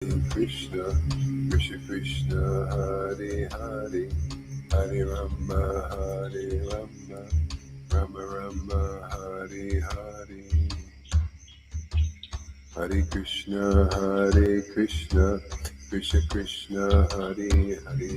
Krishna, Krishna Krishna, Hare Hare, Hare Rama, Hare Rama, Rama Rama, Hare Hare. Hare Krishna, Krishna Krishna, Hare Hare.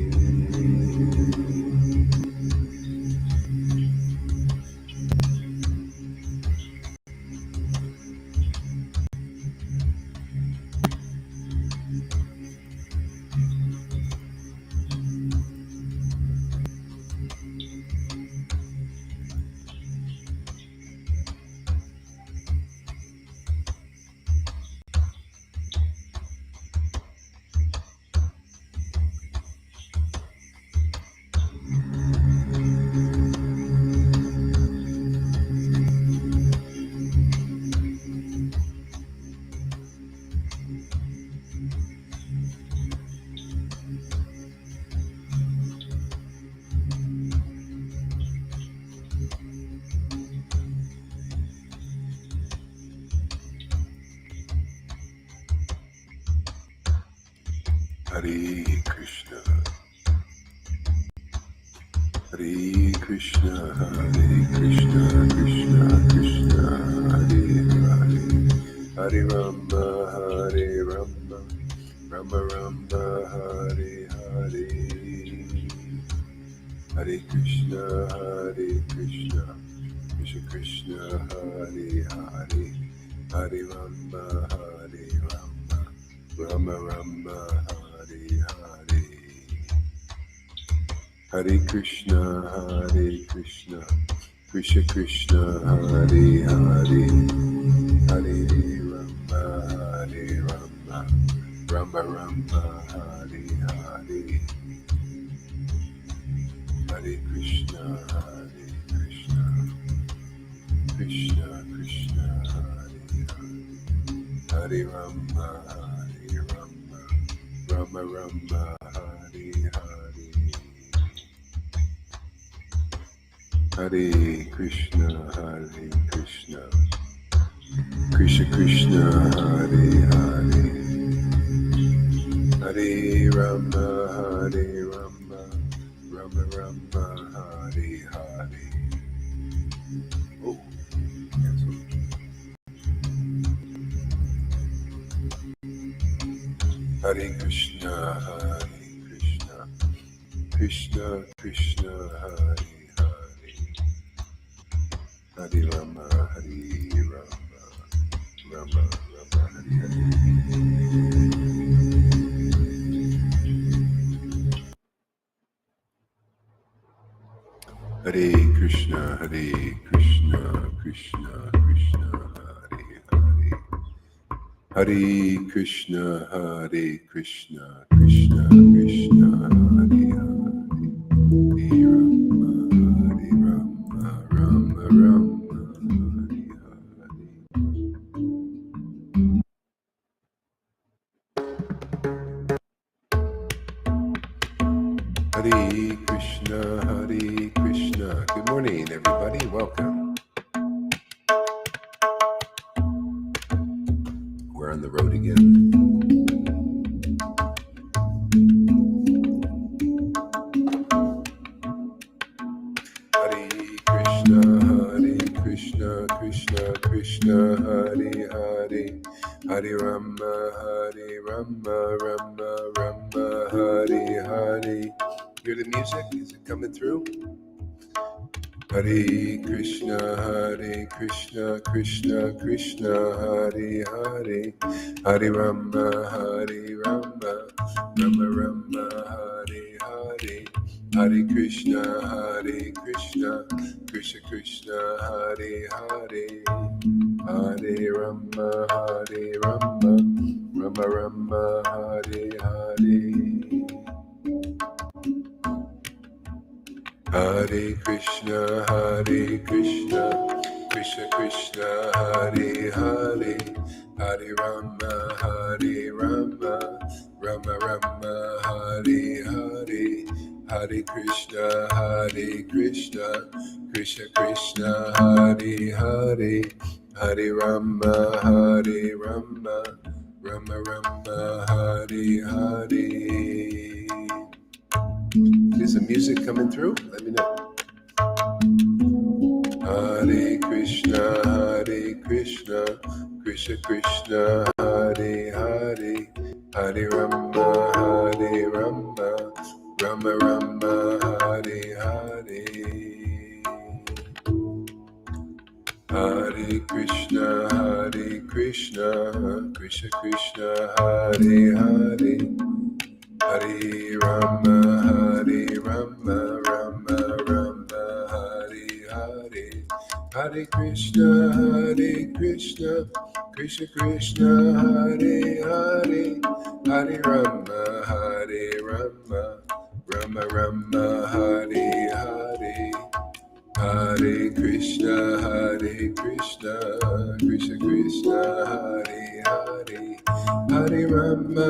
Hare Krishna, Hare Krishna, Hare Krishna, Krishna Krishna, Hare Hare, Hare Rama, Hare Rama, Rama Rama, Hare Hare. Hare Krishna, Krishna Krishna, Hare Hare, Hare Rama, Hare Rama, Rama Rama, Hare Hare. Hare Krishna, Krishna Krishna, Hare Hare, Hare Rama, Hare Rama, Rama Rama, Hare Hare. Hare Krishna, Krishna Krishna, Hare Hare, Hare Rama, Hare Rama, Rama Rama, Hare Hare. Hare Krishna, Krishna Krishna, Hare Hare, Hare Rama, Hare Rama, Rama Rama, Hare Hare. Oh, cancel. Hare Krishna, Krishna Krishna, Hare Hare, Hare Rama, Hare Rama, Rama Rama, Hare Hare. Hare Krishna, Krishna Krishna, Hare Hare, Hare Krishna, Krishna Krishna, Hare Hare, Hare Rama, Rama Rama, Hare Hare. Hare Krishna, Krishna. Good morning, everybody. Welcome. We're on the road again. Hare Krishna, Krishna Krishna, Hare Hare, Hare Rama, Rama Rama, Hare Hare. Hear the music? Is it coming through? Hare Krishna, Krishna Krishna, Hare Hare, Hare Rama, Rama Rama, Hare Hare, Hare Krishna, Krishna Krishna, Hare Hare, Hare Rama, Rama Rama, Hare Hare. Hare Krishna, Krishna Krishna, Hare Hare, Hare Rama, Rama Rama, Hare Hare, Hare Krishna, Krishna Krishna, Hare Hare, Hare Rama, Rama Rama Rama Hare Hare. Is the music coming through? Let me know. Hare Krishna, Krishna Krishna, Hare Hare, Hare Rama, Rama Rama, Hare Hare. Hare Krishna, Krishna Krishna, Hare Hare, Hare Rama, Rama Rama, Hare Hare. Hare Krishna, Krishna Krishna, Hare Hare, Hare Rama, Rama Rama, Hare Hare. Hare Krishna, Krishna Krishna, Hare Hare, Hare Rama,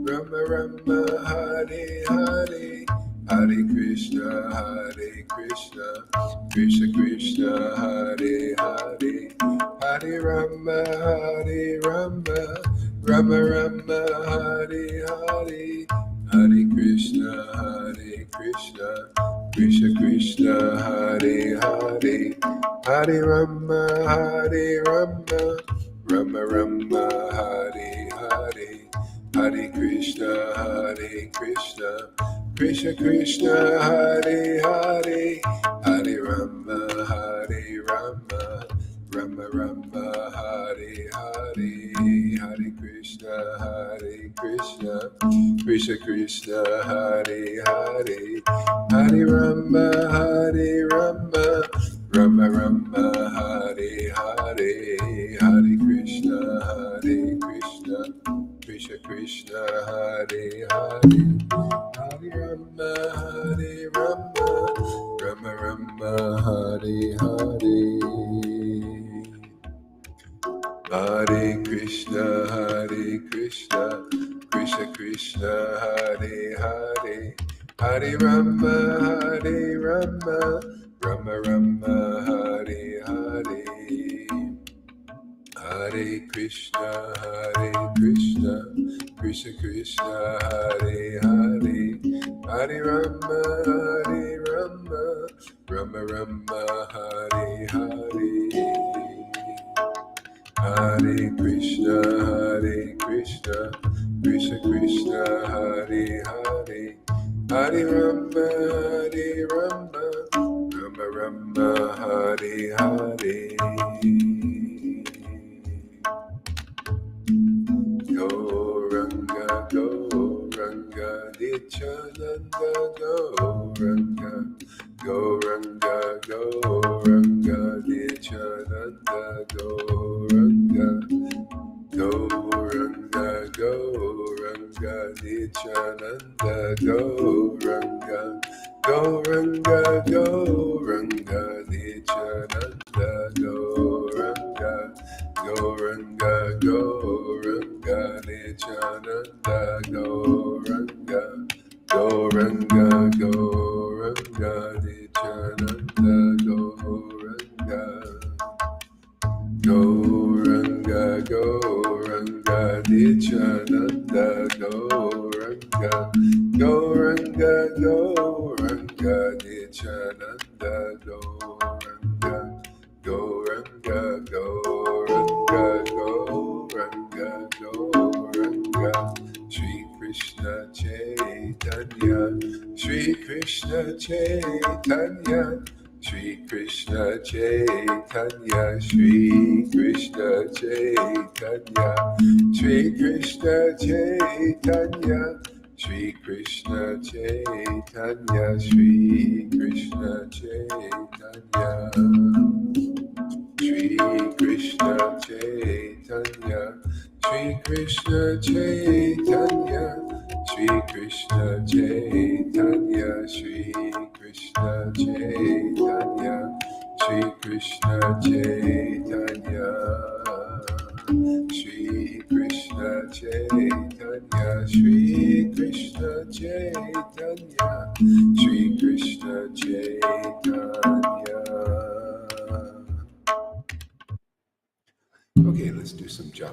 Rama Rama, Hare Hare, Hare Krishna, Krishna Krishna, Hare Hare, Hare Rama, Rama Rama, Hare Hare, Hare Krishna, Krishna Krishna, Hare Hare, Hare Rama, Rama Rama, Hare Hare, Hare Krishna, Krishna Krishna, Hare Hare, Hare Rama, Rama Rama, Hare Hare, Hare Krishna, Krishna Krishna, Hare Hare, Hare Rama, Rama Rama, Hare Hare, Hare Krishna, Krishna Krishna, Hare Hare, Hare Rama, Rama Rama, Hare Hare. Hare Krishna, Krishna Krishna, Hare Hare, Hare Rama, Rama Rama, Hare Hare. Hare Krishna, Krishna Krishna, Hare Hare, Hare Rama, Rama Rama, Hare Hare. Hare Krishna, Krishna Krishna, Hare Hare, Hare Rama, Rama Rama, Hare Hare. Gauranga, Gauranga, Nityananda, Gauranga, Gauranga, Gauranga, Nityananda, Gauranga, Gauranga, Gauranga, Nityananda, Gauranga, Gauranga, Gauranga, Nityananda, Gauranga, Gauranga, Gauranga, Nityananda, Gauranga, Gauranga, Gauranga, Nityananda, Gauranga, Gauranga, Gauranga, Nityananda, Gauranga, Gauranga, Gauranga, Nityananda, Gauranga, Gauranga, Gauranga, Gauranga, Gauranga, Shri Krishna Chaitanya, Shri Krishna Chaitanya, Shri Krishna Chaitanya, Shri Krishna Chaitanya, Shri Krishna Chaitanya, Shri Krishna Chaitanya, Shri Krishna Chaitanya, Shri Krishna Chaitanya, Shri Krishna Chaitanya, Shri Krishna Chaitanya, Shri Krishna Chaitanya, Shri Krishna Chaitanya, Shri Krishna Chaitanya, Shri Krishna Chaitanya, Shri Krishna Chaitanya. Okay, let's do some japa.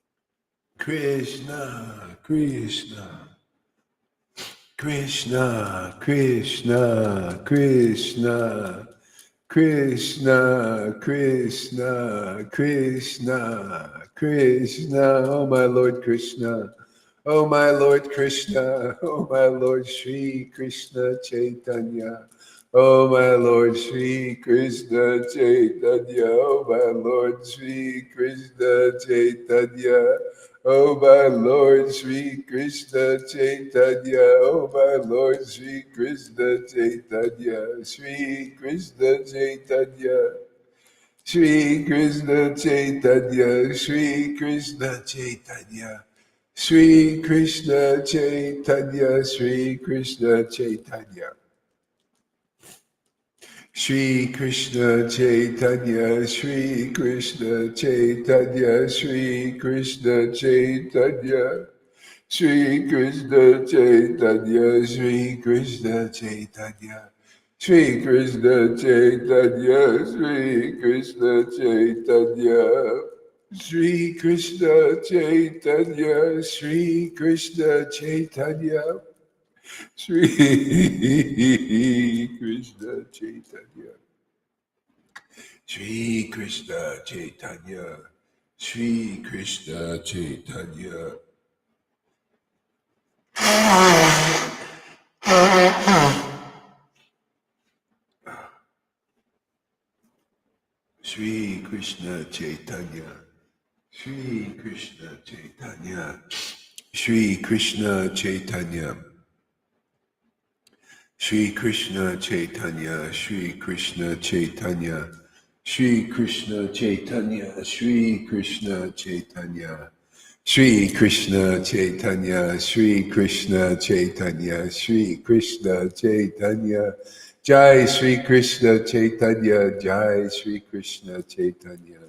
Krishna, Krishna, Krishna, Krishna, Krishna, Krishna, Krishna, Krishna, Krishna, oh my Lord Krishna, oh my Lord Krishna, oh my Lord Sri Krishna Chaitanya, oh my Lord Sri Krishna Chaitanya, oh my Lord Sri Krishna Chaitanya, oh my Lord Sri Krishna Chaitanya, oh my Lord Sri Krishna Chaitanya, Sri Krishna Chaitanya, Sri Krishna Chaitanya, Sri Krishna Chaitanya, Sri Krishna Chaitanya, Sri Krishna Chaitanya. Shri Krishna Chaitanya, Shri Krishna Chaitanya, Shri Krishna Chaitanya, Shri Krishna Chaitanya, Shri Krishna Chaitanya, Shri Krishna Chaitanya, Shri Krishna Chaitanya, Shri Krishna Chaitanya, Shri Krishna Chaitanya, Shri Krishna Chaitanya, Shri Krishna Chaitanya, Shri Krishna Chaitanya. Shri Krishna Chaitanya, Shri Krishna Chaitanya, Shri Krishna Chaitanya, Shri Krishna Chaitanya, Shri Krishna Chaitanya, Shri Krishna Chaitanya, Shri Krishna Chaitanya, Shri Krishna Chaitanya, Shri Krishna Chaitanya, Shri Krishna Chaitanya, Jai Shri Krishna Chaitanya, Jai Shri Krishna Chaitanya,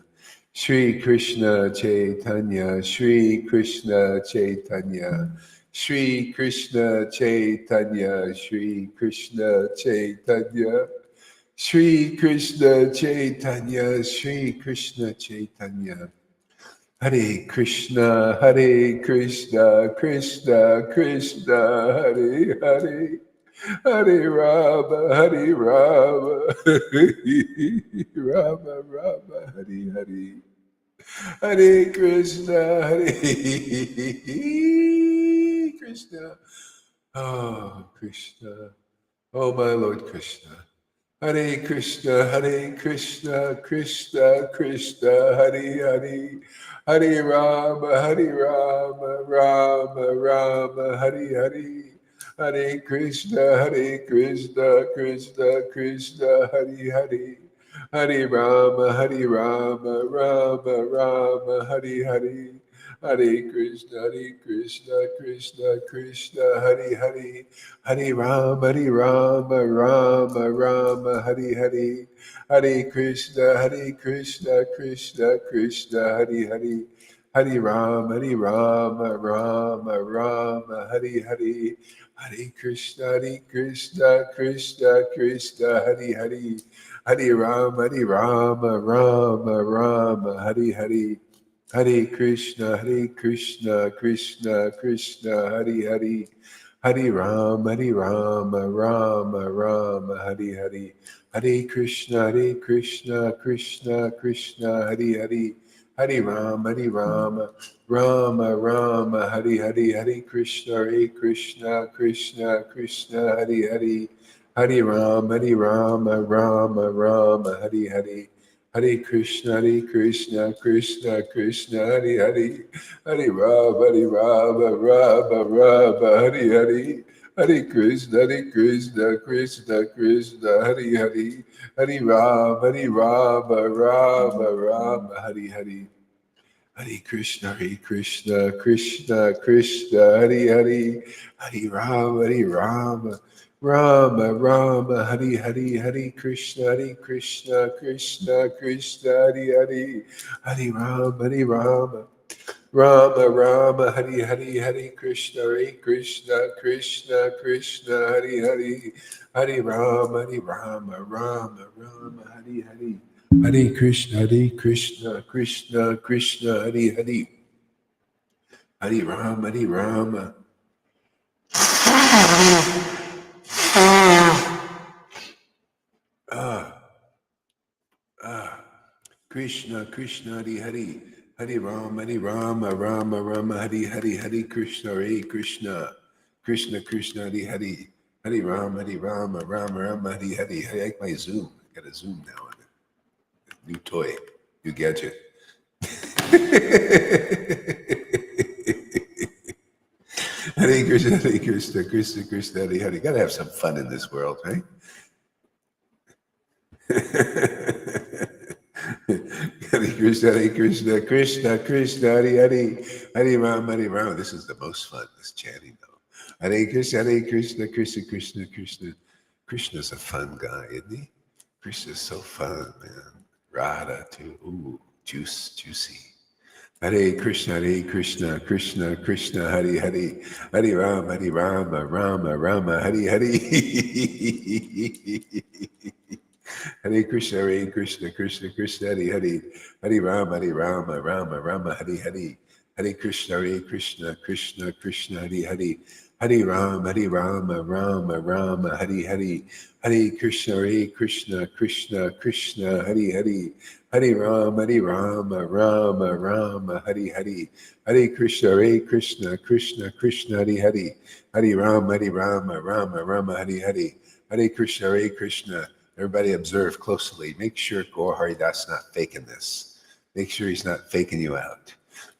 Shri Krishna Chaitanya, Shri Krishna Chaitanya, Shri Krishna Chaitanya, Shri Krishna Chaitanya, Shri Krishna Chaitanya, Shri Krishna Chaitanya. Hare Krishna, Hare Krishna, Krishna Krishna, Hare Hare, Hare Rama, Hare Rama, Rama Rama, Hare Hare, Hare Krishna, Hare Krishna, oh Krishna, oh my Lord Krishna. Hare Krishna, Hare Krishna, Krishna Krishna, Hare Hare, Hare Rama, Hare Rama, Rama Rama, Hare Hare, Hare Krishna, Krishna Krishna, Hare Hare, Hare Rama, Rama Rama, Hare Hare, Hare Krishna, Krishna Krishna, Hare Hare, Hare Rama, Rama Rama, Hare Hare, Hare Krishna, Krishna Krishna, Hare Hare, Hare Rama, Rama Rama, Hare Hare, Hare Krishna, Krishna Krishna, Hare Hare, Hare Rama, Rama Rama, Hare Hare, Hare Krishna, Krishna Krishna, Hare Hare, Hare Rama, Rama Rama, Hare Hare, Hare Krishna, Krishna Krishna, Hare Hare, Hare Rama, Rama Rama, Hare Hare, Hare Krishna, Krishna Krishna, Hare Hare, Hare Rama, Rama Rama, Hare Hare, Hare Krishna, Krishna Krishna, Hare Hare, Hare Rama, Rama, Hare Hare, Hare Krishna, Krishna Krishna, Hare Hare, Hare Rama, Rama, Hare Hare. Hare Krishna, Krishna Krishna, Hare Hare, Hare Rama, Rama, Hare Hare, Hare Krishna, Krishna Krishna, Hare Hare, Hare Rama, Rama, Hare Hare, Hare Krishna, Krishna Krishna, Hare Hare, Hare Rama, Rama, Hare Hare, Hare Krishna, Krishna Krishna, Hare Hare, Hare Rama, Hare Rama. Ah, ah. Krishna, Krishna, Hare Hare. Hare Rama, Hare Rama, Rama Rama, Hare Hare, Hare Krishna, Hare Krishna. Krishna, Krishna, Hare Hare. Hare Rama, Hare Rama, Rama Rama, Hare Hare. I like my Zoom. I got a Zoom now. New toy, new gadget. Hare Krishna, Hare Krishna, Krishna, Krishna, Hare Hare. Gotta have some fun in this world, right? Hare Krishna, Krishna, Krishna, Hare Hare, Hare Rama, Hare Rama. This is the most fun, this chanting though. Hare Krishna, Krishna, Krishna, Krishna. Krishna's a fun guy, isn't he? Krishna's so fun, man. Radha too. Ooh, juicy. Hare Krishna, Krishna, Krishna, Hare Hare, Hare Rama, Rama, Hare Hare. Hare Krishna, Krishna, Krishna, Hare Hare, Hare Rama, Rama, Hare Hare. Hare Krishna, Krishna, Krishna, Hare Hare. Hare Rama, Rama, Hare Hare. Hare Krishna, Krishna, Krishna, Hare Hare. Hare Rama, Rama, Hare Hare. Hare Krishna, Krishna, Hare Hare. Hare Rama, Rama, Hare Hare. Hare Krishna, Krishna. Everybody observe closely. Make sure Gaur Haridas not faking this. Make sure he's not faking you out.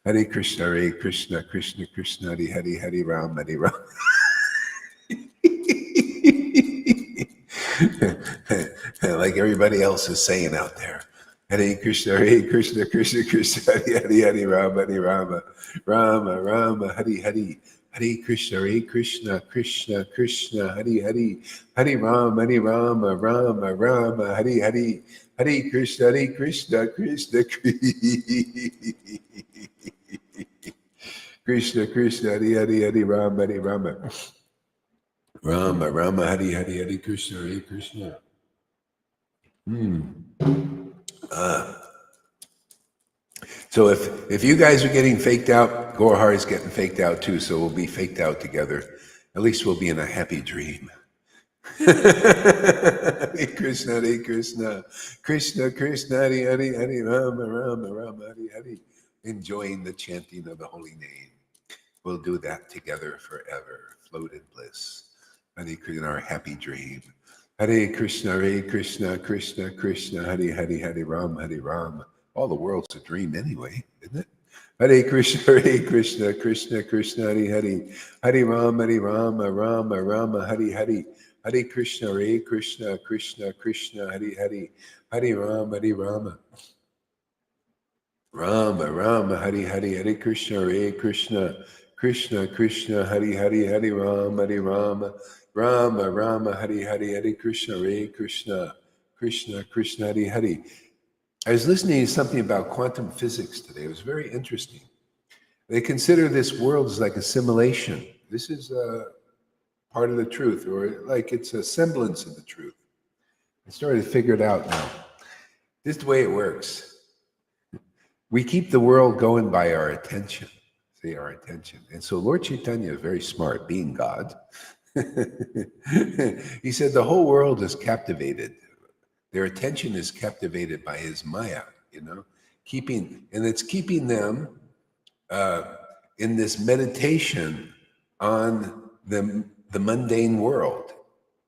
Hare Krishna, Krishna, Krishna, Hare Hare, Hare Rama, Hare Rama. Like everybody else is saying out there. Hare Krishna, Krishna, Krishna, Hare Hare, Hare Rama, Rama, Hare Hare. Hare Krishna, Krishna, Krishna, Hare Hare. Hare Rama, Rama, Hare Hare. Hare Krishna, Krishna, Krishna, Krishna, Hare Hare, Hare Rama. Rama, Hare Hare, Hare Krishna. So if you guys are getting faked out, Gaur is getting faked out too. So we'll be faked out together. At least we'll be in a happy dream. Hare Krishna, Krishna, Hare Hare, Hare Rama, Hare Hare. Enjoying the chanting of the holy name. We'll do that together forever. Float in bliss. Hare Krishna, our happy dream. Hare Krishna, Krishna, Hare Hare, Hare Rama. All the world's a dream anyway, isn't it? Hare Krishna, Krishna, Hare Hare. Hare Rama, Rama, Hare Hare. Hare Krishna, Krishna, Hare Hare. Hare Rama. Rama, Hare Hare. Hare Krishna, Krishna, Hare Hare. Hare Rama. Rama, Hare Hare. Hare Krishna, Krishna, Hare Hare. I was listening to something about quantum physics today. It was very interesting. They consider this world as like a simulation. This is part of the truth, or like it's a semblance of the truth. I started to figure it out now. This is the way it works. We keep the world going by our attention. See, our attention. And so Lord Caitanya is very smart, being God. He said the whole world is captivated. Their attention is captivated by his Maya, it's keeping them in this meditation on the mundane world.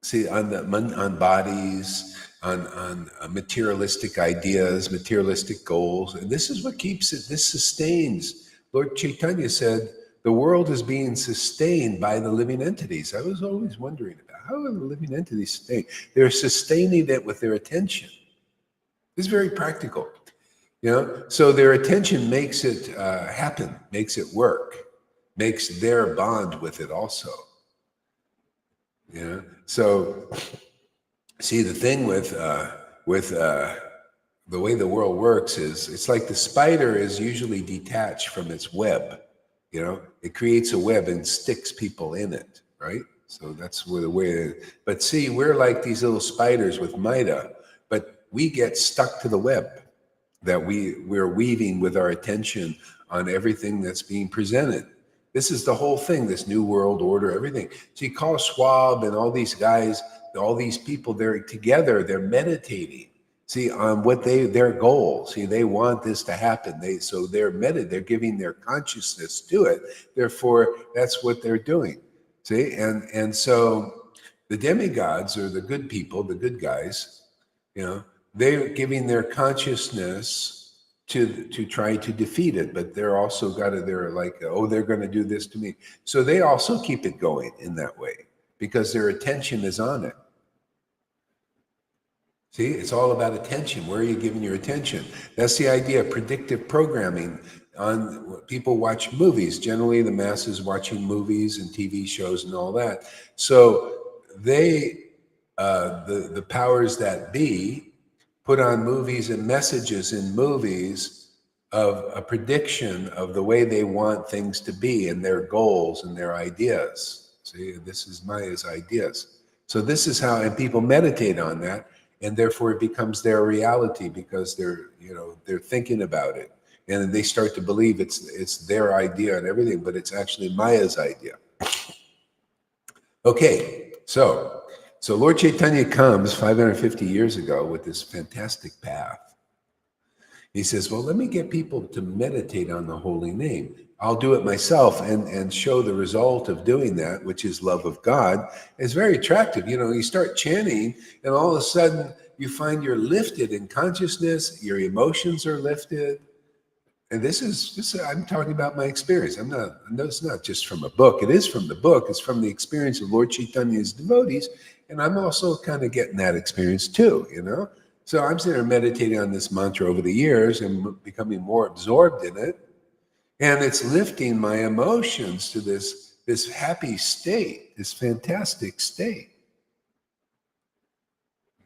See, on bodies, on materialistic ideas, materialistic goals, and this is what keeps it. This sustains. Lord Caitanya said the world is being sustained by the living entities. I was always wondering about how are the living entities sustained? They're sustaining it with their attention. This is very practical, So their attention makes it happen, makes it work, makes their bond with it also. So see, the thing with the way the world works is it's like the spider is usually detached from its web. It creates a web and sticks people in it, right? So that's where the way. But see, we're like these little spiders with Maida, but we get stuck to the web that we're weaving with our attention on everything that's being presented. This is the whole thing, this new world order, everything. So you call Schwab and all these guys, all these people, they're together, they're meditating. See, on what their goal. See, they want this to happen. They're giving their consciousness to it. Therefore, that's what they're doing. See, and so the demigods or the good people, the good guys, they're giving their consciousness to try to defeat it, but they're also they're like, oh, they're going to do this to me. So they also keep it going in that way because their attention is on it. See, it's all about attention. Where are you giving your attention? That's the idea of predictive programming. On people watch movies. Generally, the masses watching movies and TV shows and all that. So they, the powers that be, put on movies and messages in movies of a prediction of the way they want things to be and their goals and their ideas. See, this is Maya's ideas. So this is how, and people meditate on that. And therefore it becomes their reality because they're thinking about it. And they start to believe it's their idea and everything, but it's actually Maya's idea. Okay, so Lord Caitanya comes 550 years ago with this fantastic path. He says, well, let me get people to meditate on the holy name. I'll do it myself and show the result of doing that, which is love of God. It's very attractive. You start chanting and all of a sudden you find you're lifted in consciousness, your emotions are lifted. And this I'm talking about my experience. It's not just from a book. It is from the book. It's from the experience of Lord Caitanya's devotees. And I'm also kind of getting that experience too, So I'm sitting there meditating on this mantra over the years and becoming more absorbed in it. And it's lifting my emotions to this happy state, this fantastic state.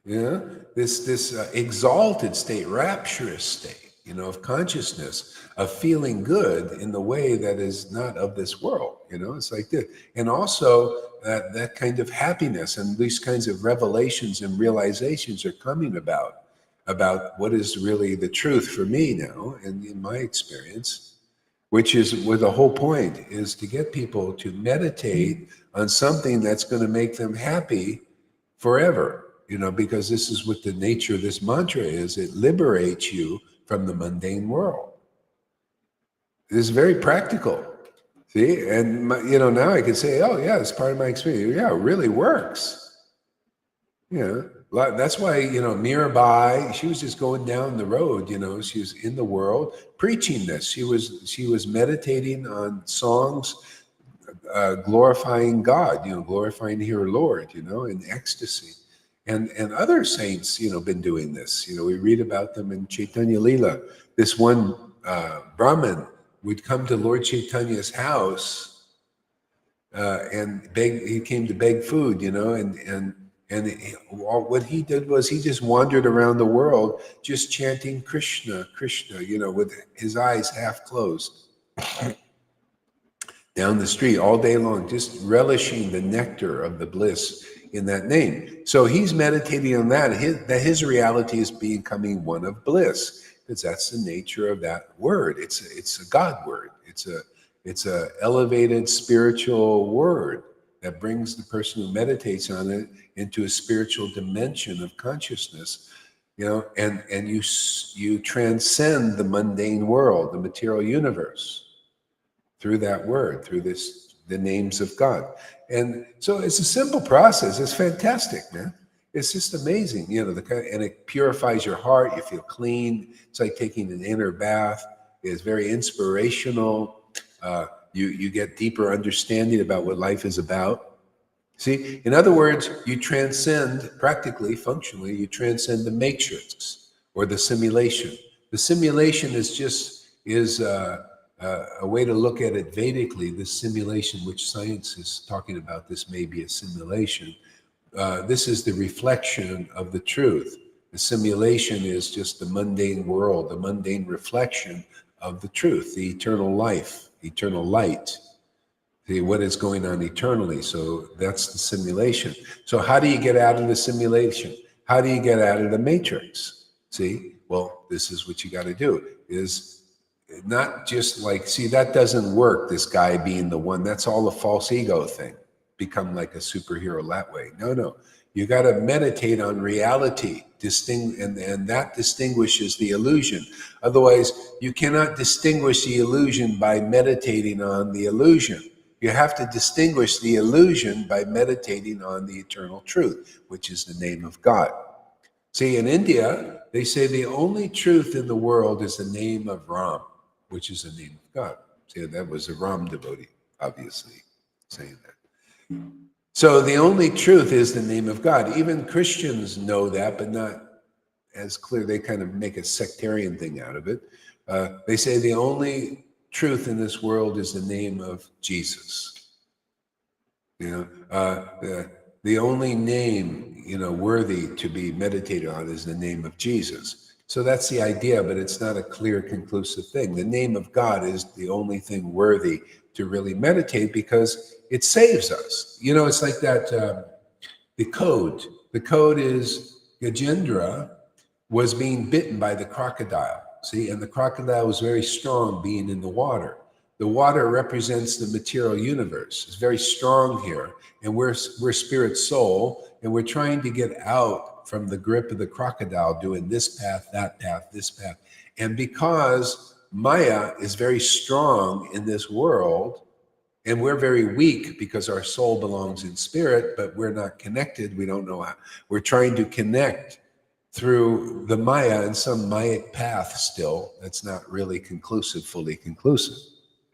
This exalted state, rapturous state, of consciousness, of feeling good in the way that is not of this world. It's like this. And also that kind of happiness and these kinds of revelations and realizations are coming about what is really the truth for me now and in my experience. Which is where the whole point is to get people to meditate on something that's going to make them happy forever, because this is what the nature of this mantra is. It liberates you from the mundane world. It is very practical. See, and now I can say, oh yeah, it's part of my experience. Yeah, it really works. That's why, Mirabai, she was just going down the road, she was in the world preaching this. She was meditating on songs, glorifying God, glorifying her Lord, in ecstasy. And other saints, been doing this. We read about them in Chaitanya Lila. This one Brahmin would come to Lord Chaitanya's house and beg. He came to beg food, and what he did was he just wandered around the world just chanting Krishna, Krishna, with his eyes half closed. Down the street all day long, just relishing the nectar of the bliss in that name. So he's meditating on that. His reality is becoming one of bliss, because that's the nature of that word. It's a God word. It's a elevated spiritual word that brings the person who meditates on it into a spiritual dimension of consciousness, and you transcend the mundane world, the material universe, through that word, through the names of God. And so it's a simple process. It's fantastic, man. It's just amazing, and it purifies your heart. You feel clean. It's like taking an inner bath. It's very inspirational. You get deeper understanding about what life is about. See, in other words, you transcend, practically, functionally, you transcend the matrix or the simulation. The simulation is a way to look at it Vedically. This simulation, which science is talking about, this may be a simulation. This is the reflection of the truth. The simulation is just the mundane world, the mundane reflection of the truth, the eternal life, eternal light, what is going on eternally. So that's the simulation. So how do you get out of the simulation? How do you get out of the matrix? See, well, this is what you got to do, is not just like, see, that doesn't work, this guy being the one. That's all a false ego thing. Become like a superhero that way. No. You got to meditate on reality, and that distinguishes the illusion. Otherwise, you cannot distinguish the illusion by meditating on the illusion. You have to distinguish the illusion by meditating on the eternal truth, which is the name of God. See, in India, they say the only truth in the world is the name of Ram, which is the name of God. See, that was a Ram devotee, obviously, saying that. So the only truth is the name of God. Even Christians know that, but not as clear. They kind of make a sectarian thing out of it. They say the only truth in this world is the name of Jesus. The only name, worthy to be meditated on is the name of Jesus. So that's the idea, but it's not a clear, conclusive thing. The name of God is the only thing worthy to really meditate because it saves us. It's like that, the code. The code is Gajendra was being bitten by the crocodile. See, and the crocodile was very strong being in the water. The water represents the material universe. It's very strong here. And we're spirit soul, and we're trying to get out from the grip of the crocodile, doing this path, that path, this path. And because Maya is very strong in this world, and we're very weak because our soul belongs in spirit, but we're not connected. We don't know how. We're trying to connect through the Maya and some Mayic path still. That's not really conclusive, fully conclusive.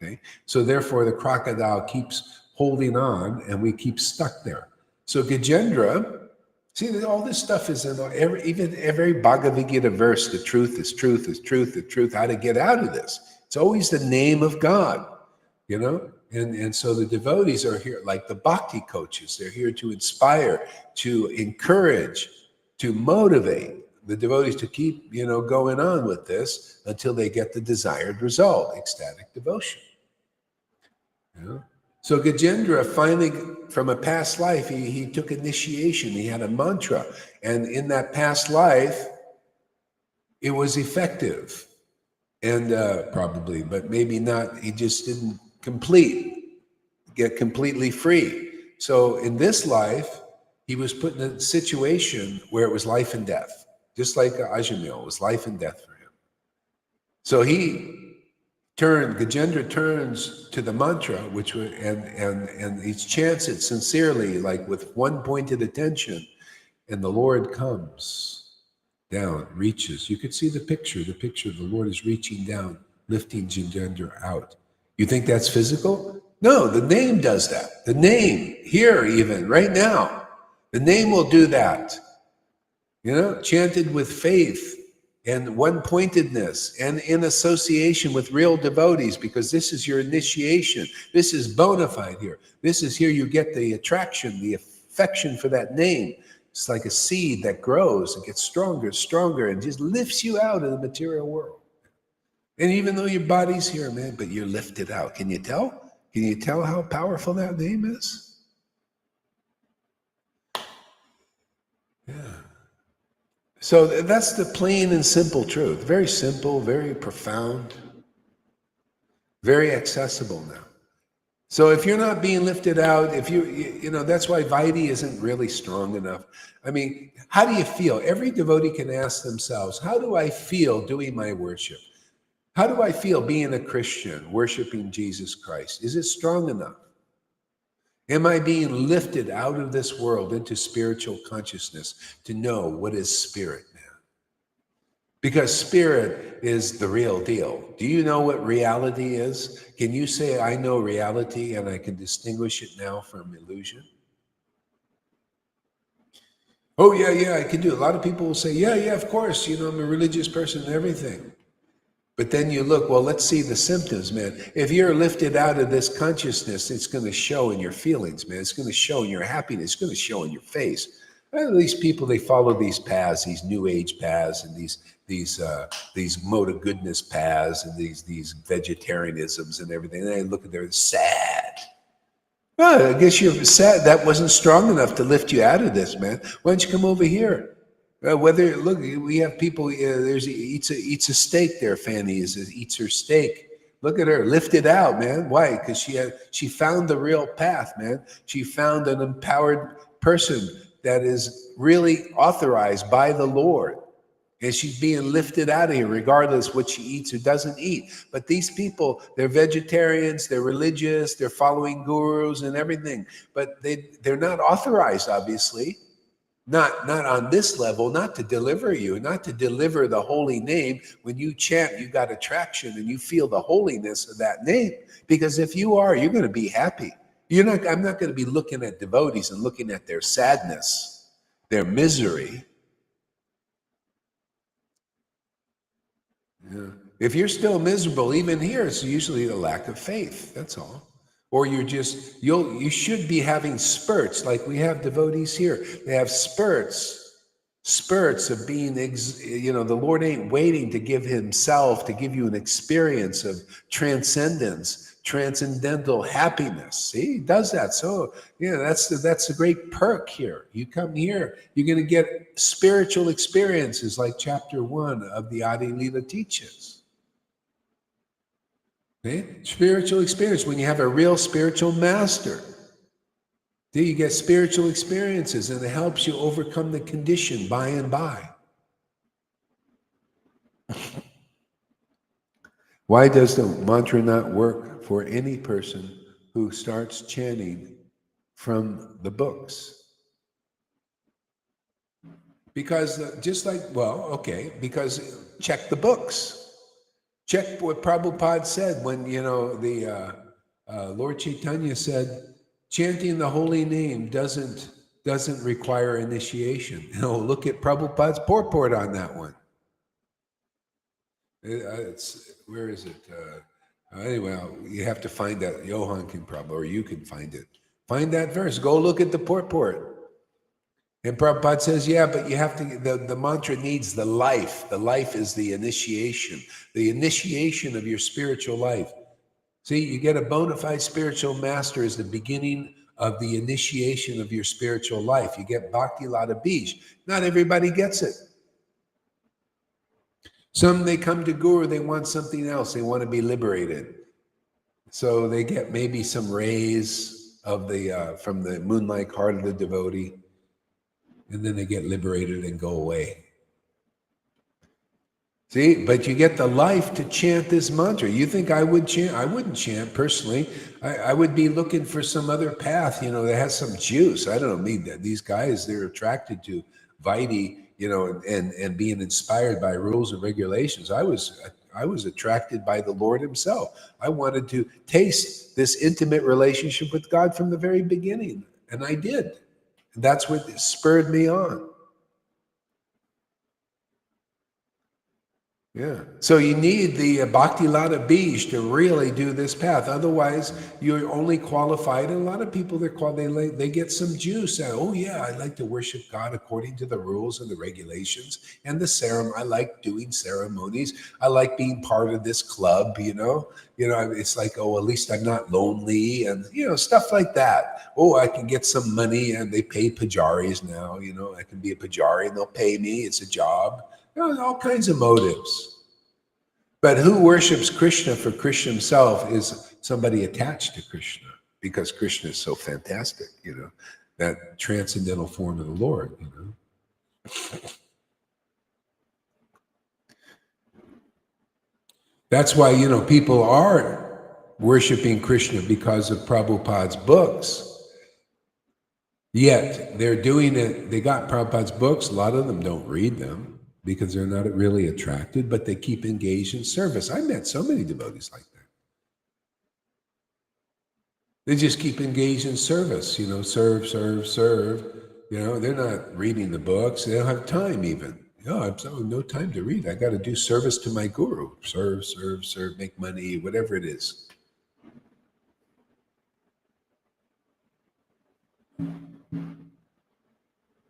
Okay? So therefore, the crocodile keeps holding on, and we keep stuck there. So Gajendra, see, all this stuff is in every Bhagavad Gita verse. The truth is truth is truth, the truth, how to get out of this. It's always the name of God, And so the devotees are here, like the bhakti coaches. They're here to inspire, to encourage, to motivate the devotees to keep, going on with this until they get the desired result, ecstatic devotion. So Gajendra finally, from a past life, he took initiation. He had a mantra. And in that past life, it was effective. And probably, but maybe not. He just didn't get completely free. So in this life, he was put in a situation where it was life and death. Just like Ajamil, it was life and death for him. So Gajendra turns to the mantra, and he chants it sincerely, like with one pointed attention, and the Lord comes down, reaches. You could see the picture. The Lord is reaching down, lifting Gajendra out. You think that's physical? No, the name does that. The name, here even, right now, the name will do that. Chanted with faith and one-pointedness and in association with real devotees, because this is your initiation. This is bona fide here. This is here you get the attraction, the affection for that name. It's like a seed that grows and gets stronger, and just lifts you out of the material world. And even though your body's here, man, but you're lifted out. Can you tell? Can you tell how powerful that name is? Yeah. So that's the plain and simple truth. Very simple, very profound, very accessible now. So if you're not being lifted out, that's why Vaidhi isn't really strong enough. I mean, how do you feel? Every devotee can ask themselves, how do I feel doing my worship? How do I feel being a Christian, worshiping Jesus Christ? Is it strong enough? Am I being lifted out of this world into spiritual consciousness to know what is spirit now? Because spirit is the real deal. Do you know what reality is? Can you say, I know reality and I can distinguish it now from illusion? Oh, yeah, I can do it. A lot of people will say, yeah, of course, I'm a religious person and everything. But then you look, well, let's see the symptoms, man. If you're lifted out of this consciousness, it's going to show in your feelings, man. It's going to show in your happiness. It's going to show in your face. These people, they follow these paths, these new age paths, and these mode of goodness paths, and these vegetarianisms and everything. And they look at they're sad. Well, I guess you're sad. That wasn't strong enough to lift you out of this, man. Why don't you come over here? Whether look, we have people. There's eats a steak there. Fanny eats her steak. Look at her, lift it out, man. Why? Because she found the real path, man. She found an empowered person that is really authorized by the Lord, and she's being lifted out of here, regardless what she eats or doesn't eat. But these people, they're vegetarians, they're religious, they're following gurus and everything, but they're not authorized, obviously. Not on this level, not to deliver you, not to deliver the holy name. When you chant, you got attraction and you feel the holiness of that name. Because if you are, you're going to be happy. I'm not going to be looking at devotees and looking at their sadness, their misery. Yeah. If you're still miserable, even here, it's usually a lack of faith. That's all. Or you should be having spurts, like we have devotees here. They have spurts of being, the Lord ain't waiting to give himself, to give you an experience of transcendence, transcendental happiness. See, he does that. So, that's a great perk here. You come here, you're going to get spiritual experiences like chapter 1 of the Adi Lila teaches. Okay? Spiritual experience, when you have a real spiritual master. You get spiritual experiences and it helps you overcome the condition by and by. Why does the mantra not work for any person who starts chanting from the books? Because because check the books. Check what Prabhupada said when, the Lord Caitanya said, chanting the holy name doesn't require initiation. Look at Prabhupada's purport on that one. Where is it? Anyway, you have to find that. Johan can probably, or you can find it. Find that verse. Go look at the purport. And Prabhupada says, yeah, but you have to, the mantra needs the life. The life is the initiation of your spiritual life. See, you get a bona fide spiritual master as the beginning of the initiation of your spiritual life. You get Bhakti Lata Bij. Not everybody gets it. Some, they come to Guru, they want something else. They want to be liberated. So they get maybe some rays of from the moonlight heart of the devotee. And then they get liberated and go away. See, but you get the life to chant this mantra. You think I would chant? I wouldn't chant personally. I would be looking for some other path, that has some juice. I don't know, these guys, they're attracted to Vaidhi, and being inspired by rules and regulations. I was attracted by the Lord himself. I wanted to taste this intimate relationship with God from the very beginning, and I did. That's what spurred me on. Yeah. So you need the Bhakti Lata Bij to really do this path. Otherwise, you're only qualified. And a lot of people, they get some juice. Oh yeah, I like to worship God according to the rules and the regulations and the ceremony. I like doing ceremonies. I like being part of this club. It's like, oh, at least I'm not lonely, and stuff like that. Oh, I can get some money, and they pay pujaris now. I can be a pujari, and they'll pay me. It's a job. All kinds of motives. But who worships Krishna for Krishna himself is somebody attached to Krishna, because Krishna is so fantastic, that transcendental form of the Lord, That's why, people are worshiping Krishna because of Prabhupada's books. Yet they're doing it, they got Prabhupada's books, a lot of them don't read them, because they're not really attracted, but they keep engaged in service. I met so many devotees like that. They just keep engaged in service, serve. They're not reading the books. They don't have time even. I've no time to read. I got to do service to my guru. Serve, make money, whatever it is.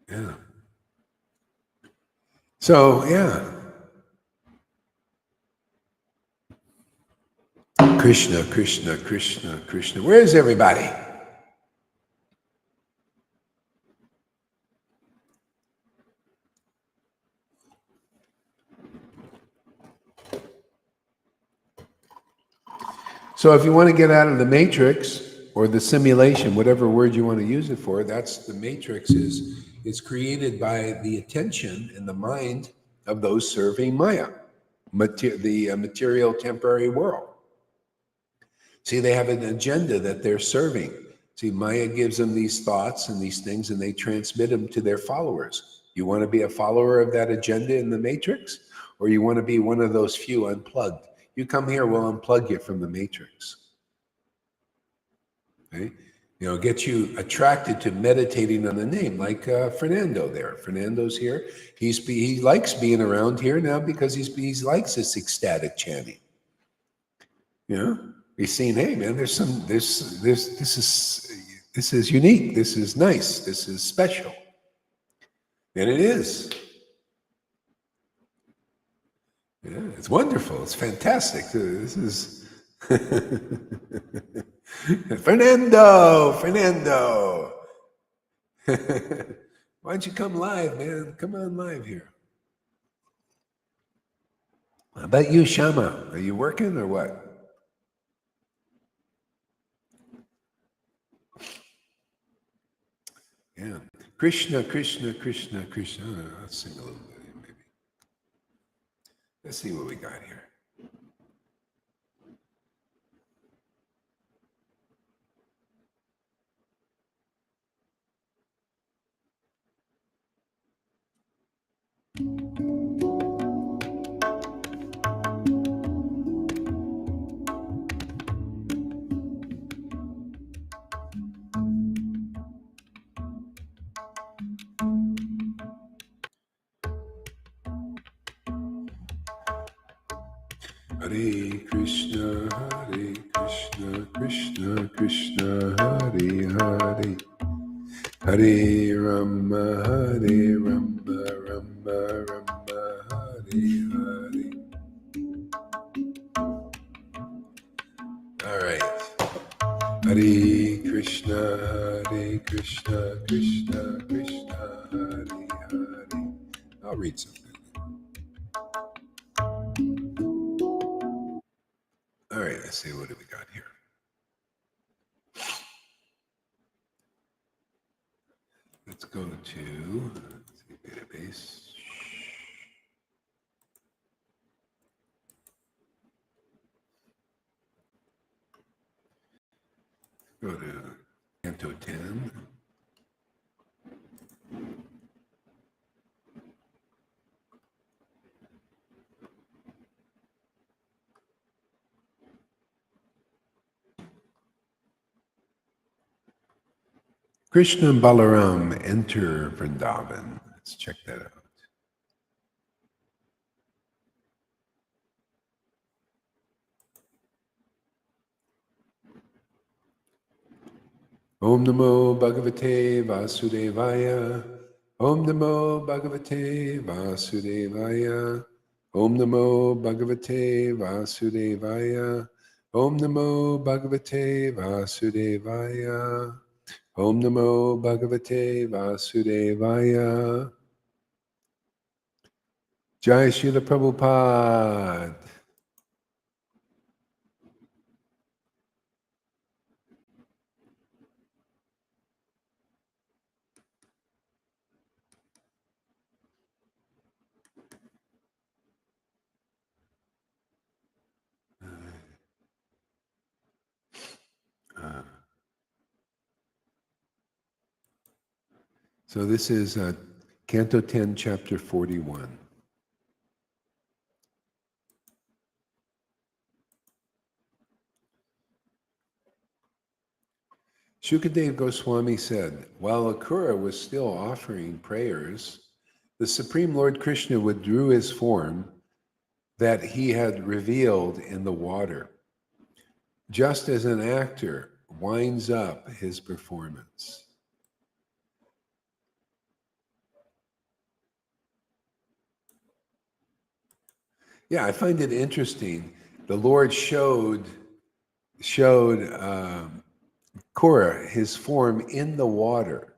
Yeah. So, yeah. Krishna, Krishna, Krishna, Krishna. Where is everybody? So if you want to get out of the matrix or the simulation, whatever word you want to use it for, that's the matrix is created by the attention and the mind of those serving Maya, the material temporary world. See, they have an agenda that they're serving. See, Maya gives them these thoughts and these things, and they transmit them to their followers. You want to be a follower of that agenda in the matrix, or you want to be one of those few unplugged? You come here, we'll unplug you from the matrix. Okay? You know, get you attracted to meditating on the name, like Fernando there. Fernando's here. He likes being around here now because he likes this ecstatic chanting. You know, he's saying, "Hey, man, this is unique. This is nice. This is special," and it is. Yeah, it's wonderful. It's fantastic. This is Fernando. Why don't you come live, man? Come on live here. How about you, Shama? Are you working or what? Yeah. Krishna, Krishna, Krishna, Krishna. Let's sing a little bit, maybe. Let's see what we got here. Hare Krishna, Krishna Krishna, Hare Hare, Hare Rama, Rama Rama, Hare Hare. All right. Hare Krishna, Krishna Krishna, Hare Hare. I'll read something. All right, let's see, what do we got here? Let's go to database. Go to Canto 10. Krishna and Balaram enter Vrindavan. Let's check that out. Om Namo Bhagavate Vasudevaya. Om Namo Bhagavate Vasudevaya. Om Namo Bhagavate Vasudevaya. Om Namo Bhagavate Vasudevaya. Om Namo Bhagavate Vasudevaya. Jai Srila Prabhupada. So this is Canto 10, Chapter 41. Shukadev Goswami said, while Akura was still offering prayers, the Supreme Lord Krishna withdrew his form that he had revealed in the water, just as an actor winds up his performance. Yeah, I find it interesting. The Lord showed Kura his form in the water.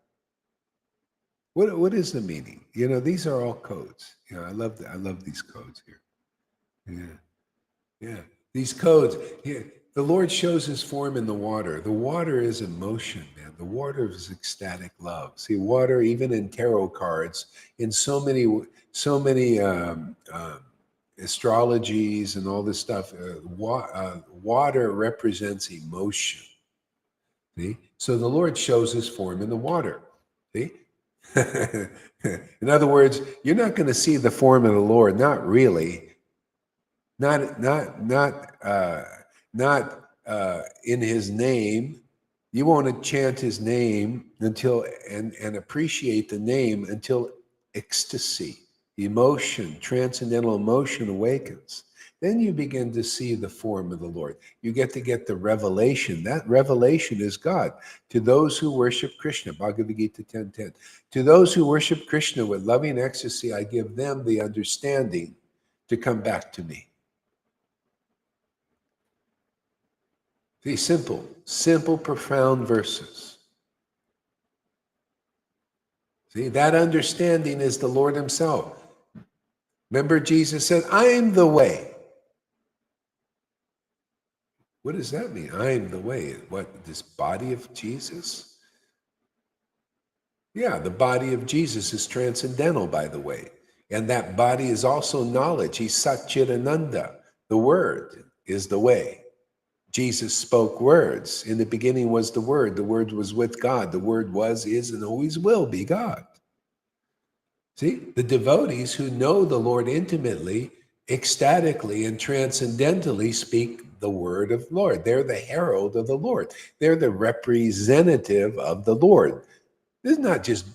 What is the meaning? You know, these are all codes. You know, I love these codes here. Yeah. These codes. Here, The Lord shows his form in the water. The water is emotion, man. The water is ecstatic love. See, water, even in tarot cards, in so many astrologies and all this stuff, water represents emotion. See? So the Lord shows his form in the water. See? In other words, you're not going to see the form of the Lord, not really. Not in his name. You won't chant his name until and appreciate the name until ecstasy, emotion, transcendental emotion awakens. Then you begin to see the form of the Lord. You get the revelation. That revelation is God. To those who worship Krishna, Bhagavad Gita 10:10. To those who worship Krishna with loving ecstasy, I give them the understanding to come back to me. See, simple, profound verses. See, that understanding is the Lord himself. Remember, Jesus said, I'm the way. What does that mean? I'm the way. What, this body of Jesus? Yeah, the body of Jesus is transcendental, by the way. And that body is also knowledge. He's Satchidananda. The Word is the way. Jesus spoke words. In the beginning was the Word. The Word was with God. The Word was, is, and always will be God. See, the devotees who know the Lord intimately, ecstatically, and transcendentally speak the word of the Lord. They're the herald of the Lord. They're the representative of the Lord. This is not just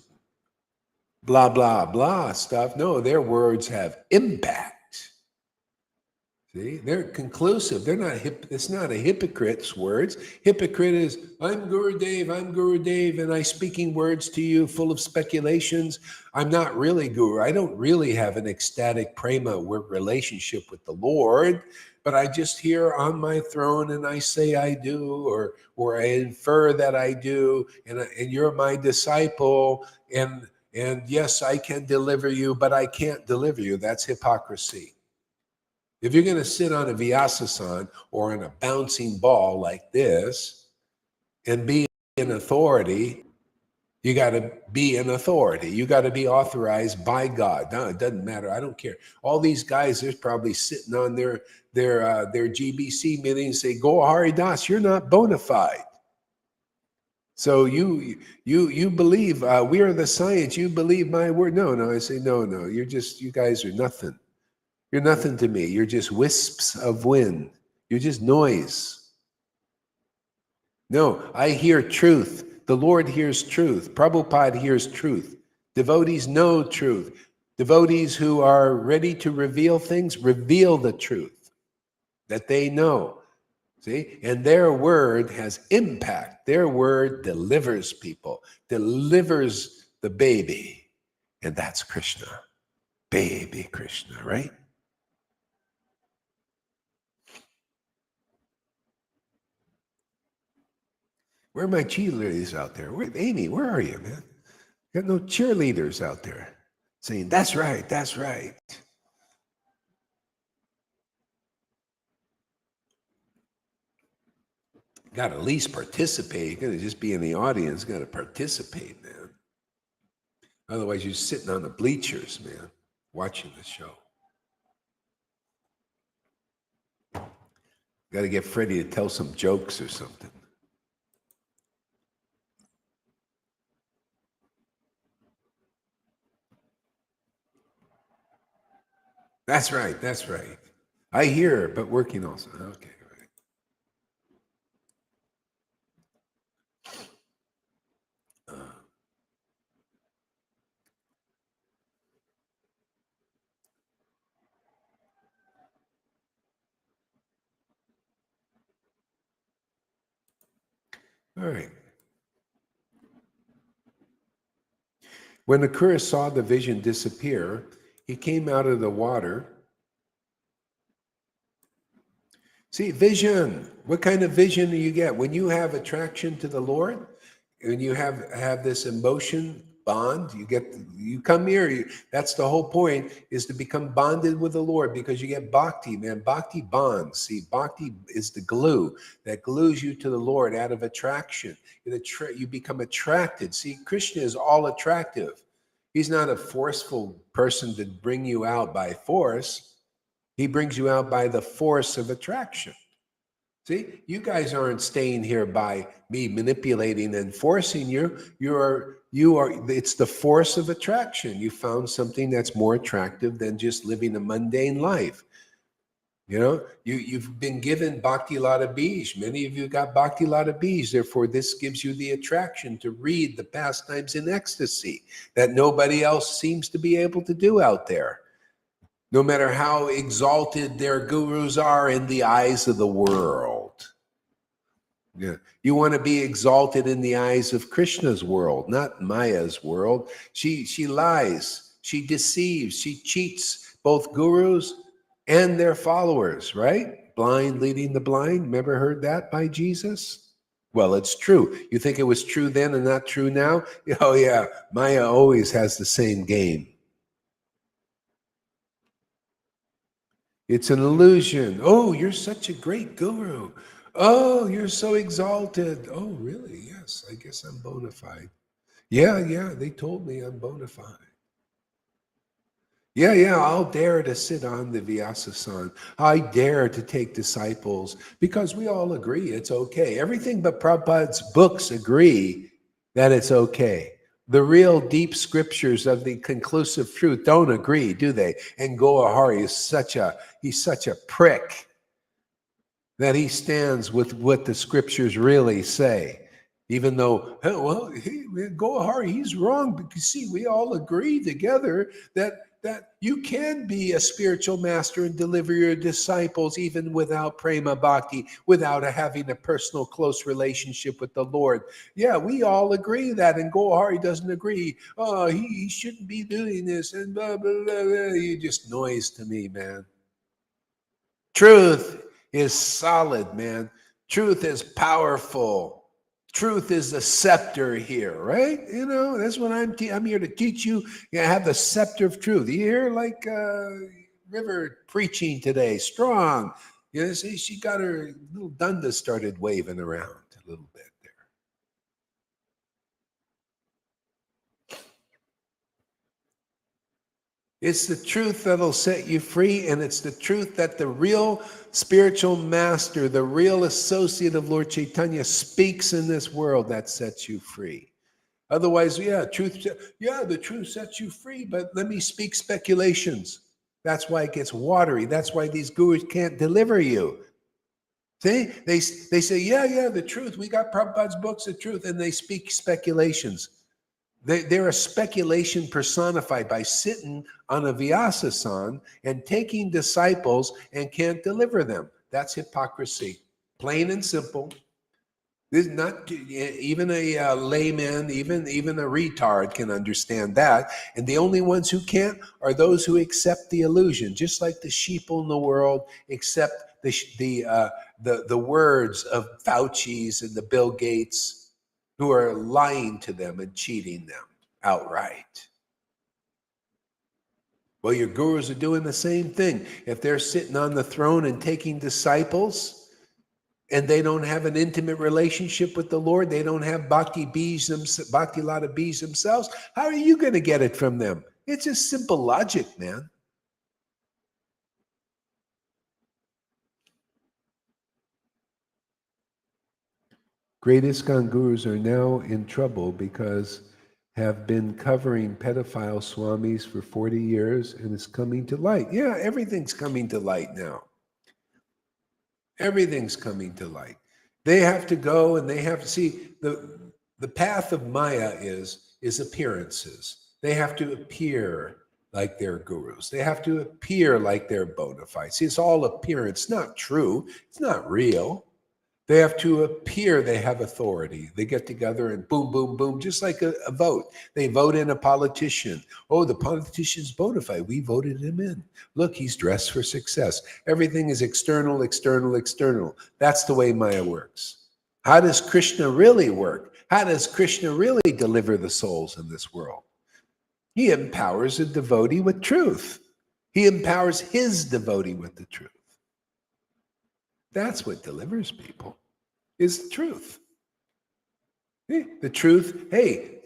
blah, blah, blah stuff. No, their words have impact. See, they're conclusive. They're not it's not a hypocrite's words. Hypocrite is, I'm Gurudev, and I'm speaking words to you full of speculations. I'm not really Guru. I don't really have an ecstatic prema relationship with the Lord, but I just here on my throne and I say I do, or I infer that I do, and you're my disciple, and yes, I can deliver you, but I can't deliver you. That's hypocrisy. If you're going to sit on a Vyasasana or on a bouncing ball like this and be an authority, you got to be an authority. You got to be authorized by God. No, it doesn't matter. I don't care. All these guys, they're probably sitting on their GBC meetings, say, "Go Haridas, you're not bona fide." So you believe we are the science. You believe my word. No. I say no. You guys are nothing. You're nothing to me. You're just wisps of wind. You're just noise. No, I hear truth. The Lord hears truth. Prabhupada hears truth. Devotees know truth. Devotees who are ready to reveal things, reveal the truth that they know. See? And their word has impact. Their word delivers people, delivers the baby. And that's Krishna. Baby Krishna, right? Where are my cheerleaders out there? Amy, where are you, man? Got no cheerleaders out there saying, that's right, that's right. Got to at least participate. You're going to just be in the audience. Got to participate, man. Otherwise, you're sitting on the bleachers, man, watching the show. Got to get Freddie to tell some jokes or something. That's right. That's right. I hear, but working also. Okay, right. All right. When Akura saw the vision disappear, he came out of the water. See, vision. What kind of vision do you get? When you have attraction to the Lord, and you have this emotion bond. You come here. That's the whole point, is to become bonded with the Lord, because you get bhakti, man. Bhakti bonds. See, bhakti is the glue that glues you to the Lord out of attraction. You become attracted. See, Krishna is all attractive. He's not a forceful person to bring you out by force. He brings you out by the force of attraction. See, you guys aren't staying here by me manipulating and forcing you. You are, it's the force of attraction. You found something that's more attractive than just living a mundane life. You know, you've been given Bhakti Lata Bij. Many of you got Bhakti Lata Bij. Therefore, this gives you the attraction to read the pastimes in ecstasy that nobody else seems to be able to do out there, no matter how exalted their gurus are in the eyes of the world. Yeah. You want to be exalted in the eyes of Krishna's world, not Maya's world. She lies, she deceives, she cheats both gurus and their followers, right? Blind leading the blind. Never heard that by Jesus? Well, it's true. You think it was true then and not true now? Oh yeah, Maya always has the same game. It's an illusion. Oh, you're such a great guru. Oh, you're so exalted. Oh, really? Yes, I guess I'm bona fide. Yeah, they told me I'm bona fide. Yeah, I'll dare to sit on the Vyasa-san. I dare to take disciples, because we all agree it's okay. Everything but Prabhupada's books agree that it's okay. The real deep scriptures of the conclusive truth don't agree, do they? And Goahari is such a prick that he stands with what the scriptures really say. Even though, well, Goahari, he's wrong, because see, we all agree together that you can be a spiritual master and deliver your disciples even without prema bhakti, without having a personal close relationship with the Lord. Yeah, we all agree that, and Goahari doesn't agree. Oh, he shouldn't be doing this, and blah, blah, blah, blah. You just noise to me, man. Truth is solid, man. Truth is powerful. Truth is the scepter here, right? You know, that's what I'm here to teach you. You have the scepter of truth. You hear like River preaching today, strong. You know, see, she got her little dunda started waving around a little bit there. It's the truth that'll set you free, and it's the truth that the real spiritual master, the real associate of Lord Caitanya, speaks in this world that sets you free. Otherwise, the truth sets you free, but let me speak speculations. That's why it gets watery. That's why these gurus can't deliver you. See, they say, the truth. We got Prabhupada's books, the truth, and they speak speculations. They're a speculation personified by sitting on a Vyasa-san and taking disciples and can't deliver them. That's hypocrisy, plain and simple. This is not even a layman, even a retard can understand that. And the only ones who can't are those who accept the illusion, just like the sheeple in the world accept the words of Fauci's and the Bill Gates, who are lying to them and cheating them outright. Well, your gurus are doing the same thing. If they're sitting on the throne and taking disciples, and they don't have an intimate relationship with the Lord, they don't have Bhakti Lata Bij themselves, how are you going to get it from them? It's just simple logic, man. Great ISKCON gurus are now in trouble because have been covering pedophile swamis for 40 years, and it's coming to light. Yeah, everything's coming to light now. Everything's coming to light. They have to go and they have to see the path of Maya is appearances. They have to appear like they're gurus. They have to appear like they're bona fide. See, it's all appearance, not true. It's not real. They have to appear they have authority. They get together and boom, boom, boom, just like a vote. They vote in a politician. Oh, the politician's bona fide. We voted him in. Look, he's dressed for success. Everything is external, external, external. That's the way Maya works. How does Krishna really work? How does Krishna really deliver the souls in this world? He empowers a devotee with truth. He empowers his devotee with the truth. That's what delivers people, is the truth. The truth, hey,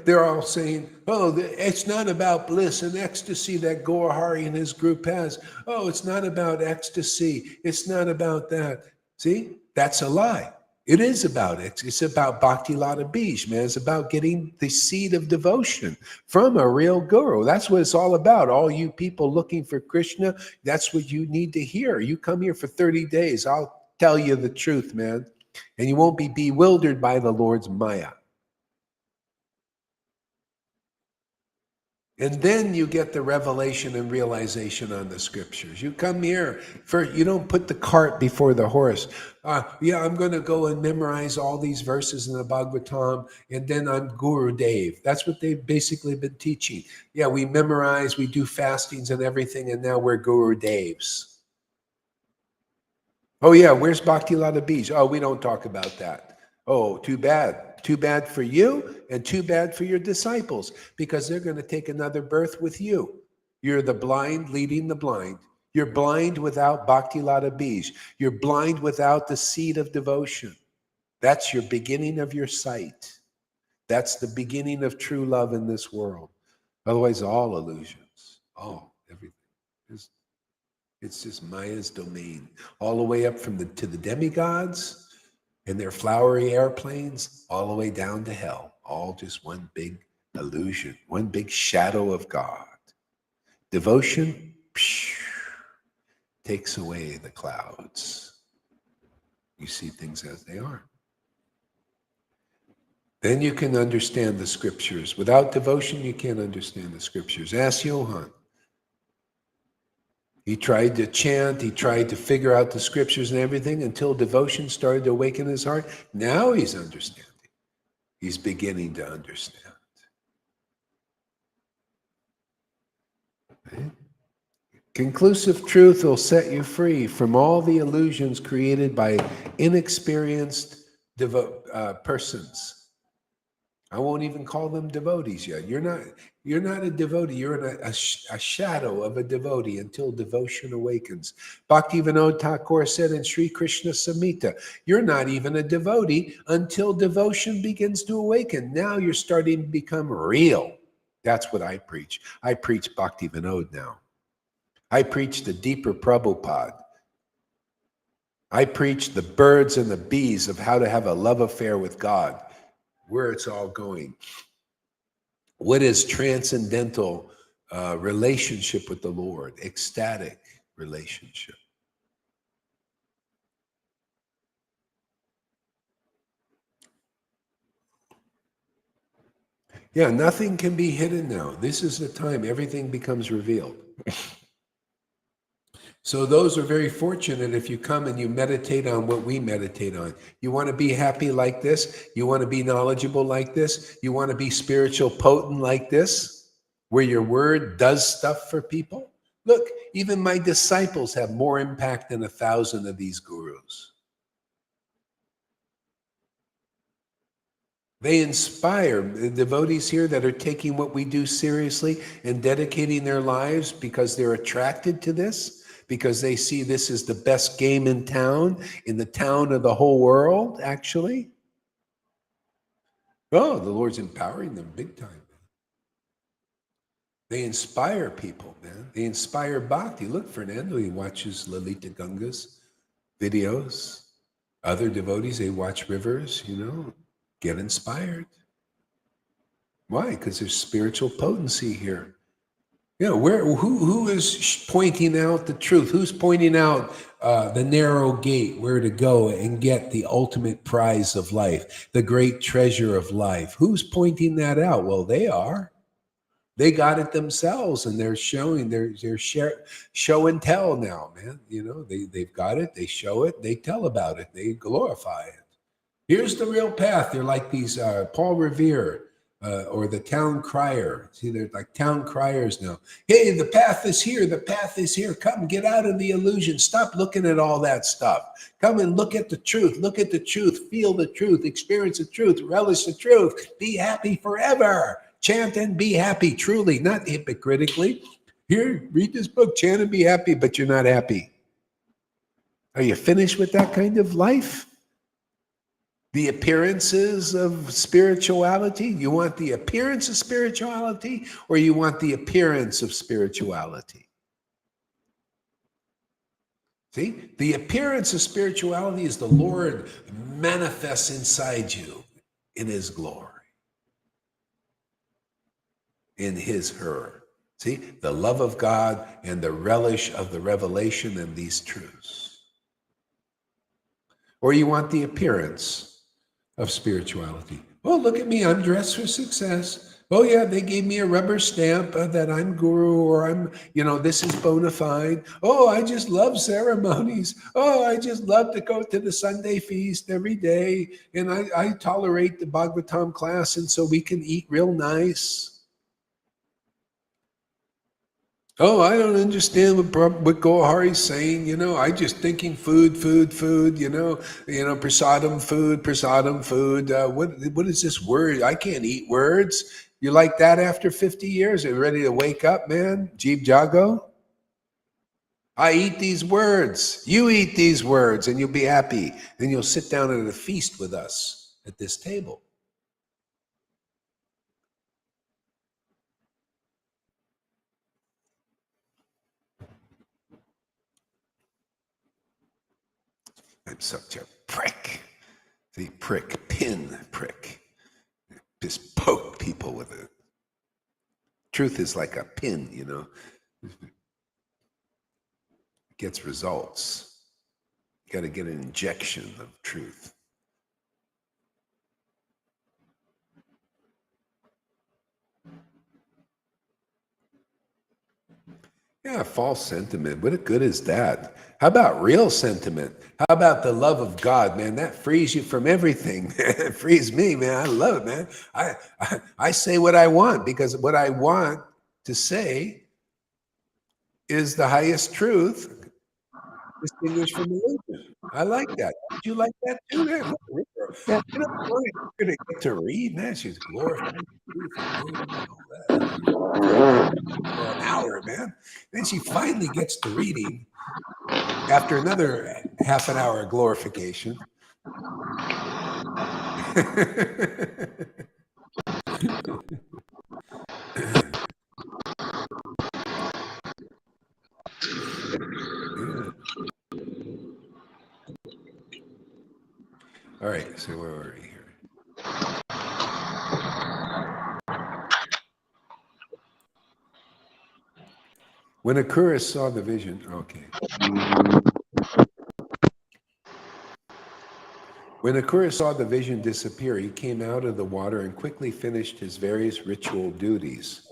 they're all saying, oh, it's not about bliss and ecstasy that Gaur Hari and his group has. Oh, it's not about ecstasy. It's not about that. See, that's a lie. It is about it. It's about Bhakti Lata Bij, man. It's about getting the seed of devotion from a real guru. That's what it's all about. All you people looking for Krishna, that's what you need to hear. You come here for 30 days. I'll tell you the truth, man. And you won't be bewildered by the Lord's Maya. And then you get the revelation and realization on the scriptures. You come here, you don't put the cart before the horse. I'm going to go and memorize all these verses in the Bhagavatam, and then I'm Guru Dev. That's what they've basically been teaching. Yeah, we memorize, we do fastings and everything, and now we're Guru Devs. Oh yeah, where's Bhakti Lata Bij? Oh, we don't talk about that. Oh, too bad. Too bad for you and too bad for your disciples, because they're going to take another birth with you. You're the blind leading the blind. You're blind without Bhakti Lata Bij. You're blind without the seed of devotion. That's your beginning of your sight. That's the beginning of true love in this world. Otherwise, all illusions. Oh, everything. It's just Maya's domain. All the way up to the demigods and their flowery airplanes, all the way down to hell. All just one big illusion, one big shadow of God. Devotion takes away the clouds. You see things as they are. Then you can understand the scriptures. Without devotion, you can't understand the scriptures. Ask Johann. He tried to chant, he tried to figure out the scriptures and everything until devotion started to awaken his heart. Now he's understanding. He's beginning to understand. Okay? Conclusive truth will set you free from all the illusions created by inexperienced persons. I won't even call them devotees yet. You're not a devotee. You're a shadow of a devotee until devotion awakens. Bhaktivinoda Thakur said in Sri Krishna Samhita, you're not even a devotee until devotion begins to awaken. Now you're starting to become real. That's what I preach. I preach Bhaktivinoda now. I preach the deeper Prabhupada. I preach the birds and the bees of how to have a love affair with God. Where it's all going. What is transcendental relationship with the Lord? Ecstatic relationship. Yeah, nothing can be hidden now. This is the time everything becomes revealed. So those are very fortunate if you come and you meditate on what we meditate on. You want to be happy like this? You want to be knowledgeable like this? You want to be spiritual potent like this? Where your word does stuff for people? Look, even my disciples have more impact than 1,000 of these gurus. They inspire the devotees here that are taking what we do seriously and dedicating their lives because they're attracted to this. Because they see this is the best game in the town of the whole world, actually. Oh, the Lord's empowering them big time. They inspire people, man. They inspire bhakti. Look, Fernando, he watches Lalita Ganga's videos. Other devotees, they watch rivers, get inspired. Why? Because there's spiritual potency here. Who is pointing out the truth? Who's pointing out the narrow gate, where to go and get the ultimate prize of life, the great treasure of life? Who's pointing that out? Well, they are. They got it themselves, and they're showing. They're show and tell now, man. They've got it. They show it. They tell about it. They glorify it. Here's the real path. They're like these Paul Revere. or the town crier. See, they're like town criers now. Hey, the path is here. The path is here. Come, get out of the illusion. Stop looking at all that stuff. Come and look at the truth. Look at the truth. Feel the truth. Experience the truth. Relish the truth. Be happy forever. Chant and be happy, truly, not hypocritically. Here, read this book, chant and be happy, but you're not happy. Are you finished with that kind of life? The appearances of spirituality? You want the appearance of spirituality, or you want the appearance of spirituality? See, the appearance of spirituality is the Lord manifests inside you in his glory, in his, her. See, the love of God and the relish of the revelation and these truths. Or you want the appearance of spirituality. Oh, look at me, I'm dressed for success. Oh yeah, they gave me a rubber stamp that I'm guru, or I'm, this is bona fide. Oh, I just love ceremonies. Oh, I just love to go to the Sunday feast every day. And I tolerate the Bhagavatam class, and so we can eat real nice. Oh, I don't understand what Gohari's saying. I just thinking food, prasadam food. What is this word? I can't eat words. You like that after 50 years? Are you ready to wake up, man? Jeev Jago? I eat these words. You eat these words and you'll be happy. Then you'll sit down at a feast with us at this table. I'm such a prick. See, prick, pin, prick. Just poke people with it. Truth is like a pin, It gets results. You got to get an injection of truth. Yeah, false sentiment. What good is that? How about real sentiment? How about the love of God, man? That frees you from everything. It frees me, man. I love it, man. I say what I want, because what I want to say is the highest truth, distinguished from illusion. I like that. Did you like that too, man? Yeah. You're going to get to read, man. She's glorified truth and all that. For an hour, man. Then she finally gets to reading after another half an hour of glorification. Yeah. All right, so where are we here? When Akura saw the vision, okay. When Akura saw the vision disappear, he came out of the water and quickly finished his various ritual duties.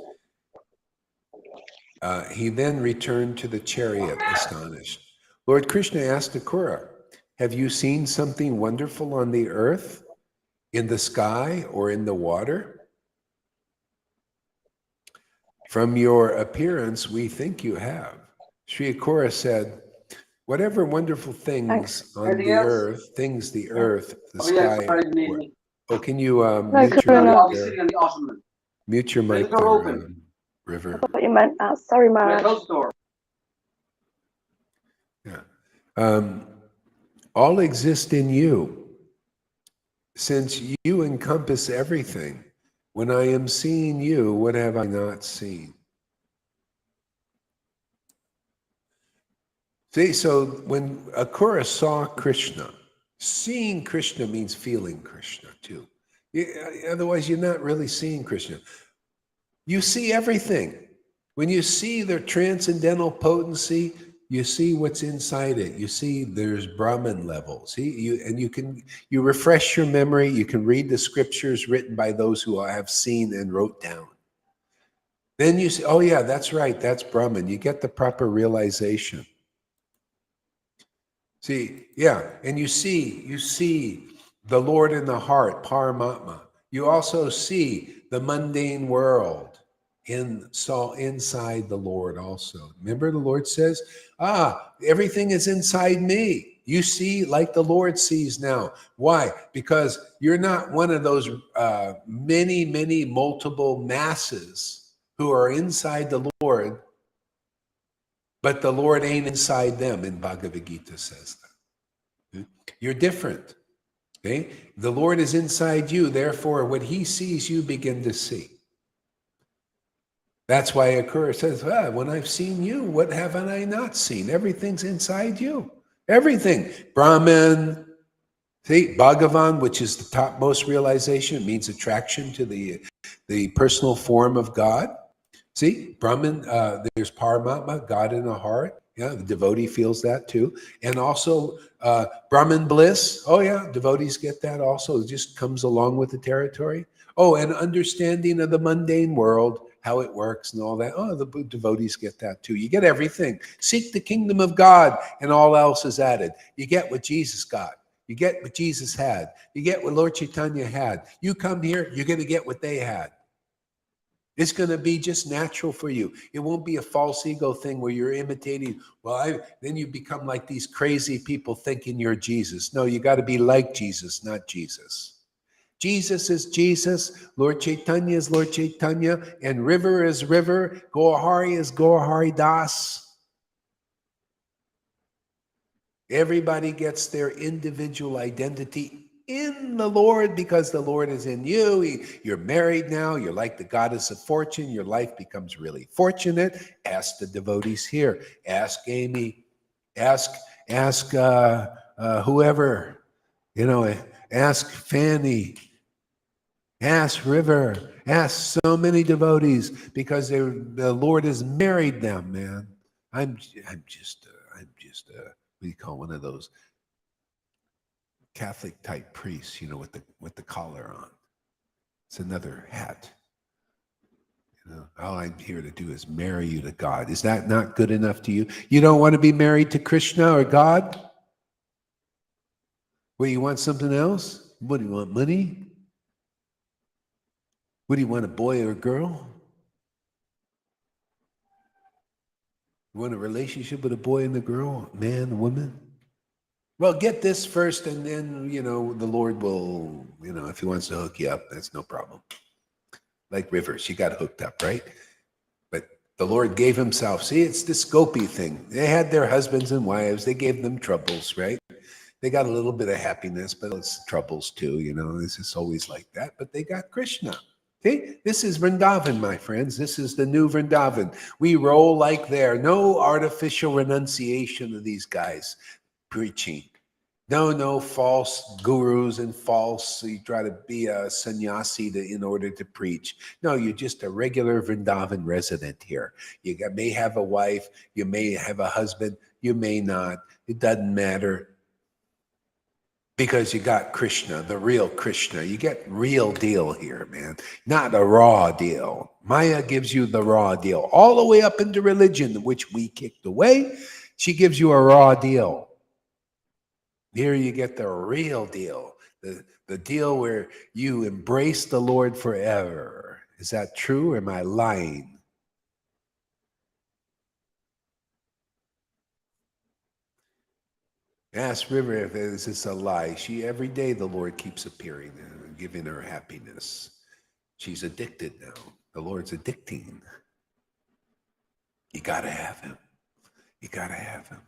He then returned to the chariot, astonished. Lord Krishna asked Akura, have you seen something wonderful on the earth, in the sky, or in the water? From your appearance, we think you have. Sri Akura said, whatever wonderful things on the earth, the sky. Oh, can you mute your mic there, River? I thought you meant, sorry, Maharaj. Yeah. All exist in you. Since you encompass everything, when I am seeing you, what have I not seen? See, so when Akura saw Krishna, seeing Krishna means feeling Krishna too. Otherwise, you're not really seeing Krishna. You see everything. When you see the transcendental potency, you see what's inside it. You see there's Brahman level. See, you refresh your memory. You can read the scriptures written by those who have seen and wrote down. Then you see, oh yeah, that's right, that's Brahman. You get the proper realization. See, yeah, and you see the Lord in the heart, Paramatma. You also see the mundane world inside the Lord also. Remember the Lord says, everything is inside me. You see like the Lord sees now. Why? Because you're not one of those many multiple masses who are inside the Lord, but the Lord ain't inside them, in Bhagavad Gita says that. You're different. Okay? The Lord is inside you, therefore what he sees you begin to see. That's why Akura says, when I've seen you, what haven't I not seen? Everything's inside you. Everything. Brahman, see, Bhagavan, which is the topmost realization, means attraction to the personal form of God. See, Brahman, there's Paramatma, God in the heart. Yeah, the devotee feels that too. And also Brahman bliss. Oh yeah, devotees get that also. It just comes along with the territory. Oh, and understanding of the mundane world, how it works and all that. Oh, the devotees get that too. You get everything. Seek the kingdom of God and all else is added. You get what Jesus got. You get what Jesus had. You get what Lord Caitanya had. You come here, you're going to get what they had. It's going to be just natural for you. It won't be a false ego thing where you're imitating. Then you become like these crazy people thinking you're Jesus. No, you got to be like Jesus, not Jesus. Jesus is Jesus. Lord Caitanya is Lord Caitanya. And River is River. Gaurahari is Gaurahari Das. Everybody gets their individual identity in the Lord because the Lord is in you. You're married now. You're like the goddess of fortune. Your life becomes really fortunate. Ask the devotees here. Ask Amy. Ask whoever. Ask Fanny. Ask River. Ask so many devotees because the Lord has married them, man. I'm just what do you call one of those Catholic type priests, with the collar on. It's another hat. All I'm here to do is marry you to God. Is that not good enough to you? You don't want to be married to Krishna or God? What, you want something else? What do you want, money? What do you want, a boy or a girl? You want a relationship with a boy and a girl, man, a woman? Well, get this first, and then, the Lord will, if he wants to hook you up, that's no problem. Like River, she got hooked up, right? But the Lord gave himself. See, it's the Gopi thing. They had their husbands and wives. They gave them troubles, right? They got a little bit of happiness, but it's troubles too, This is always like that. But they got Krishna. See, this is Vrindavan, my friends. This is the new Vrindavan. We roll like there. No artificial renunciation of these guys preaching. No false gurus and you try to be a sannyasi in order to preach. No, you're just a regular Vrindavan resident here. You may have a wife, you may have a husband, you may not. It doesn't matter. Because you got Krishna, the real Krishna. You get real deal here, man. Not a raw deal. Maya gives you the raw deal. All the way up into religion, which we kicked away. She gives you a raw deal. Here you get the real deal. The deal where you embrace the Lord forever. Is that true or am I lying? Ask River if this is a lie. Every day the Lord keeps appearing and giving her happiness. She's addicted now. The Lord's addicting. You got to have him. You got to have him.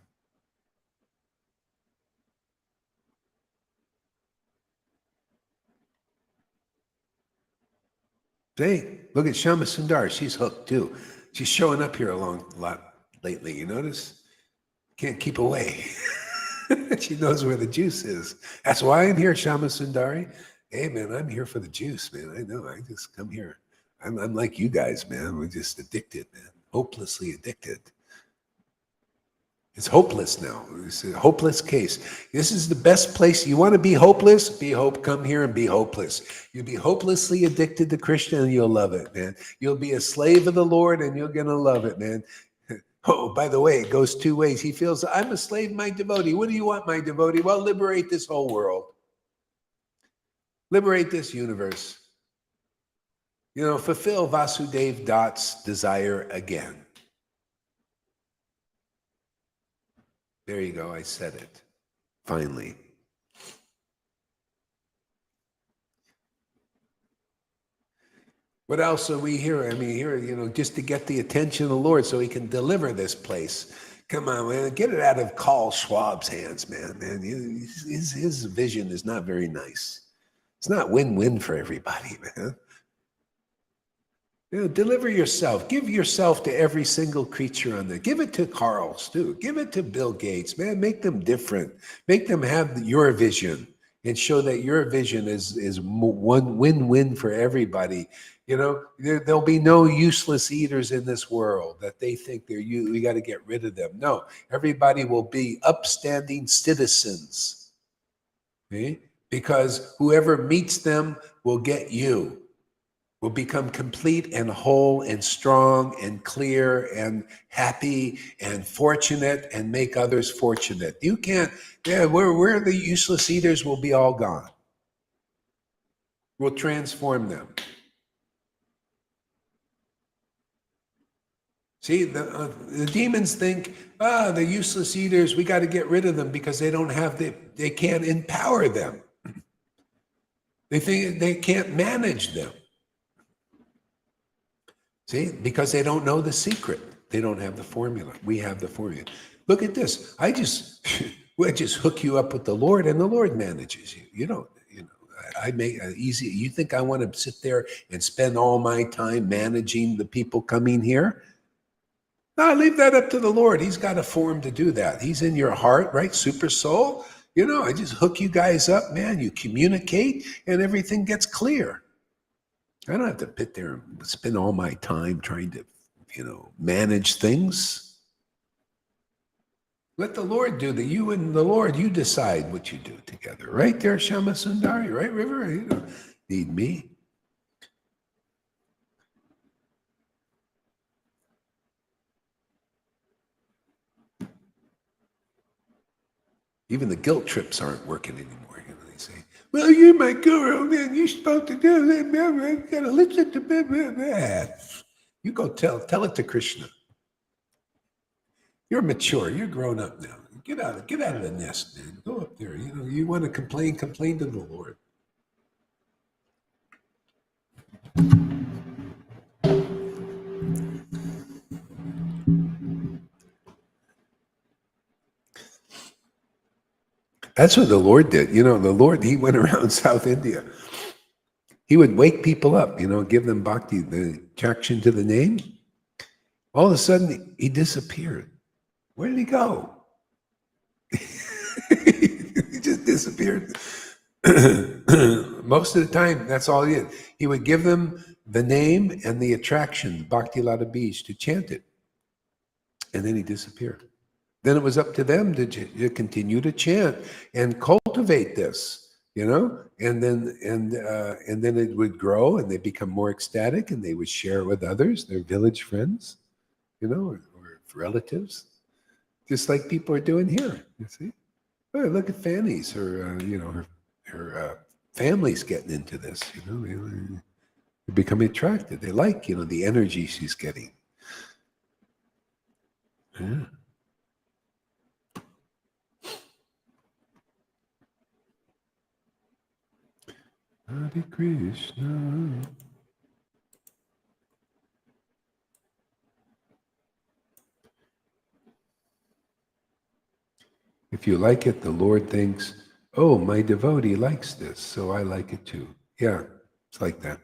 Hey, look at Shama Sundar. She's hooked too. She's showing up here a lot lately. You notice? Can't keep away. She knows where the juice is. That's why I'm here, Shama Sundari. Hey, man, I'm here for the juice, man. I know. I just come here. I'm like you guys, man. We're just addicted, man. Hopelessly addicted. It's hopeless now. It's a hopeless case. This is the best place. You want to be hopeless? Come here and be hopeless. You'll be hopelessly addicted to Krishna and you'll love it, man. You'll be a slave of the Lord and you're going to love it, man. Oh, by the way, it goes two ways. He feels, I'm a slave, my devotee. What do you want, my devotee? Well, liberate this whole world. Liberate this universe. fulfill Vasudev Dutt's desire again. There you go, I said it. Finally. What else are we here? I mean, here, just to get the attention of the Lord so he can deliver this place. Come on, man, get it out of Carl Schwab's hands, man. His vision is not very nice. It's not win-win for everybody, man. Deliver yourself. Give yourself to every single creature on there. Give it to Carl, too. Give it to Bill Gates, man. Make them different. Make them have your vision and show that your vision is one win-win for everybody. There'll be no useless eaters in this world that they think we got to get rid of them. No, everybody will be upstanding citizens. Okay? Because whoever meets them will get you. Will become complete and whole and strong and clear and happy and fortunate and make others fortunate. You can't, where the useless eaters will be all gone. We'll transform them. See, the demons think, the useless eaters, we got to get rid of them because they can't empower them. They think they can't manage them. See, because they don't know the secret. They don't have the formula. We have the formula. Look at this. I just hook you up with the Lord and the Lord manages you. I make it easy. You think I want to sit there and spend all my time managing the people coming here? No, I leave that up to the Lord. He's got a form to do that. He's in your heart, right? Super soul. I just hook you guys up, man. You communicate and everything gets clear. I don't have to sit there and spend all my time trying to, manage things. Let the Lord do that. You and the Lord, you decide what you do together. Right there, Shama Sundari, right, River? You don't need me. Even the guilt trips aren't working anymore. They say, well, you're my guru, man. You're supposed to do that, man. You gotta listen to me. You go tell it to Krishna. You're mature. You're grown up now. Get out of the nest, man. Go up there. You want to complain to the Lord. That's what the Lord did. The Lord, he went around South India. He would wake people up, give them bhakti, the attraction to the name. All of a sudden, he disappeared. Where did he go? He just disappeared. Most of the time, that's all he did. He would give them the name and the attraction, Bhakti Lata Bij, to chant it. And then he disappeared. Then it was up to them to continue to chant and cultivate this, and then it would grow and they become more ecstatic and they would share it with others, their village friends, or relatives, just like people are doing here. You see, look at Fanny's, her family's getting into this. They're becoming attracted. They like, the energy she's getting. Yeah. Hare Krishna. If you like it, the Lord thinks, oh, my devotee likes this, so I like it too. Yeah, it's like that.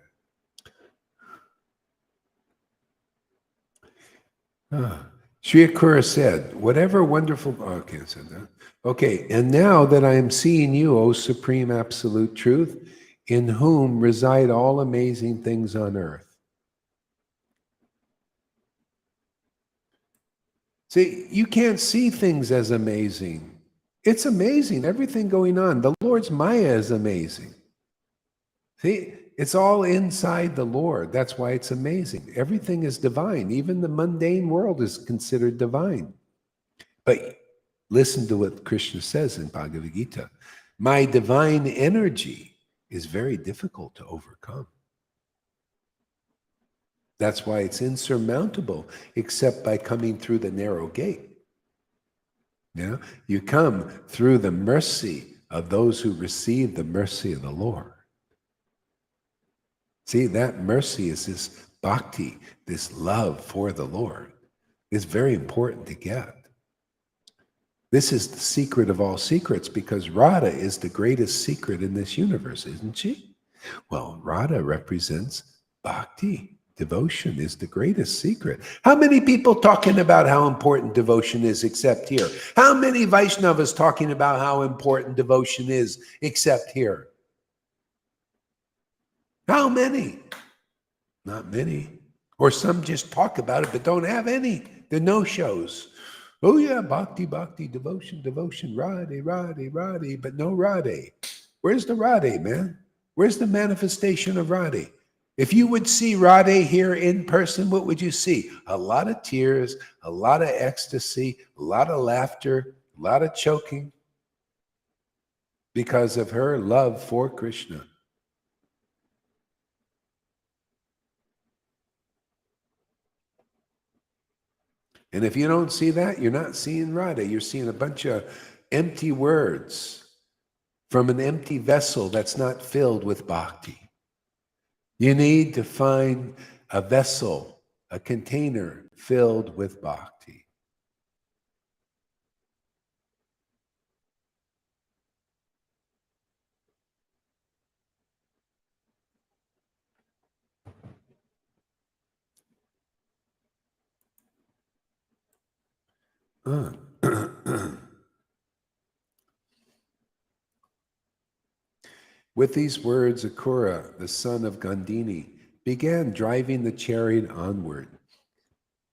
Sri Akura said, whatever wonderful... Okay, I said that. Okay, and now that I am seeing you, O Supreme Absolute Truth, in whom reside all amazing things on earth. See, you can't see things as amazing. It's amazing, everything going on. The Lord's Maya is amazing. See, it's all inside the Lord. That's why it's amazing. Everything is divine. Even the mundane world is considered divine. But listen to what Krishna says in Bhagavad Gita. My divine energy is very difficult to overcome. That's why it's insurmountable, except by coming through the narrow gate. Yeah, you come through the mercy of those who receive the mercy of the Lord. See, that mercy is this bhakti, this love for the Lord. It's very important to get. This is the secret of all secrets, because Radha is the greatest secret in this universe, isn't she? Well, Radha represents bhakti. Devotion is the greatest secret. How many people talking about how important devotion is except here? How many Vaishnavas talking about how important devotion is except here? How many? Not many. Or some just talk about it but don't have any. The no-shows. Oh yeah, bhakti, bhakti, devotion, devotion, Radhe, Radhe, Radhe, but no Radhe. Where's the Radhe, man? Where's the manifestation of Radhe? If you would see Radhe here in person, what would you see? A lot of tears, a lot of ecstasy, a lot of laughter, a lot of choking because of her love for Krishna. And if you don't see that, you're not seeing Radha. You're seeing a bunch of empty words from an empty vessel that's not filled with bhakti. You need to find a vessel, a container filled with bhakti. With these words, Akura, the son of Gandhini, began driving the chariot onward.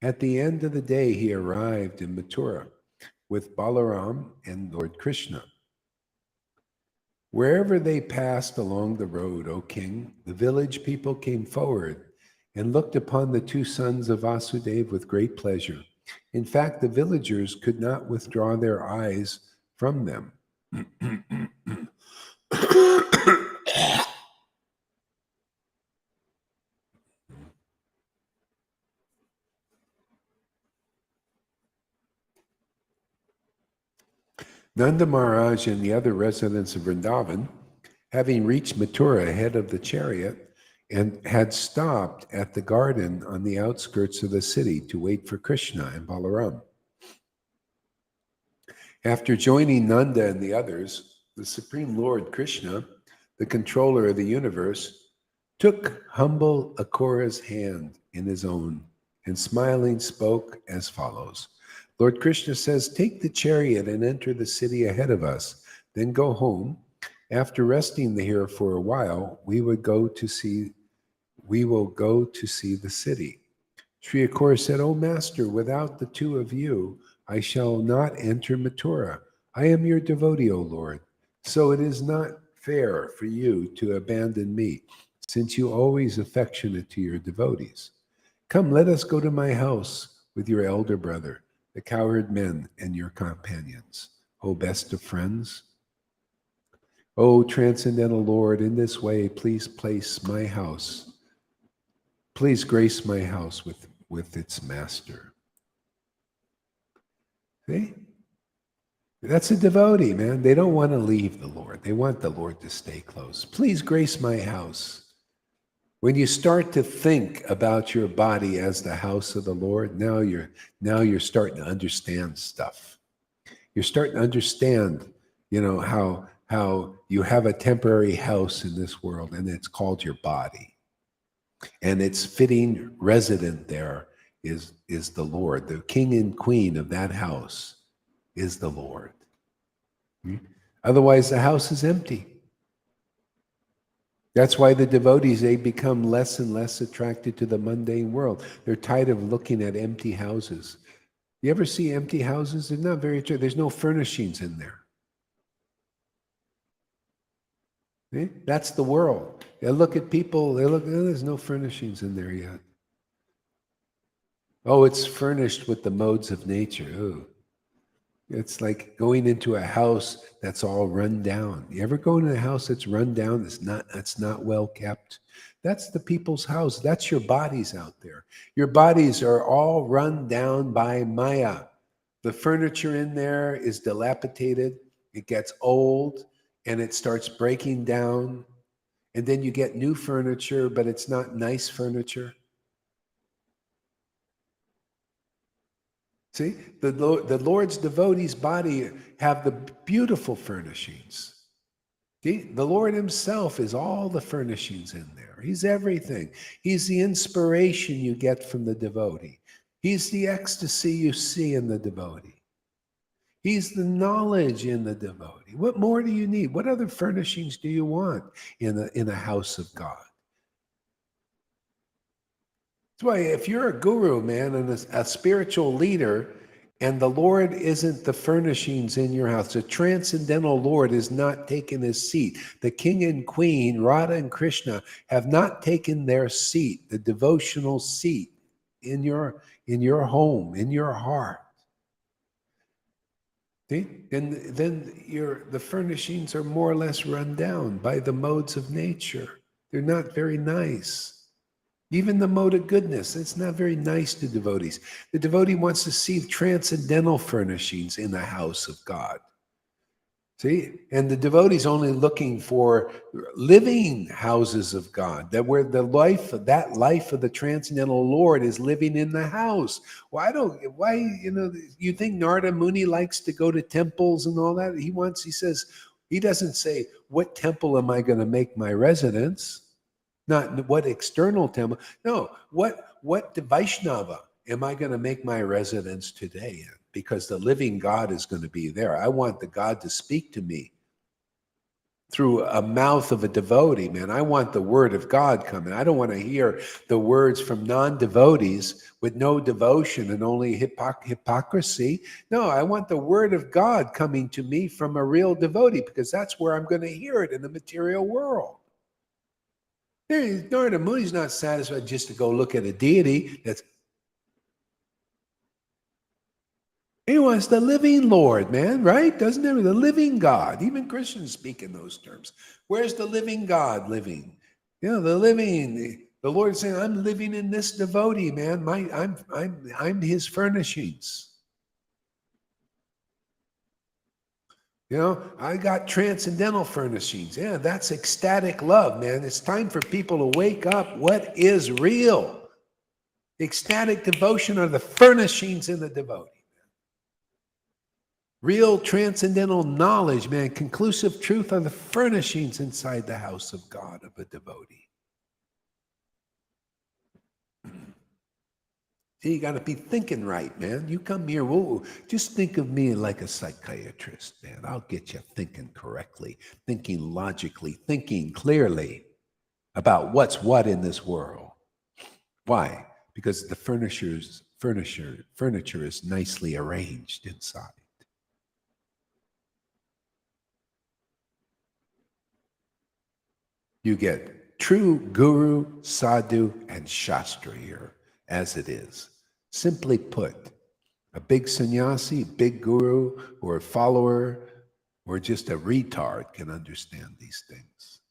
At the end of the day, he arrived in Mathura with Balaram and Lord Krishna. Wherever they passed along the road, O king, the village people came forward and looked upon the two sons of Vasudeva with great pleasure. In fact, the villagers could not withdraw their eyes from them. Nanda Maharaj and the other residents of Vrindavan, having reached Mathura ahead of the chariot, and had stopped at the garden on the outskirts of the city to wait for Krishna and Balaram. After joining Nanda and the others, the Supreme Lord Krishna, the controller of the universe, took humble Akura's hand in his own and smiling spoke as follows. Lord Krishna says, take the chariot and enter the city ahead of us, then go home. After resting here for a while, we will go to see the city. Sri Akura said, O Master, without the two of you, I shall not enter Mathura. I am your devotee, O Lord. So it is not fair for you to abandon me, since you always affectionate to your devotees. Come, let us go to my house with your elder brother, the cowherd men, and your companions. O best of friends. O transcendental Lord, in this way, please place my house. Please grace my house with its master. See? That's a devotee, man. They don't want to leave the Lord. They want the Lord to stay close. Please grace my house. When you start to think about your body as the house of the Lord, now you're starting to understand stuff. You're starting to understand, how you have a temporary house in this world, and it's called your body. And its fitting resident there is the Lord. The king and queen of that house is the Lord. Otherwise, the house is empty. That's why the devotees, they become less and less attracted to the mundane world. They're tired of looking at empty houses. You ever see empty houses? They're not very attractive. There's no furnishings in there. See? That's the world. They look at people, there's no furnishings in there yet. Oh, it's furnished with the modes of nature. Ooh. It's like going into a house that's all run down. You ever go into a house that's run down, that's not well kept? That's the people's house. That's your bodies out there. Your bodies are all run down by Maya. The furniture in there is dilapidated, it gets old, and it starts breaking down. And then you get new furniture, but it's not nice furniture. See, the Lord's devotees' body have the beautiful furnishings. See, the Lord himself is all the furnishings in there. He's everything. He's the inspiration you get from the devotee. He's the ecstasy you see in the devotee. He's the knowledge in the devotee. What more do you need? What other furnishings do you want in a house of God? That's why if you're a guru, man, and a spiritual leader, and the Lord isn't the furnishings in your house, the transcendental Lord is not taking his seat. The king and queen, Radha and Krishna, have not taken their seat, the devotional seat in your home, in your heart. See? And then the furnishings are more or less run down by the modes of nature. They're not very nice. Even the mode of goodness, it's not very nice to devotees. The devotee wants to see transcendental furnishings in the house of God. See? And the devotee's only looking for living houses of God, that where that life of the transcendental Lord is living in the house. You think Narada Muni likes to go to temples and all that? He doesn't say, what temple am I going to make my residence? Not what external temple. No, what Vaishnava am I going to make my residence today in? Because the living God is going to be there. I want the God to speak to me through a mouth of a devotee, man. I want the word of God coming. I don't want to hear the words from non-devotees with no devotion and only hypocrisy. No, I want the word of God coming to me from a real devotee, because that's where I'm going to hear it in the material world. Narada Muni's not satisfied just to go look at a deity. He wants the living Lord, man, right? Doesn't it? The living God. Even Christians speak in those terms. Where's the living God living? The Lord saying, I'm living in this devotee, man. I'm his furnishings. I got transcendental furnishings. Yeah, that's ecstatic love, man. It's time for people to wake up. What is real? Ecstatic devotion are the furnishings in the devotee. Real transcendental knowledge, man, conclusive truth are the furnishings inside the house of God of a devotee. See, you got to be thinking right, man. You come here, just think of me like a psychiatrist, man. I'll get you thinking correctly, thinking logically, thinking clearly about what's what in this world. Why? Because the furniture is nicely arranged inside. You get true guru, sadhu, and shastra here, as it is. Simply put, a big sannyasi, big guru, or a follower, or just a retard can understand these things.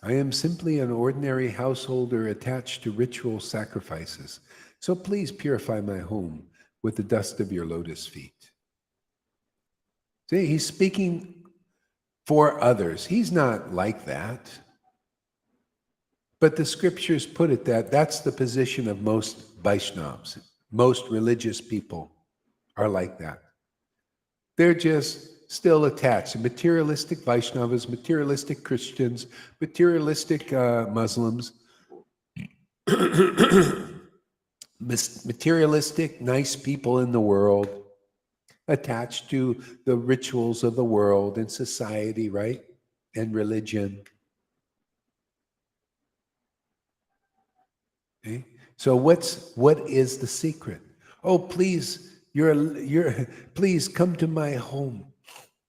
I am simply an ordinary householder attached to ritual sacrifices, so please purify my home with the dust of your lotus feet. See, he's speaking for others. He's not like that. But the scriptures put it that's the position of most Vaishnavas. Most religious people are like that. They're just still attached. Materialistic Vaishnavas, materialistic Christians, materialistic Muslims, materialistic, nice people in the world, attached to the rituals of the world and society, right? And religion. Okay? So what is the secret? Oh, please, please come to my home.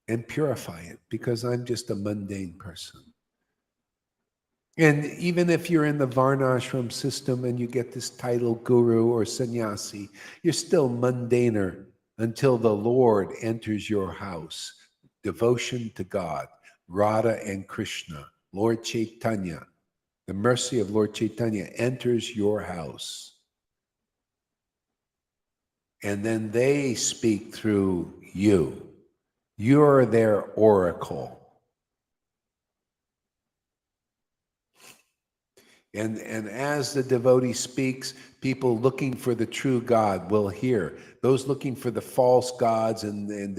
and purify it, because I'm just a mundane person. And even if you're in the varnashram system and you get this title guru or sannyasi, you're still mundaner until the Lord enters your house. Devotion to God, Radha and Krishna, Lord Caitanya, the mercy of Lord Caitanya enters your house. And then they speak through you. You're their oracle. And as the devotee speaks, people looking for the true God will hear. Those looking for the false gods and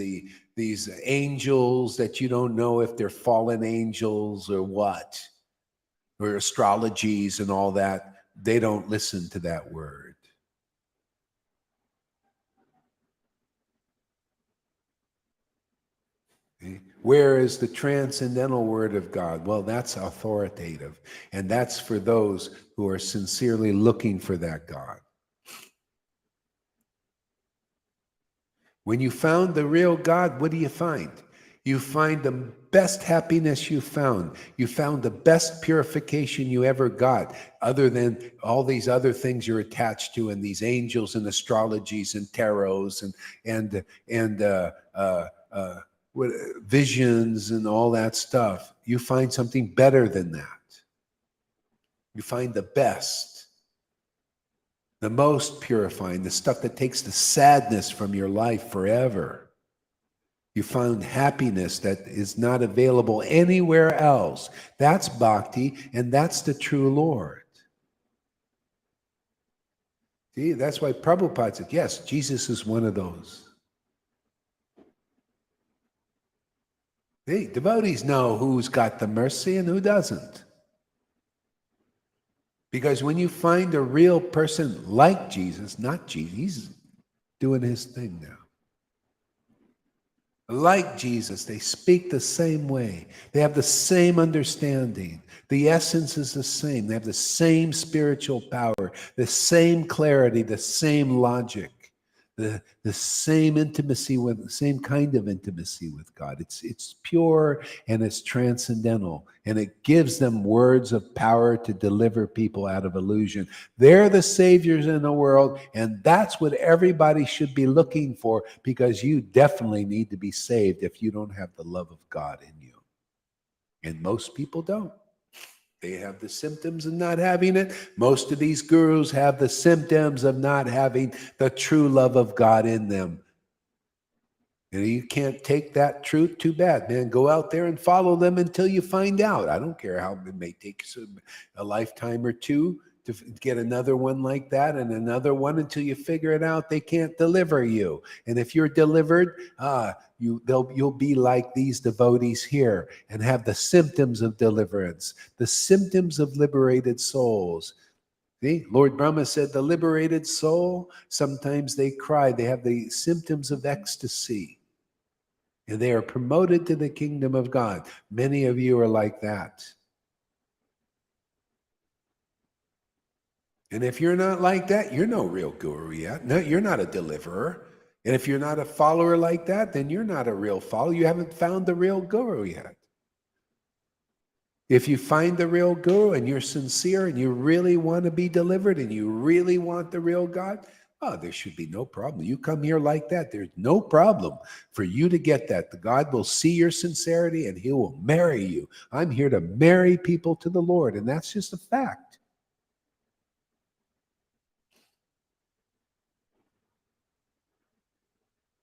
these angels that you don't know if they're fallen angels or what, or astrologies and all that, they don't listen to that word. Where is the transcendental word of God? Well, that's authoritative, and that's for those who are sincerely looking for that God. When you found the real God, what do you find? You find the best happiness you found. You found the best purification you ever got, other than all these other things you're attached to, and these angels and astrologies and tarots and what, visions and all that stuff. You find something better than that. You find the best, the most purifying, the stuff that takes the sadness from your life forever. You found happiness that is not available anywhere else. That's bhakti, and that's the true Lord. See, that's why Prabhupada said, yes, Jesus is one of those. Hey, devotees know who's got the mercy and who doesn't. Because when you find a real person like Jesus, not Jesus, he's doing his thing now. Like Jesus, they speak the same way. They have the same understanding. The essence is the same. They have the same spiritual power, the same clarity, the same logic, the same intimacy with the same kind of intimacy with God. It's pure and it's transcendental, and it gives them words of power to deliver people out of illusion. They're the saviors in the world, and that's what everybody should be looking for, because you definitely need to be saved if you don't have the love of God in you. And most people don't. They have the symptoms of not having it. Most of these gurus have the symptoms of not having the true love of God in them. And you can't take that truth, too bad, man. Go out there and follow them until you find out. I don't care how it may take a lifetime or two to get another one like that and another one until you figure it out. They can't deliver you. And if you're delivered, you'll be like these devotees here and have the symptoms of deliverance, the symptoms of liberated souls. See, Lord Brahma said the liberated soul, sometimes they cry. They have the symptoms of ecstasy. And they are promoted to the kingdom of God. Many of you are like that. And if you're not like that, you're no real guru yet. No, you're not a deliverer. And if you're not a follower like that, then you're not a real follower. You haven't found the real guru yet. If you find the real guru and you're sincere and you really want to be delivered and you really want the real God, oh, there should be no problem. You come here like that, there's no problem for you to get that. The God will see your sincerity and he will marry you. I'm here to marry people to the Lord, and that's just a fact.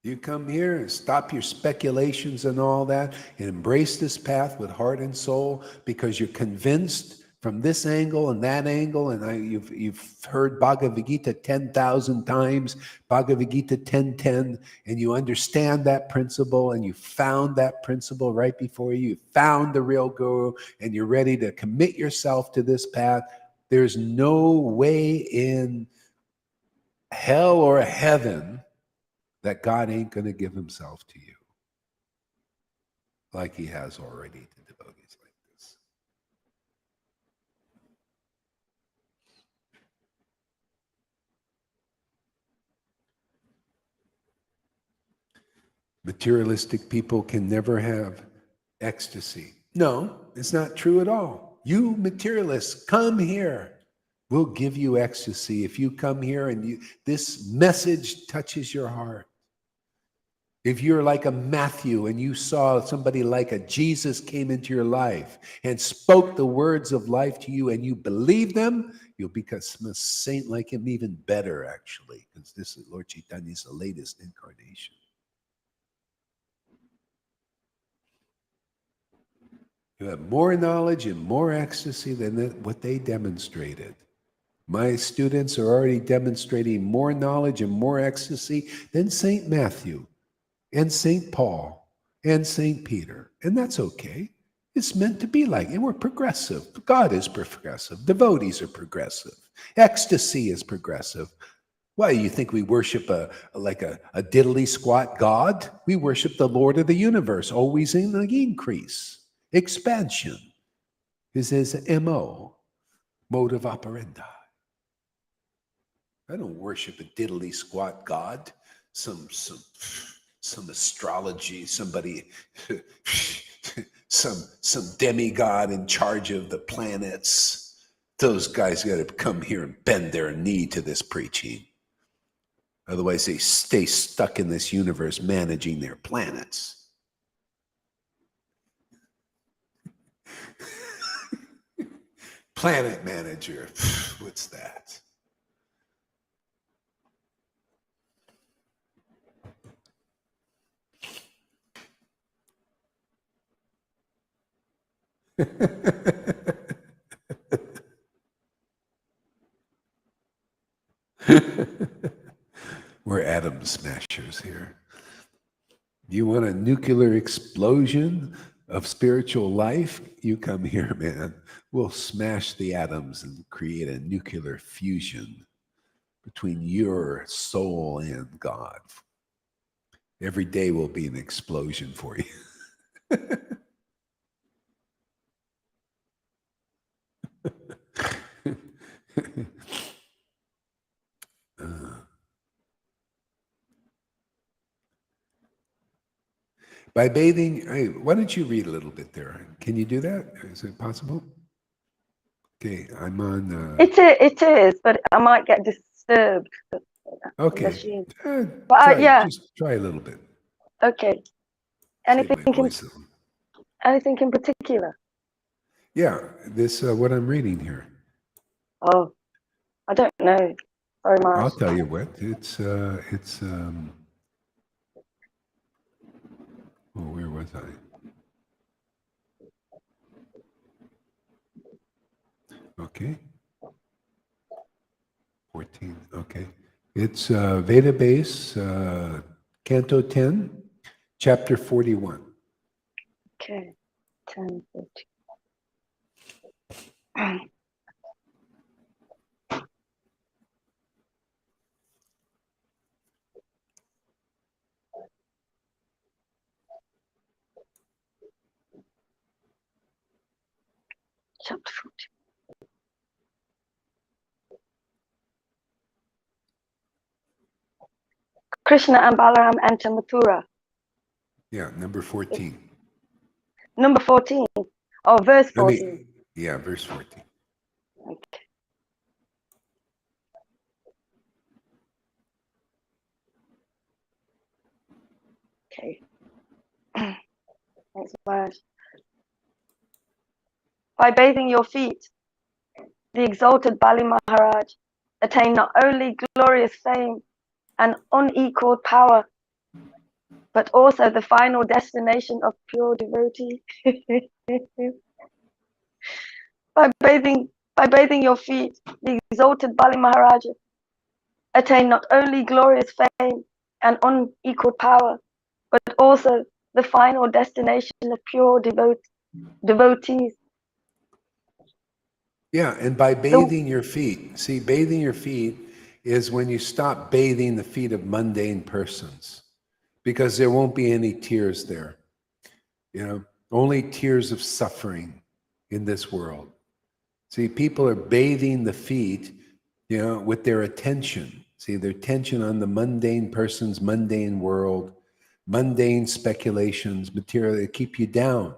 You come here and stop your speculations and all that and embrace this path with heart and soul, because you're convinced from this angle and that angle. And you've heard Bhagavad Gita 10,000 times, Bhagavad Gita 10:10, and you understand that principle, and you found that principle right before you. You found the real guru, and you're ready to commit yourself to this path. There's no way in hell or heaven that God ain't going to give himself to you like he has already to devotees like this. Materialistic people can never have ecstasy. No, it's not true at all. You materialists, come here. We'll give you ecstasy if you come here and this message touches your heart. If you're like a Matthew and you saw somebody like a Jesus came into your life and spoke the words of life to you and you believe them, you'll become a saint like him, even better, actually, because this is Lord Caitanya's the latest incarnation. You have more knowledge and more ecstasy than what they demonstrated. My students are already demonstrating more knowledge and more ecstasy than St. Matthew and St. Paul and St. Peter. And that's okay. It's meant to be like it. We're progressive. God is progressive. Devotees are progressive. Ecstasy is progressive. Why, you think we worship a diddly squat God? We worship the Lord of the universe, always in the increase. Expansion is his MO, mode of operandi. I don't worship a diddly squat God, some astrology, somebody, some demigod in charge of the planets. Those guys got to come here and bend their knee to this preaching. Otherwise, they stay stuck in this universe managing their planets. Planet manager, what's that? We're atom smashers here. You want a nuclear explosion of spiritual life? You come here, man. We'll smash the atoms and create a nuclear fusion between your soul and God. Every day will be an explosion for you. By bathing, why don't you read a little bit there? Can you do that? Is it possible? Okay, I'm on. It is, but I might get disturbed. Okay, just try a little bit. Okay. Anything in particular? Yeah, this what I'm reading here. Oh, I don't know. Sorry, Mark. I'll tell you what. It's where was I? Okay. 14. Okay. It's Veda Base, Canto 10, Chapter 41. Okay. 10, 14. Chapter 14. Krishna and Balaram enter Mathura. Yeah, number 14. Number 14. Oh, verse 14. Verse 14. Okay. Okay. Thanks, Maharaj. By bathing your feet, the exalted Bali Maharaj attained not only glorious fame and unequaled power, but also the final destination of pure devotee. By bathing your feet, the exalted Bali Maharaj attained not only glorious fame and unequaled power, but also the final destination of pure devotees. Yeah, and by bathing your feet, see, bathing your feet is when you stop bathing the feet of mundane persons, because there won't be any tears there. Only tears of suffering in this world. See, people are bathing the feet, with their attention. See, their attention on the mundane person's mundane world, mundane speculations, material that keep you down.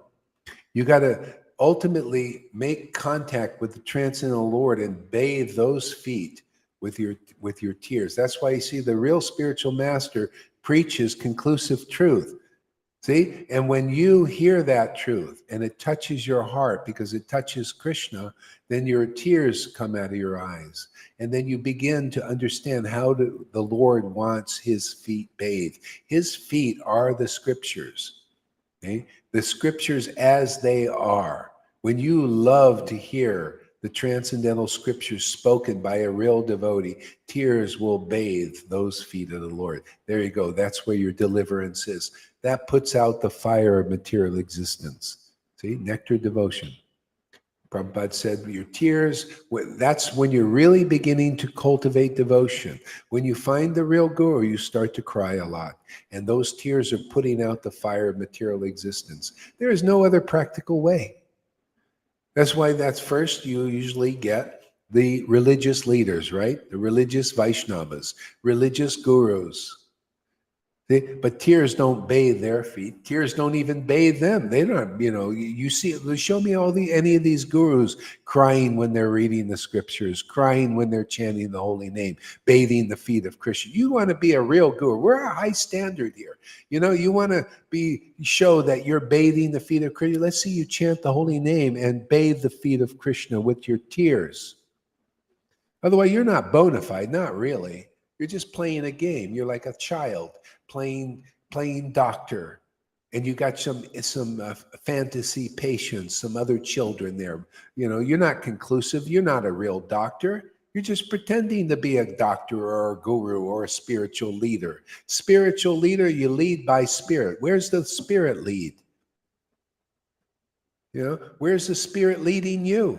You got to ultimately make contact with the transcendental Lord and bathe those feet with your tears. That's why you see the real spiritual master preaches conclusive truth. See? And when you hear that truth and it touches your heart because it touches Krishna, then your tears come out of your eyes. And then you begin to understand how the Lord wants his feet bathed. His feet are the scriptures. Okay? The scriptures as they are. When you love to hear the transcendental scriptures spoken by a real devotee, tears will bathe those feet of the Lord. There you go. That's where your deliverance is. That puts out the fire of material existence. See, nectar devotion. Prabhupada said, your tears, that's when you're really beginning to cultivate devotion. When you find the real guru, you start to cry a lot. And those tears are putting out the fire of material existence. There is no other practical way. That's why that's first you usually get the religious leaders, right? The religious Vaishnavas, religious gurus. But tears don't bathe their feet. Tears don't even bathe them. They don't, you see, show me any of these gurus crying when they're reading the scriptures, crying when they're chanting the holy name, bathing the feet of Krishna. You want to be a real guru. We're a high standard here. You want to show that you're bathing the feet of Krishna. Let's see you chant the holy name and bathe the feet of Krishna with your tears. Otherwise, you're not bona fide, not really. You're just playing a game. You're like a child playing doctor, and you got some fantasy patients, some other children there. You're not conclusive. You're not a real doctor. You're just pretending to be a doctor or a guru or a spiritual leader. Spiritual leader, you lead by spirit. Where's the spirit lead? Where's the spirit leading you?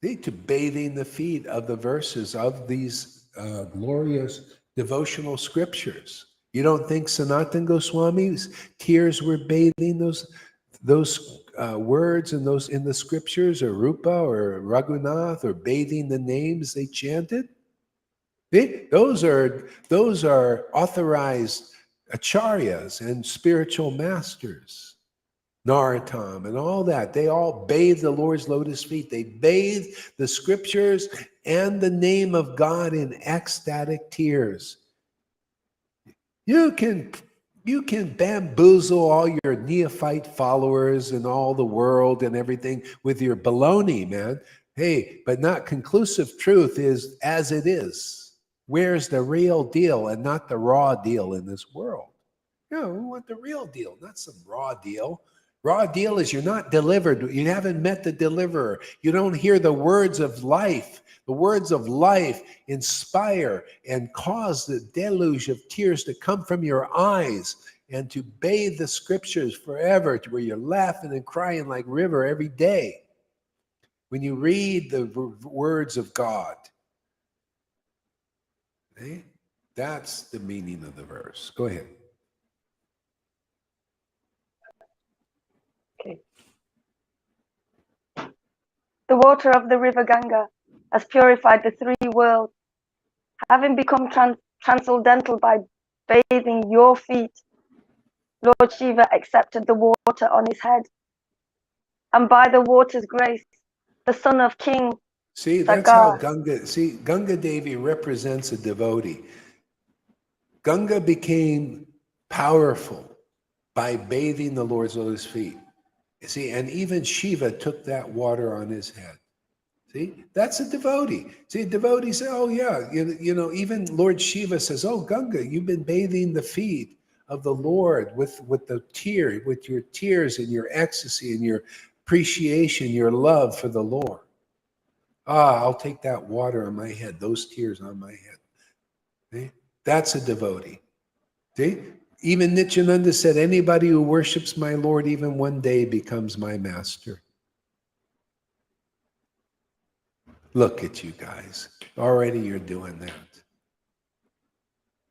To bathing the feet of the verses of these glorious devotional scriptures. You don't think Sanatana Goswami's tears were bathing those words and those in the scriptures, or Rupa or Raghunath, or bathing the names they chanted? Those are authorized acharyas and spiritual masters. Narottam and all that. They all bathe the Lord's lotus feet. They bathe the scriptures and the name of God in ecstatic tears. You can bamboozle all your neophyte followers and all the world and everything with your baloney, man. Hey, but not conclusive truth is as it is. Where's the real deal and not the raw deal in this world? We want the real deal, not some raw deal. Raw deal is you're not delivered. You haven't met the deliverer. You don't hear the words of life. The words of life inspire and cause the deluge of tears to come from your eyes and to bathe the scriptures forever, to where you're laughing and crying like river every day. When you read the words of God, that's the meaning of the verse. Go ahead. Okay. The water of the river Ganga has purified the three worlds. Having become transcendental by bathing your feet, Lord Shiva accepted the water on his head. And by the water's grace, the son of King that's how Sagar. Ganga Devi represents a devotee. Ganga became powerful by bathing the Lord's lotus feet. And even Shiva took that water on his head. That's a devotee. A devotee says, oh yeah, even Lord Shiva says, oh Ganga, you've been bathing the feet of the Lord with your tears and your ecstasy and your appreciation, your love for the Lord. I'll take that water on my head, those tears on my head. That's a devotee. Even Nityananda said, anybody who worships my Lord even one day becomes my master. Look at you guys. Already you're doing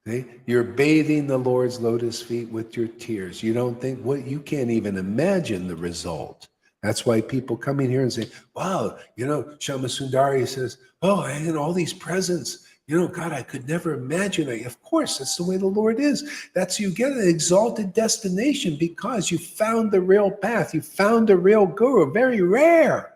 that. You're bathing the Lord's lotus feet with your tears. You don't think, you can't even imagine the result. That's why people come in here and say, wow, Shama Sundari says, oh, and all these presents, You know, God, I could never imagine it. Of course, that's the way the Lord is. That's you get an exalted destination because you found the real path. You found the real guru. Very rare.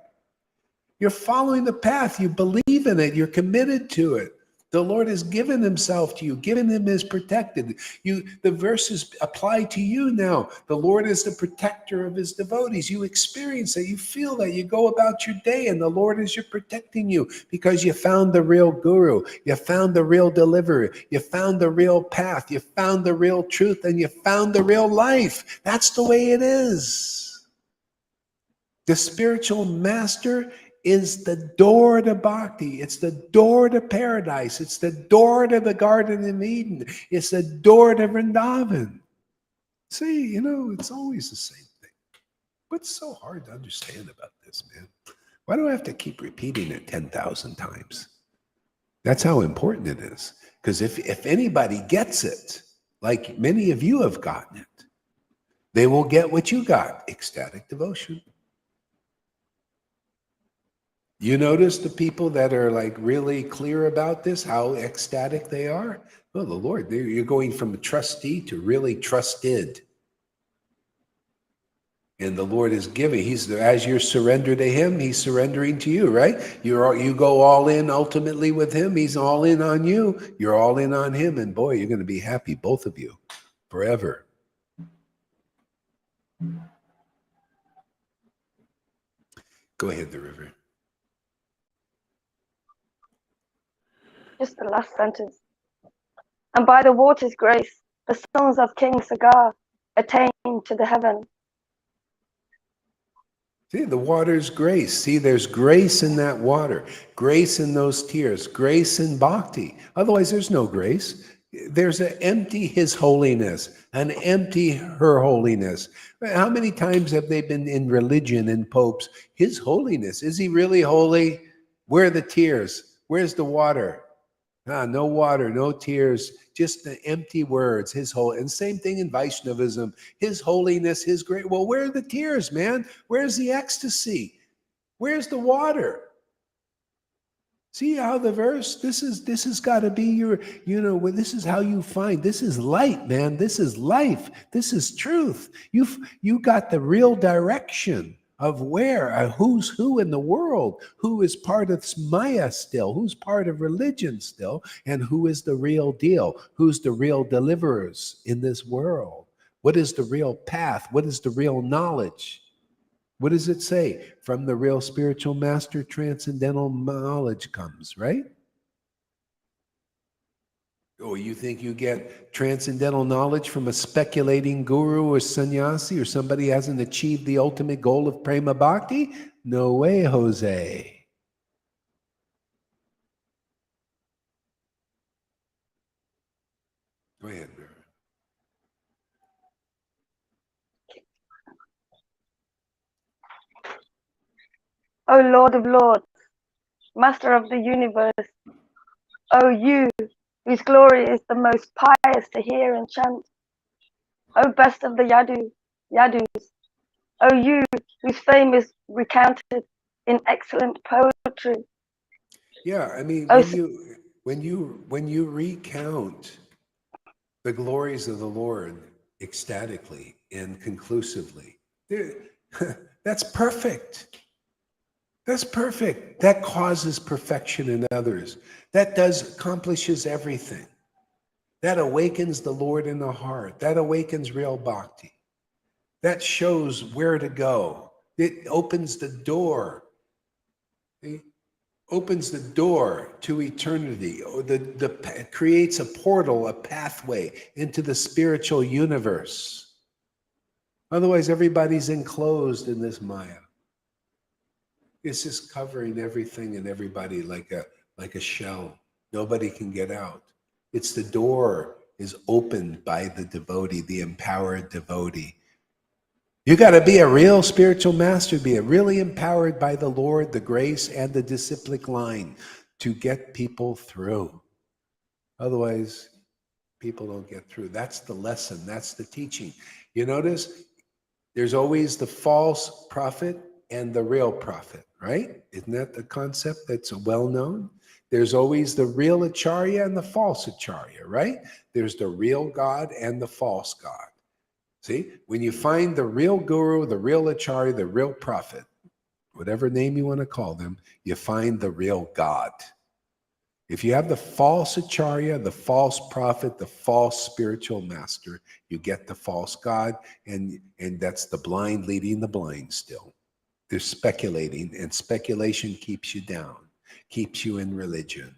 You're following the path. You believe in it. You're committed to it. The Lord has given himself to you, given him as protected. The verses apply to you now. The Lord is the protector of his devotees. You experience that. You feel that. You go about your day and the Lord is protecting you because you found the real guru. You found the real deliverer. You found the real path. You found the real truth and you found the real life. That's the way it is. The spiritual master is the door to bhakti. It's the door to paradise. It's the door to the Garden of Eden. It's the door to Vrindavan. See, you know, it's always the same thing. What's so hard to understand about this, man? Why do I have to keep repeating it 10,000 times? That's how important it is. Because if anybody gets it, like many of you have gotten it, they will get what you got, ecstatic devotion. You notice the people that are like really clear about this, how ecstatic they are? Oh, the Lord, you're going from a trustee to really trusted. And the Lord is giving. As you're surrendered to him, he's surrendering to you, right? You go all in ultimately with him. He's all in on you. You're all in on him. And boy, you're going to be happy, both of you, forever. Go ahead, the river. Just the last sentence. And by the water's grace, the sons of King Sagar attain to the heaven. See, the water's grace. See, there's grace in that water, grace in those tears, grace in bhakti. Otherwise, there's no grace. There's an empty his holiness, an empty her holiness. How many times have they been in religion and popes? His holiness. Is he really holy? Where are the tears? Where's the water? No water, no tears, just the empty words, his whole, and same thing in Vaishnavism, his holiness, his great, well, where are the tears, man? Where's the ecstasy? Where's the water? See how the verse, this has got to be your, this is how you find, this is light, man. This is life. This is truth. You got the real direction of where, who's who in the world, who is part of Maya still, who's part of religion still, and who is the real deal, who's the real deliverers in this world. What is the real path? What is the real knowledge? What does it say? From the real spiritual master, transcendental knowledge comes, right? Oh, you think you get transcendental knowledge from a speculating guru or sannyasi or somebody who hasn't achieved the ultimate goal of prema bhakti? No way, Jose. Go ahead, Vera. O Lord of Lords, Master of the universe, O you, whose glory is the most pious to hear and chant, O best of the Yadus, O you, whose fame is recounted in excellent poetry. Yeah, I mean, when you recount the glories of the Lord ecstatically and conclusively, that's perfect. That's perfect. That causes perfection in others. That accomplishes everything. That awakens the Lord in the heart. That awakens real bhakti. That shows where to go. It opens the door. It opens the door to eternity. It creates a portal, a pathway into the spiritual universe. Otherwise, everybody's enclosed in this Maya. It's just covering everything and everybody like a shell. Nobody can get out. It's the door is opened by the devotee, the empowered devotee. You got to be a real spiritual master, be really empowered by the Lord, the grace, and the disciplic line to get people through. Otherwise, people don't get through. That's the lesson. That's the teaching. You notice there's always the false prophet and the real prophet, right? Isn't that the concept that's well known? There's always the real Acharya and the false Acharya, right? There's the real God and the false God. See, when you find the real guru, the real Acharya, the real prophet, whatever name you want to call them, you find the real God. If you have the false Acharya, the false prophet, the false spiritual master, you get the false God, and that's the blind leading the blind still. They're speculating, and speculation keeps you down, keeps you in religion.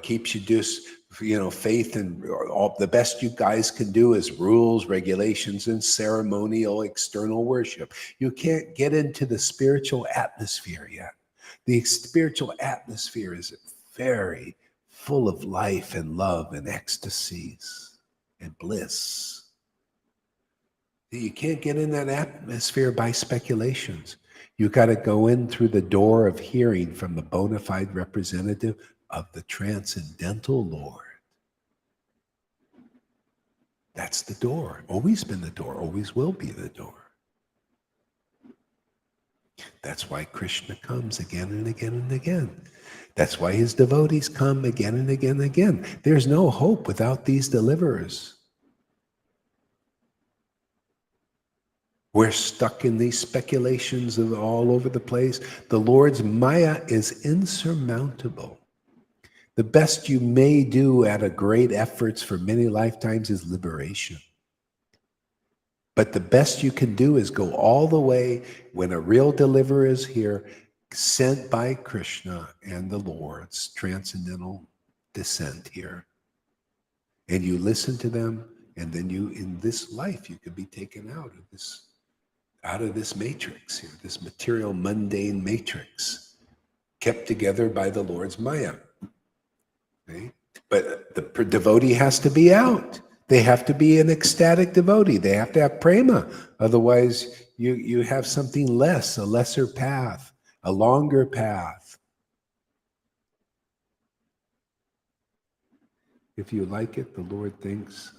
Keeps you just, faith, and all the best you guys can do is rules, regulations, and ceremonial external worship. You can't get into the spiritual atmosphere yet. The spiritual atmosphere is very full of life and love and ecstasies and bliss. You can't get in that atmosphere by speculations. You got to go in through the door of hearing from the bona fide representative of the transcendental Lord. That's the door. Always been the door. Always will be the door. That's why Krishna comes again and again and again. That's why his devotees come again and again and again. There's no hope without these deliverers. We're stuck in these speculations of all over the place. The Lord's Maya is insurmountable. The best you may do at a great efforts for many lifetimes is liberation. But the best you can do is go all the way when a real deliverer is here, sent by Krishna and the Lord's transcendental descent here. And you listen to them, and then you, in this life, you could be taken out of this matrix here, this material, mundane matrix, kept together by the Lord's Maya. Okay? But the devotee has to be out. They have to be an ecstatic devotee. They have to have prema. Otherwise, you have something less, a lesser path, a longer path. If you like it, the Lord thinks.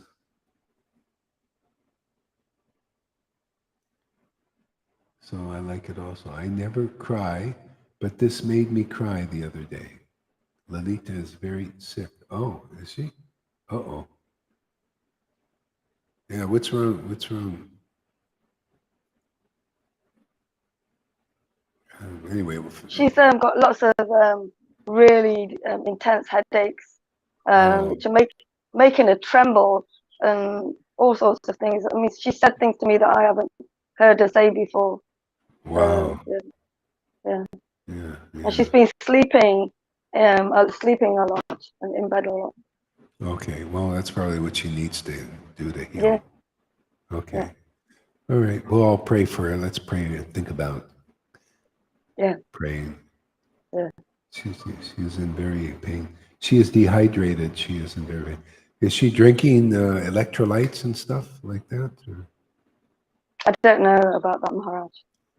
So I like it also. I never cry, but this made me cry the other day. Lalita is very sick. Oh, is she? Uh-oh. Yeah, what's wrong? What's wrong? Anyway. She's got lots of really intense headaches, which are making her tremble and all sorts of things. I mean, she said things to me that I haven't heard her say before. Wow. Yeah. Yeah. And she's been sleeping a lot and in bed a lot. Okay, well, that's probably what she needs to do to heal. Yeah. Okay. Yeah. All right. We'll all pray for her. Let's pray and think about praying. Yeah. She's in very pain. She is dehydrated. She is in very pain. Is she drinking electrolytes and stuff like that? Or? I don't know about that, Maharaj.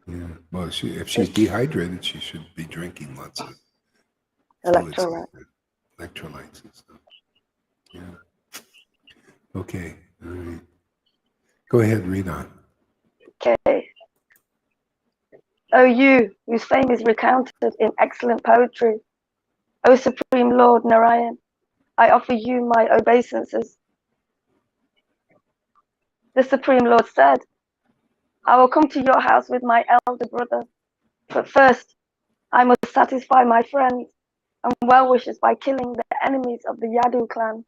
Yeah. Well, if she's dehydrated, she should be drinking lots of Electrolytes. Electrolytes and stuff. Yeah. Okay. All right. Go ahead, read on. Okay. O you, whose fame is recounted in excellent poetry, O Supreme Lord Narayan, I offer you my obeisances. The Supreme Lord said, I will come to your house with my elder brother, but first I must satisfy my friends and well-wishers by killing the enemies of the Yadu clan.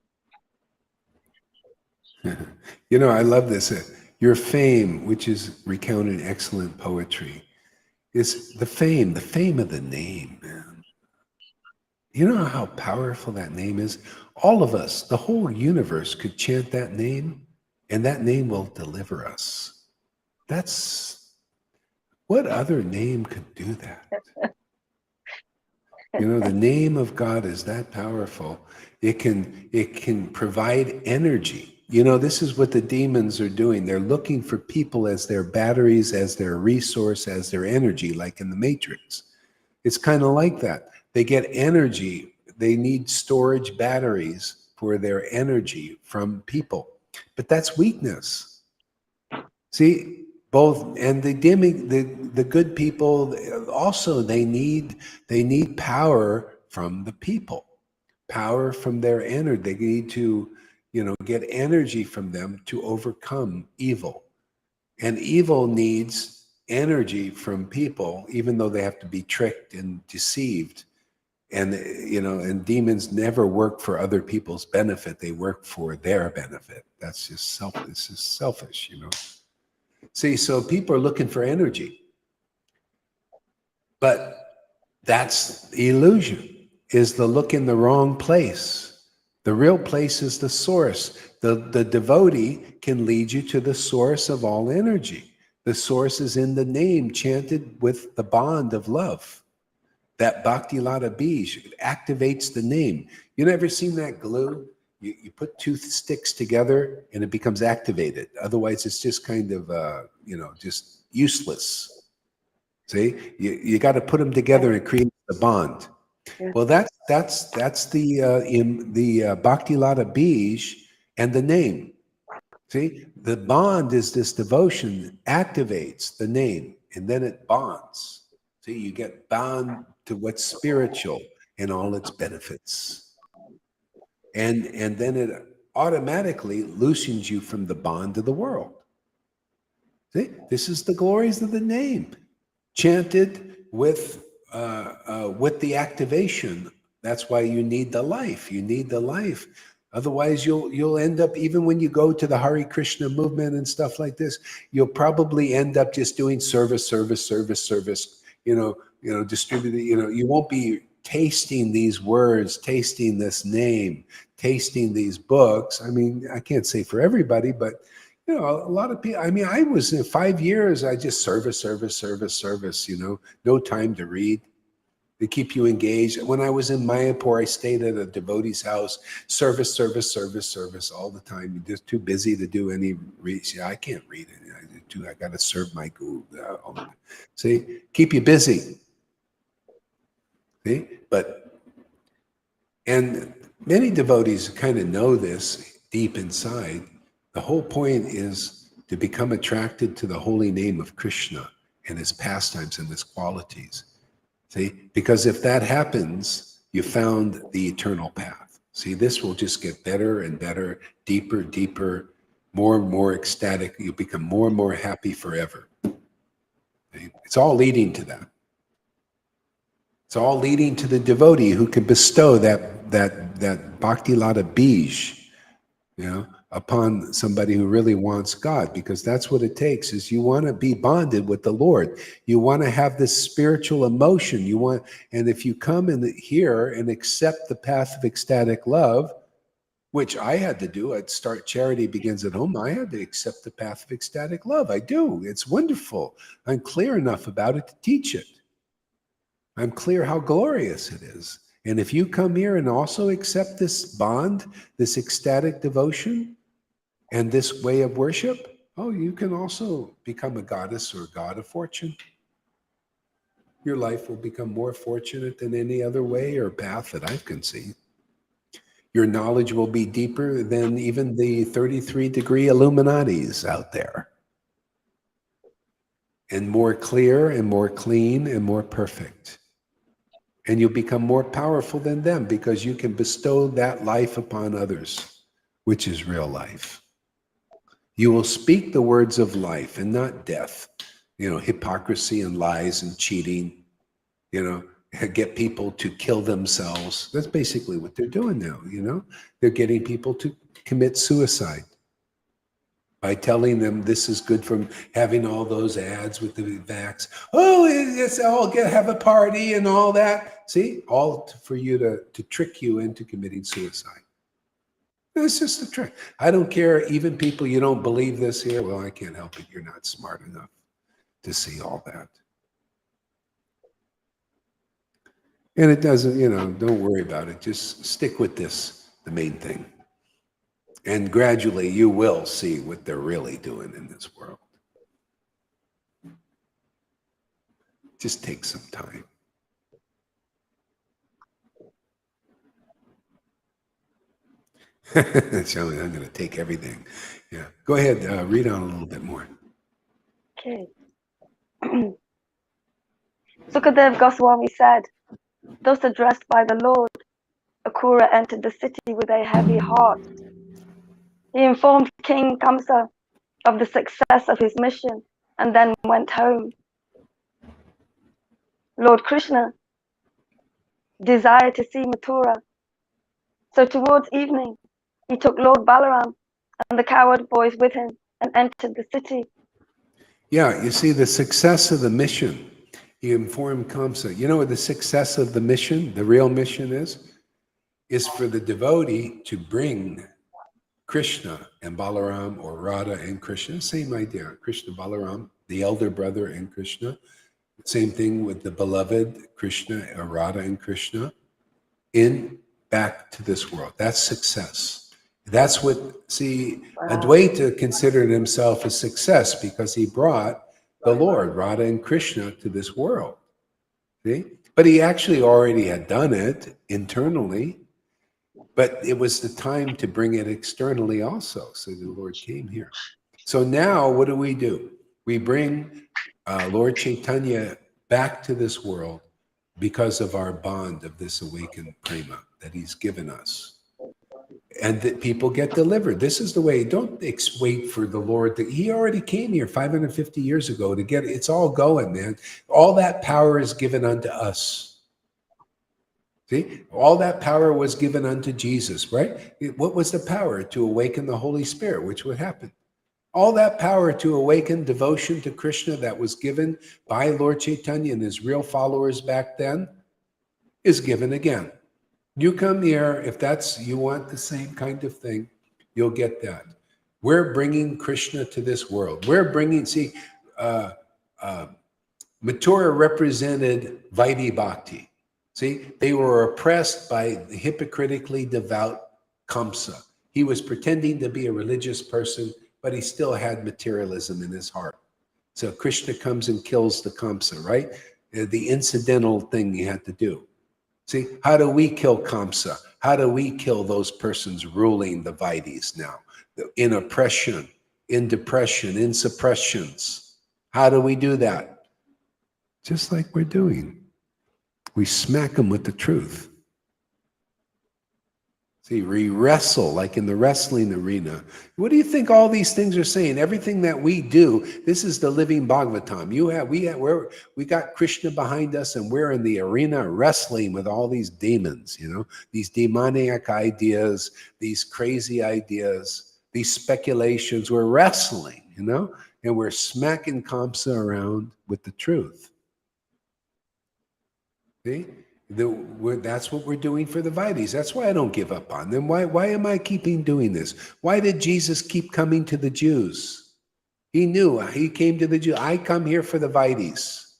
I love this. Your fame, which is recounted in excellent poetry, is the fame of the name, man. You know how powerful that name is? All of us, the whole universe could chant that name, and that name will deliver us. What other name could do that? The name of God is that powerful. It can provide energy. This is what the demons are doing. They're looking for people as their batteries, as their resource, as their energy, like in the Matrix. It's kind of like that. They get energy. They need storage batteries for their energy from people. But that's weakness. See, both, and the good people also, they need power from the people, power from their energy. They need to, get energy from them to overcome evil. And evil needs energy from people, even though they have to be tricked and deceived. And, and demons never work for other people's benefit. They work for their benefit. That's just selfish. It's selfish, See, so people are looking for energy. But that's the illusion, is the look in the wrong place. The real place is the source. The devotee can lead you to the source of all energy. The source is in the name, chanted with the bond of love. That Bhakti Lata Bij activates the name. You never seen that glue? You put two sticks together and it becomes activated. Otherwise, it's just kind of, just useless. See, you got to put them together and create the bond. Yeah. Well, that's the Bhakti Lata Bij and the name. See, the bond is this devotion activates the name, and then it bonds. See, you get bound to what's spiritual and all its benefits, and then it automatically loosens you from the bond of the world. See, this is the glories of the name, chanted with the activation. That's why you need the life. You need the life. Otherwise, you'll end up, even when you go to the Hare Krishna movement and stuff like this, you'll probably end up just doing service, distributing, you won't be tasting these words, tasting this name, tasting these books. I mean, I can't say for everybody, but a lot of people, I mean, I was in 5 years, I just service, no time to read. They keep you engaged. When I was in Mayapur, I stayed at a devotee's house, service all the time. You're just too busy to do any read. I can't read it. I got to serve my guru. See, keep you busy. See, and many devotees kind of know this deep inside. The whole point is to become attracted to the holy name of Krishna and his pastimes and his qualities. See, because if that happens, you found the eternal path. See, this will just get better and better, deeper, more and more ecstatic. You become more and more happy forever. See? It's all leading to that. It's all leading to the devotee who can bestow that Bhakti Lata Bij, upon somebody who really wants God, because that's what it takes. Is you want to be bonded with the Lord. You want to have this spiritual emotion. And if you come in here and accept the path of ecstatic love, which I had to do, I'd start Charity Begins at Home. I had to accept the path of ecstatic love. I do. It's wonderful. I'm clear enough about it to teach it. I'm clear how glorious it is. And if you come here and also accept this bond, this ecstatic devotion, and this way of worship, you can also become a goddess or a god of fortune. Your life will become more fortunate than any other way or path that I can see. Your knowledge will be deeper than even the 33-degree Illuminatis out there. And more clear and more clean and more perfect. And you'll become more powerful than them because you can bestow that life upon others, which is real life. You will speak the words of life and not death. Hypocrisy and lies and cheating, get people to kill themselves. That's basically what they're doing now, They're getting people to commit suicide by telling them this is good from having all those ads with the vax. It's all have a party and all that. See, all for you to trick you into committing suicide. It's just a trick. I don't care, even people, you don't believe this here. Well, I can't help it. You're not smart enough to see all that. And it doesn't, don't worry about it. Just stick with this, the main thing. And gradually you will see what they're really doing in this world. Just take some time. I'm going to take everything. Yeah. Go ahead, read on a little bit more. Okay. Sukadev Goswami said, thus addressed by the Lord, Akura entered the city with a heavy heart. He informed King Kamsa of the success of his mission and then went home. Lord Krishna desired to see Mathura, so towards evening he took Lord Balaram and the coward boys with him and entered the city. Yeah, you see the success of the mission. He informed Kamsa. You know what the success of the mission, the real mission is for the devotee to bring Krishna and Balaram, or Radha and Krishna, same idea. Krishna, Balaram, the elder brother and Krishna. Same thing with the beloved Krishna, or Radha and Krishna, back to this world. That's success. That's what, see, Advaita considered himself a success because he brought the Lord, Radha and Krishna, to this world. See? But he actually already had done it internally, but it was the time to bring it externally also. So the Lord came here. So now what do? We bring Lord Caitanya back to this world because of our bond of this awakened prema that he's given us. And that people get delivered. This is the way. Don't wait for the Lord. He already came here 550 years ago to get it. It's all going, man. All that power is given unto us. See, all that power was given unto Jesus, right? What was the power? To awaken the Holy Spirit, which would happen. All that power to awaken devotion to Krishna that was given by Lord Caitanya and his real followers back then is given again. You come here, if you want the same kind of thing, you'll get that. We're bringing Krishna to this world. We're bringing, Mathura represented Vaidhi Bhakti. See, they were oppressed by the hypocritically devout Kamsa. He was pretending to be a religious person, but he still had materialism in his heart. So Krishna comes and kills the Kamsa, right? The incidental thing he had to do. See, how do we kill Kamsa? How do we kill those persons ruling the Vaidhis now? In oppression, in depression, in suppressions. How do we do that? Just like we're doing. We smack them with the truth. See, we wrestle like in the wrestling arena. What do you think all these things are saying? Everything that we do, this is the living Bhagavatam. We got Krishna behind us, and we're in the arena wrestling with all these demons, these demoniac ideas, these crazy ideas, these speculations. We're wrestling, and we're smacking Kamsa around with the truth. See? That's what we're doing for the Vaidhis. That's why I don't give up on them. Why am I keeping doing this? Why did Jesus keep coming to the Jews? He knew. He came to the Jews. I come here for the Vaidhis.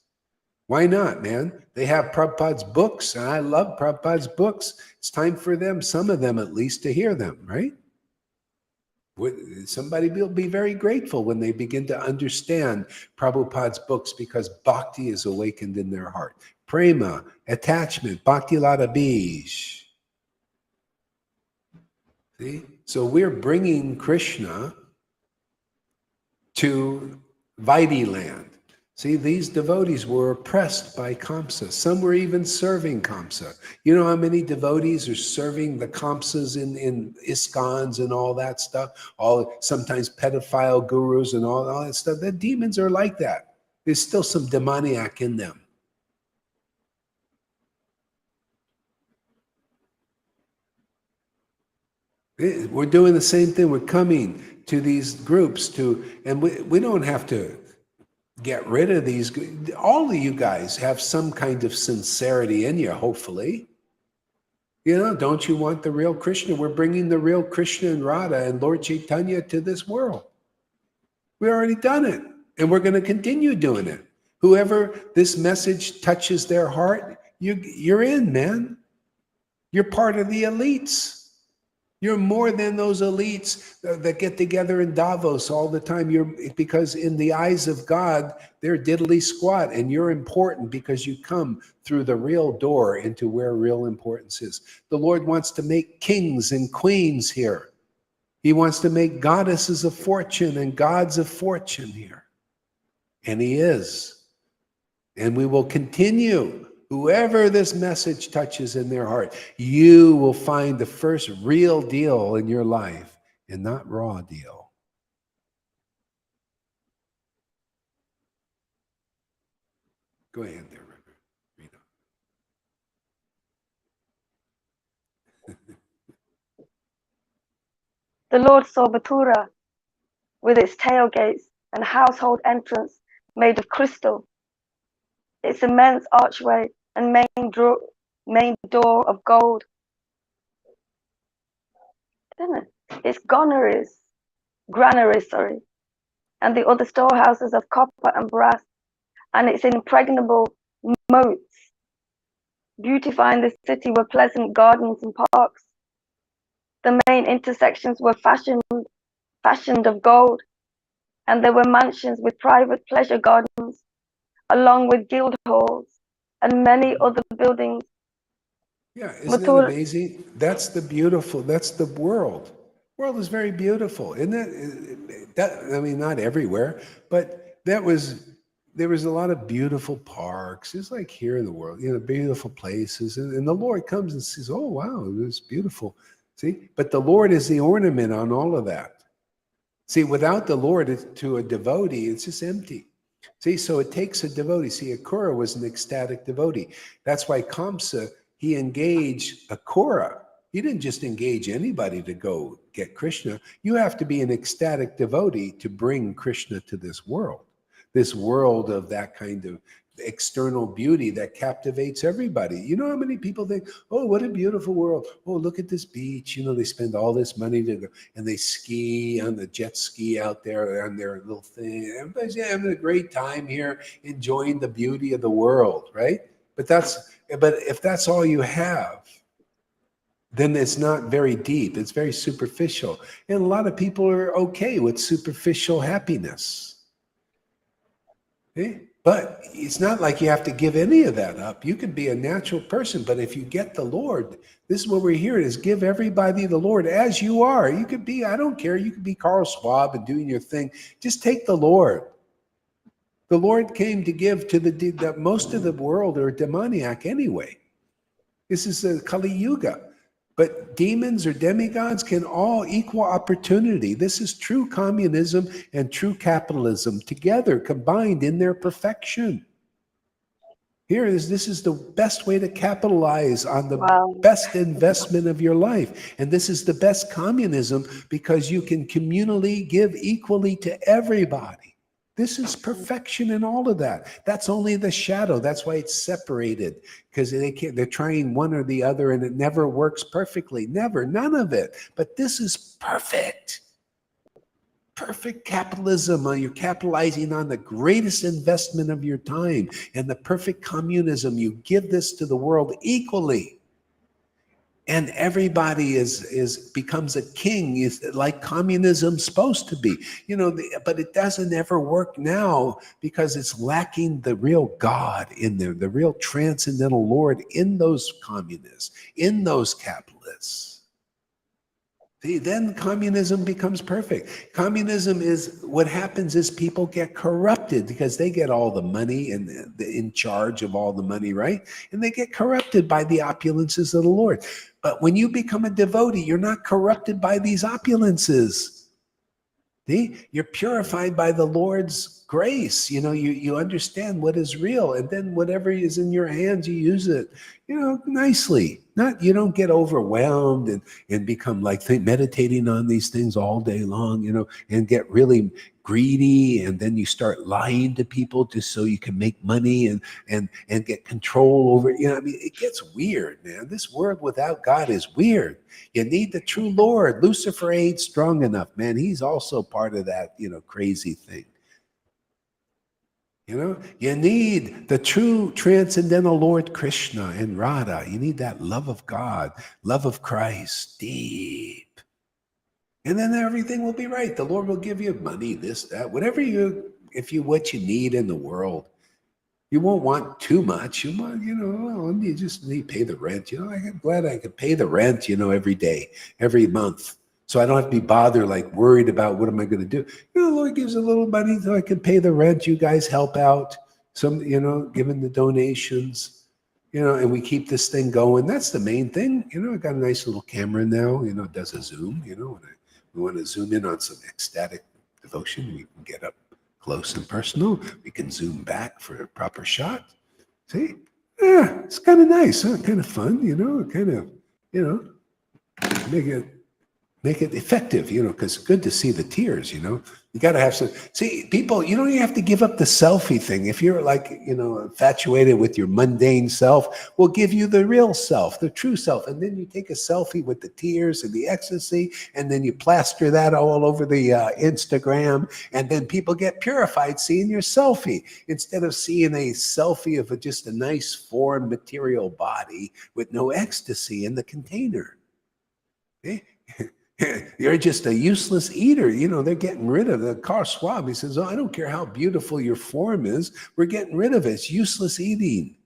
Why not, man? They have Prabhupada's books, and I love Prabhupada's books. It's time for them, some of them at least, to hear them, right? Somebody will be very grateful when they begin to understand Prabhupada's books, because bhakti is awakened in their heart. Prema, attachment, bhakti lata bij. See? So we're bringing Krishna to Vaidhi land. See, these devotees were oppressed by Kamsa. Some were even serving Kamsa. You know how many devotees are serving the Kamsas in ISKCONs and all that stuff? Sometimes pedophile gurus and all that stuff. The demons are like that. There's still some demoniac in them. We're doing the same thing. We're coming to these groups and we don't have to get rid of these. All of you guys have some kind of sincerity in you, hopefully. Don't you want the real Krishna? We're bringing the real Krishna and Radha and Lord Caitanya to this world. We already done it, and we're going to continue doing it. Whoever this message touches their heart, you're in, man. You're part of the elites. You're more than those elites that get together in Davos all the time. Because in the eyes of God, they're diddly squat, and you're important because you come through the real door into where real importance is. The Lord wants to make kings and queens here. He wants to make goddesses of fortune and gods of fortune here. And he is. And we will continue. Whoever this message touches in their heart, you will find the first real deal in your life and not raw deal. Go ahead there, Rita. The Lord saw Batura with its tailgates and household entrance made of crystal, its immense archway and main door of gold. Its granaries, and the other storehouses of copper and brass, and its impregnable moats. Beautifying the city were pleasant gardens and parks. The main intersections were fashioned of gold, and there were mansions with private pleasure gardens, along with guild halls and many other buildings. Yeah, isn't that amazing? That's the world. World is very beautiful. Isn't that, I mean, not everywhere, but there was a lot of beautiful parks. It's like here in the world, beautiful places. And the Lord comes and says, oh, wow, it's beautiful. See, but the Lord is the ornament on all of that. See, without the Lord, to a devotee, it's just empty. See, so it takes a devotee. See, Akura was an ecstatic devotee. That's why Kamsa, he engaged Akura. He didn't just engage anybody to go get Krishna. You have to be an ecstatic devotee to bring Krishna to this world of that kind of external beauty that captivates everybody. You know how many people think, oh, what a beautiful world. Oh, look at this beach. They spend all this money to go, and they ski on the jet ski out there on their little thing. Everybody's having a great time here, enjoying the beauty of the world, right? But if that's all you have, then it's not very deep. It's very superficial. And a lot of people are okay with superficial happiness. Okay? But it's not like you have to give any of that up. You can be a natural person, but if you get the Lord, this is what we're hearing, is give everybody the Lord as you are. You could be, I don't care, you could be Carl Schwab and doing your thing. Just take the Lord. The Lord came to give to the most of the world are demoniac anyway. This is a Kali Yuga. But demons or demigods can all equal opportunity. This is true communism and true capitalism together, combined in their perfection. This is the best way to capitalize on the best investment of your life. And this is the best communism because you can communally give equally to everybody. This is perfection in all of that. That's only the shadow. That's why it's separated, because they're trying one or the other and it never works perfectly. Never, none of it. But this is perfect. Perfect capitalism. You're capitalizing on the greatest investment of your time. And the perfect communism, you give this to the world equally. And everybody becomes a king, is like communism's supposed to be, but it doesn't ever work now because it's lacking the real God in there, the real transcendental Lord in those communists, in those capitalists. See, then communism becomes perfect. Communism is, what happens is people get corrupted because they get all the money and in charge of all the money, right? And they get corrupted by the opulences of the Lord. But when you become a devotee, you're not corrupted by these opulences. See? You're purified by the Lord's grace. You understand what is real, and then whatever is in your hands, you use it, nicely. You don't get overwhelmed and become like meditating on these things all day long, and get really greedy, and then you start lying to people just so you can make money and get control over it. It gets weird, man. This world without God is weird. You need the true Lord. Lucifer ain't strong enough, man. He's also part of that, crazy thing. You need the true transcendental Lord Krishna and Radha. You need that love of God, love of Christ, deep. And then everything will be right. The Lord will give you money, this, that, whatever what you need in the world. You won't want too much. You want, you just need to pay the rent. I'm glad I could pay the rent, every day, every month. So I don't have to be bothered, like worried about what am I going to do. The Lord gives a little money so I can pay the rent. You guys help out. Some, giving the donations, and we keep this thing going. That's the main thing. I got a nice little camera now, it does a zoom, when we want to zoom in on some ecstatic devotion, we can get up close and personal. We can zoom back for a proper shot. See? Yeah, it's kind of nice, huh? Kind of fun, kind of, make it effective, because it's good to see the tears, You got to have some, see, people, you don't even have to give up the selfie thing. If you're like, infatuated with your mundane self, we'll give you the real self, the true self. And then you take a selfie with the tears and the ecstasy, and then you plaster that all over the Instagram. And then people get purified seeing your selfie instead of seeing a selfie of just a nice foreign material body with no ecstasy in the container. Okay? You're just a useless eater. They're getting rid of the car swab. He says, I don't care how beautiful your form is. We're getting rid of it. It's useless eating.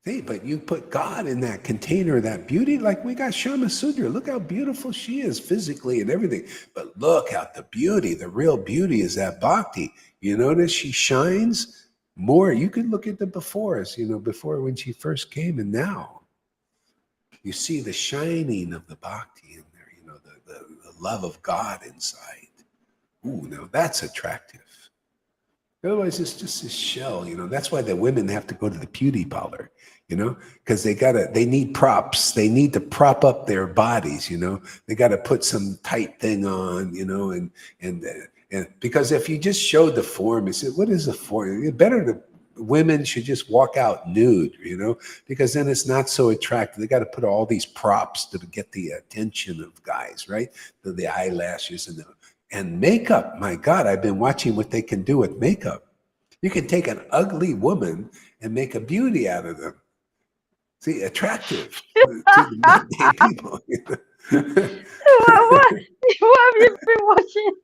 See, but you put God in that container, that beauty, like we got Shama Sudra. Look how beautiful she is physically and everything. But look at the beauty. The real beauty is that bhakti. You notice she shines more. You can look at the befores, before when she first came and now. You see the shining of the bhakti in there, the love of God inside. Ooh, now that's attractive. Otherwise, it's just this shell, That's why the women have to go to the beauty parlor, because they need props. They need to prop up their bodies, They got to put some tight thing on, and because if you just showed the form, you said, what is the form? It's better to. Women should just walk out nude, because then it's not so attractive. They got to put all these props to get the attention of guys, right? The eyelashes and makeup. My God, I've been watching what they can do with makeup. You can take an ugly woman and make a beauty out of them. See, attractive to the mundane people. What have you been watching?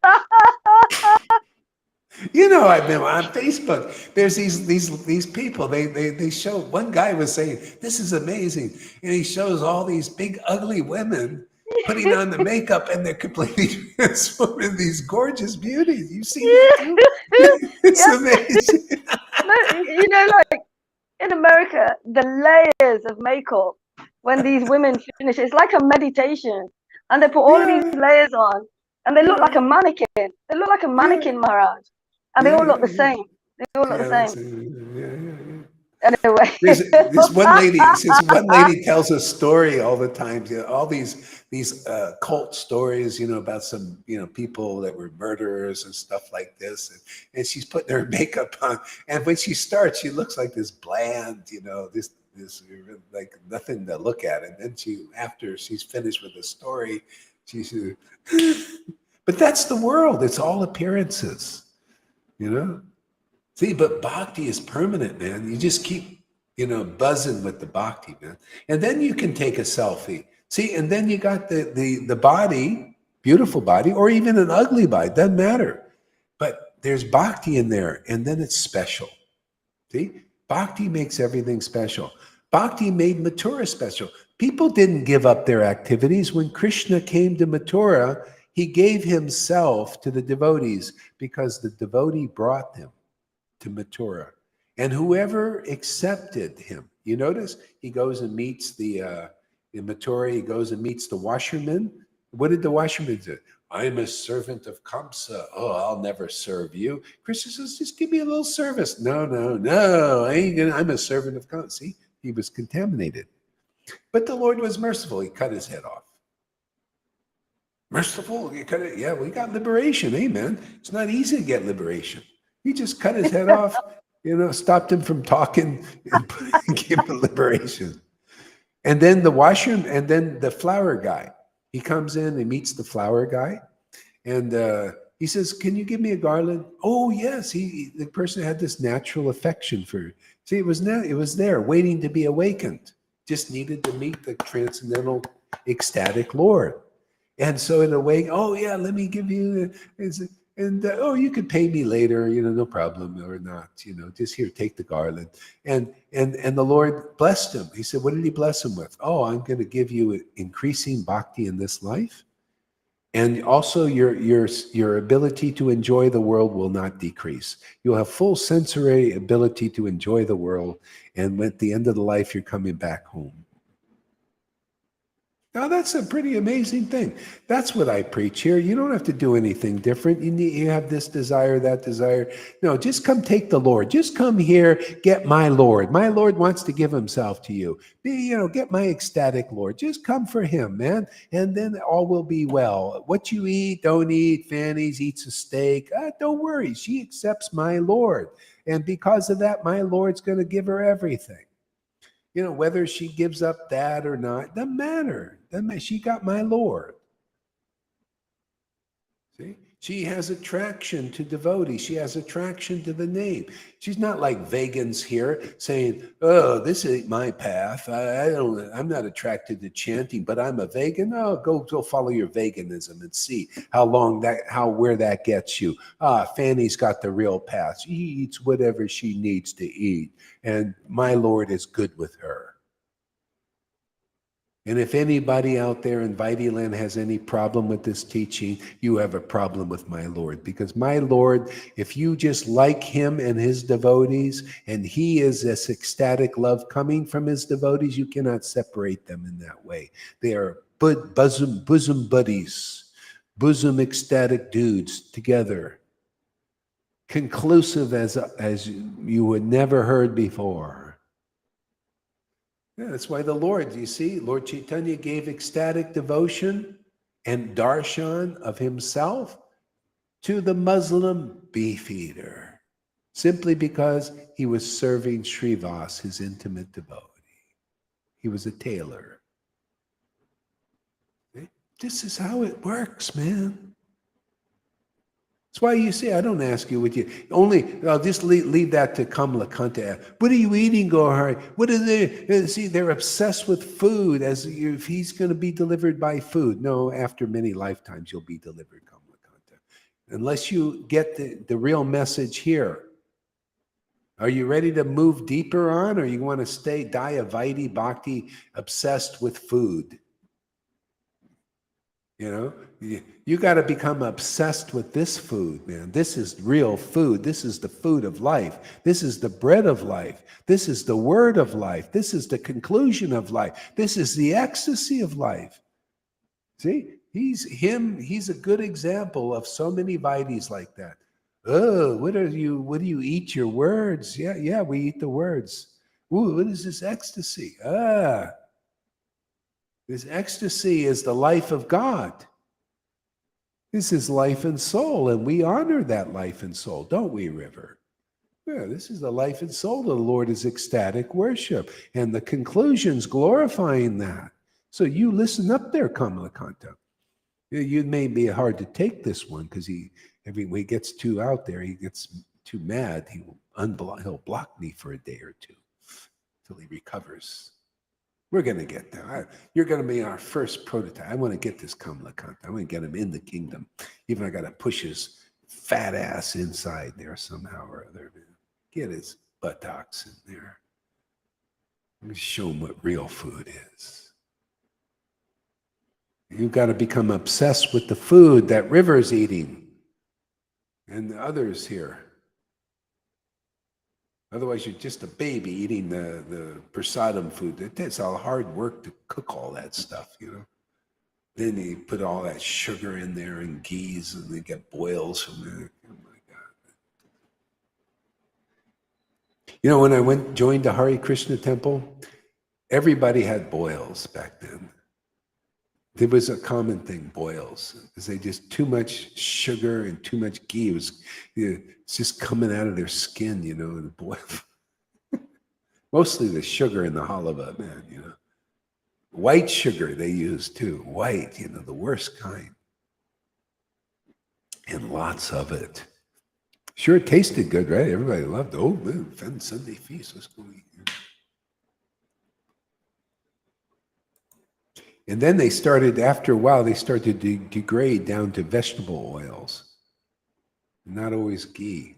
I've been on Facebook. There's these people. They show. One guy was saying, "This is amazing," and he shows all these big ugly women putting on the makeup, and they're completely transformed into these gorgeous beauties. You see that too? It's amazing. Like in America, the layers of makeup when these women finish, it's like a meditation, and they put all of these layers on, and they look like a mannequin. They look like a mannequin, Maharaj. And they all look the same. They all look the same. Anyway. This one lady tells a story all the time. All these cult stories, about some people that were murderers and stuff like this. And she's putting her makeup on. And when she starts, she looks like this bland, this like nothing to look at. And then after she's finished with the story, she says, but that's the world. It's all appearances. See, but bhakti is permanent, man. You just keep, buzzing with the bhakti, man. And then you can take a selfie. See, and then you got the body, beautiful body, or even an ugly body, doesn't matter. But there's bhakti in there, and then it's special. See, bhakti makes everything special. Bhakti made Mathura special. People didn't give up their activities. When Krishna came to Mathura, he gave himself to the devotees because the devotee brought them to Mathura. And whoever accepted him, you notice he goes and meets in Mathura, he goes and meets the washerman. What did the washerman do? I'm a servant of Kamsa. Oh, I'll never serve you. Krishna says, just give me a little service. No, I'm a servant of Kamsa. See, he was contaminated. But the Lord was merciful. He cut his head off. Merciful? You cut it? Yeah, we got liberation. Amen. It's not easy to get liberation. He just cut his head off, stopped him from talking and gave him liberation. And then the washerman, and then the flower guy. He comes in, he meets the flower guy, and he says, can you give me a garland? Oh, yes. The person had this natural affection for, see, it was there waiting to be awakened. Just needed to meet the transcendental ecstatic Lord. And so in a way, oh yeah, let me give you, And oh, you could pay me later, no problem, or not, just here, take the garland. And the Lord blessed him. He said, what did he bless him with? Oh, I'm going to give you increasing bhakti in this life. And also your ability to enjoy the world will not decrease. You'll have full sensory ability to enjoy the world. And at the end of the life, you're coming back home. Now, that's a pretty amazing thing. That's what I preach here. You don't have to do anything different. You have this desire, that desire. No, just come take the Lord. Just come here, get my Lord. My Lord wants to give himself to you. Get my ecstatic Lord. Just come for him, man. And then all will be well. What you eat, don't eat. Fanny's eats a steak. Don't worry. She accepts my Lord. And because of that, my Lord's going to give her everything. Whether she gives up that or not, doesn't matter. She got my Lord. See? She has attraction to devotees. She has attraction to the name. She's not like vegans here saying, oh, this ain't my path. I'm not attracted to chanting, but I'm a vegan. Oh, go follow your veganism and see where that gets you. Fanny's got the real path. She eats whatever she needs to eat. And my Lord is good with her. And if anybody out there in Vaidiland has any problem with this teaching, you have a problem with my Lord. Because my Lord, if you just like him and his devotees, and he is this ecstatic love coming from his devotees, you cannot separate them in that way. They are bosom buddies, bosom ecstatic dudes together, conclusive as you would never heard before. Yeah, that's why the Lord, you see, Lord Caitanya gave ecstatic devotion and darshan of himself to the Muslim beef eater, simply because he was serving Srivas, his intimate devotee. He was a tailor. Okay? This is how it works, man. That's why you see, I don't ask you what you, I'll just leave that to Kamalakanta. What are you eating, Gohari? What are they? See, they're obsessed with food as if he's going to be delivered by food. No, after many lifetimes, you'll be delivered, Kamalakanta. Unless you get the real message here. Are you ready to move deeper on, or you want to die a Vaidhi Bhakti obsessed with food? You got to become obsessed with this food, man. This is real food. This is the food of life. This is the bread of life. This is the word of life. This is the conclusion of life. This is the ecstasy of life. See, he's a good example of so many Vaidhis like that. Oh, what do you eat your words? Yeah, we eat the words. Ooh, what is this ecstasy? This ecstasy is the life of God. This is life and soul, and we honor that life and soul, don't we, River? Yeah, this is the life and soul of the Lord is ecstatic worship, and the conclusion's glorifying that. So you listen up there, Kamalakanta. You may be hard to take this one because when he gets too out there, he gets too mad. He'll block me for a day or two till he recovers. We're going to get there. You're going to be our first prototype. I want to get this Kamalakanta. I want to get him in the kingdom. Even I got to push his fat ass inside there somehow or other. Get his buttocks in there. Let me show him what real food is. You've got to become obsessed with the food that River's eating and the others here. Otherwise, you're just a baby eating the prasadam food. It takes a hard work to cook all that stuff, Then you put all that sugar in there and ghees, and they get boils from there. Oh my God! When I joined the Hare Krishna temple, everybody had boils back then. There was a common thing, boils, because they just too much sugar and too much ghee. It's just coming out of their skin, the boil. Mostly the sugar in the halava, man, White sugar they use too. White, the worst kind. And lots of it. Sure, it tasted good, right? Everybody loved it. Oh, man, Sunday feast, let's go eat. And then after a while, they started to degrade down to vegetable oils. not always ghee.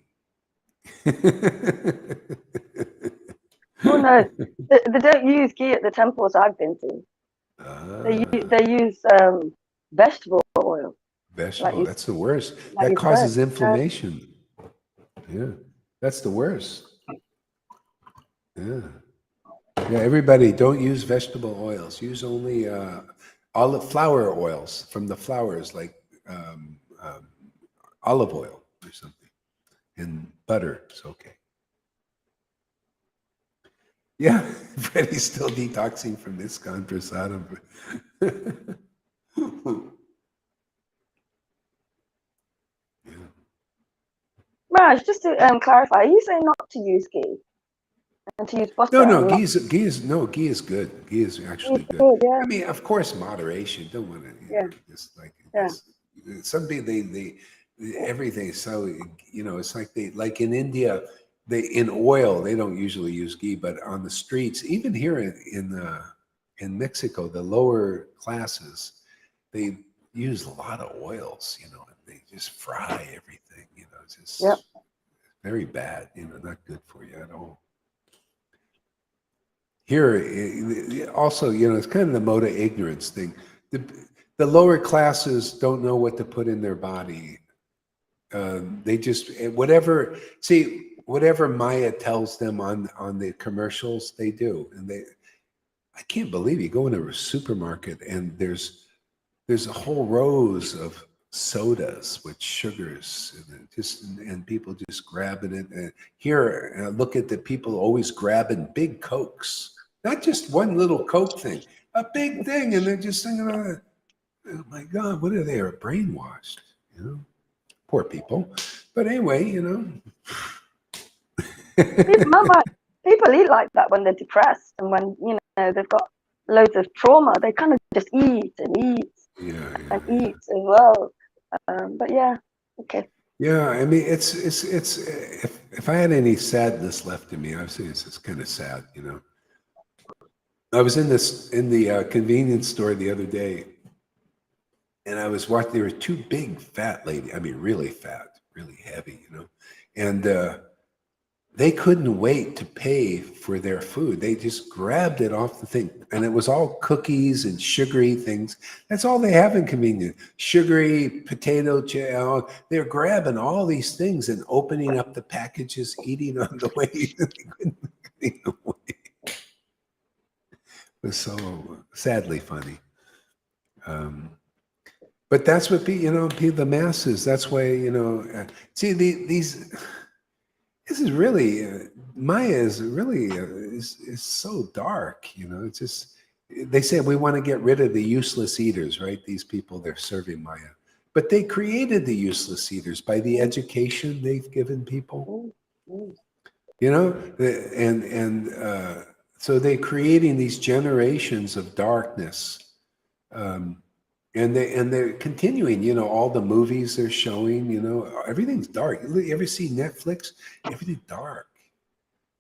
Oh no, they don't use ghee at the temples I've been to. Ah, They use vegetable oil, like vegetable, you that's the worst. like That you said. causes inflammation. Yeah, that's the worst. Yeah. Yeah, everybody, don't use vegetable oils. Use only olive flower oils from the flowers, like um, um, olive oil or something. And butter is okay. Yeah, Freddie's still detoxing from ISKCON prasadam. Yeah. Raj, just to clarify, are you saying not to use ghee and to use butter No, and lard? ghee is good. Ghee is Ghee is actually good. good, yeah, I mean, of course, moderation. Don't want to, yeah, just like yeah. this. Some people, everything is so, it's like like in India, in oil, they don't usually use ghee, but on the streets, even here in Mexico, the lower classes, they use a lot of oils, and they just fry everything, it's Yep. just very bad, not good for you at all. Here, also, it's kind of the mode of ignorance thing. The lower classes don't know what to put in their body. They just whatever Maya tells them on the commercials, they do. And I can't believe you go into a supermarket and there's a whole rows of sodas with sugars and people just grabbing it. And here, look at the people always grabbing big Cokes, not just one little Coke thing, a big thing, and they're just thinking, oh my God, what are they? Are brainwashed? Poor people. But anyway, People eat like that when they're depressed and when they've got loads of trauma. They kind of just eat and eat and eat as well. But yeah, okay. Yeah, I mean, it's if I had any sadness left in me, I would say it's kind of sad, I was in the convenience store the other day, and I was watching. There were two big fat ladies. I mean, really fat, really heavy, and they couldn't wait to pay for their food. They just grabbed it off the thing, and it was all cookies and sugary things. That's all they have in convenience: sugary potato chip. They're grabbing all these things and opening up the packages, eating on the way. They couldn't eat away. It was so sadly funny. But that's what the masses. That's why see these. This is really Maya is really is so dark. It's just they say we want to get rid of the useless eaters, right? These people they're serving Maya, but they created the useless eaters by the education they've given people. And so they're creating these generations of darkness. And they're continuing, all the movies they're showing, everything's dark. You ever see Netflix? Everything dark,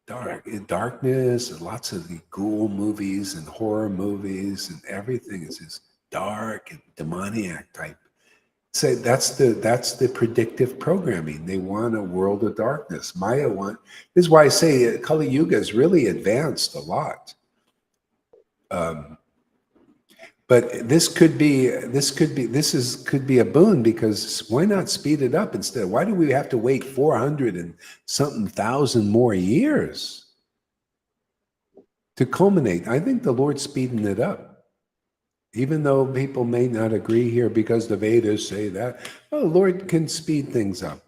darkness, and lots of the ghoul movies and horror movies, and everything is just dark and demoniac type. So that's the predictive programming. They want a world of darkness. This is why I say Kali Yuga is really advanced a lot. But this could be a boon, because why not speed it up instead? Why do we have to wait 400 and something thousand more years to culminate? I think the Lord's speeding it up, even though people may not agree here because the Vedas say that. Well, the Lord can speed things up.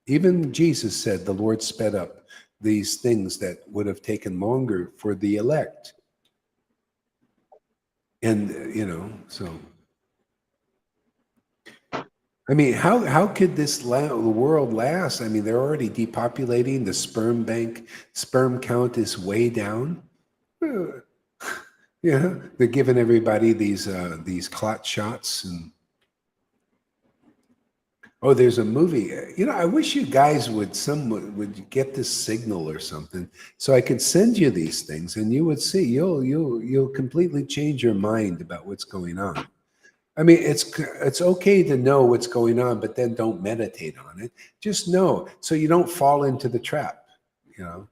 Even Jesus said the Lord sped up these things that would have taken longer for the elect. And, so, I mean, how could the world last? I mean, they're already depopulating. The sperm count is way down. Yeah, they're giving everybody these clot shots. And there's a movie. I wish you guys would get this signal or something, so I could send you these things, and you would see. You'll completely change your mind about what's going on. I mean, it's okay to know what's going on, but then don't meditate on it. Just know, so you don't fall into the trap, you know.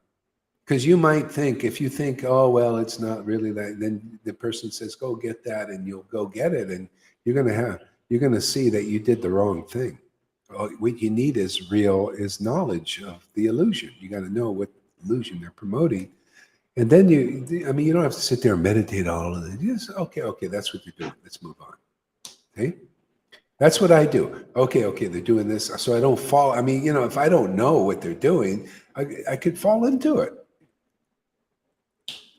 Because you might think, if you think, oh well, it's not really that, then the person says, go get that, and you'll go get it, and you're gonna see that you did the wrong thing. What you need is knowledge of the illusion. You got to know what illusion they're promoting. And then I mean, you don't have to sit there and meditate all of it. Just, okay, that's what they're doing. Let's move on. Okay? That's what I do. Okay, they're doing this. So I don't fall. I mean, you know, if I don't know what they're doing, I could fall into it.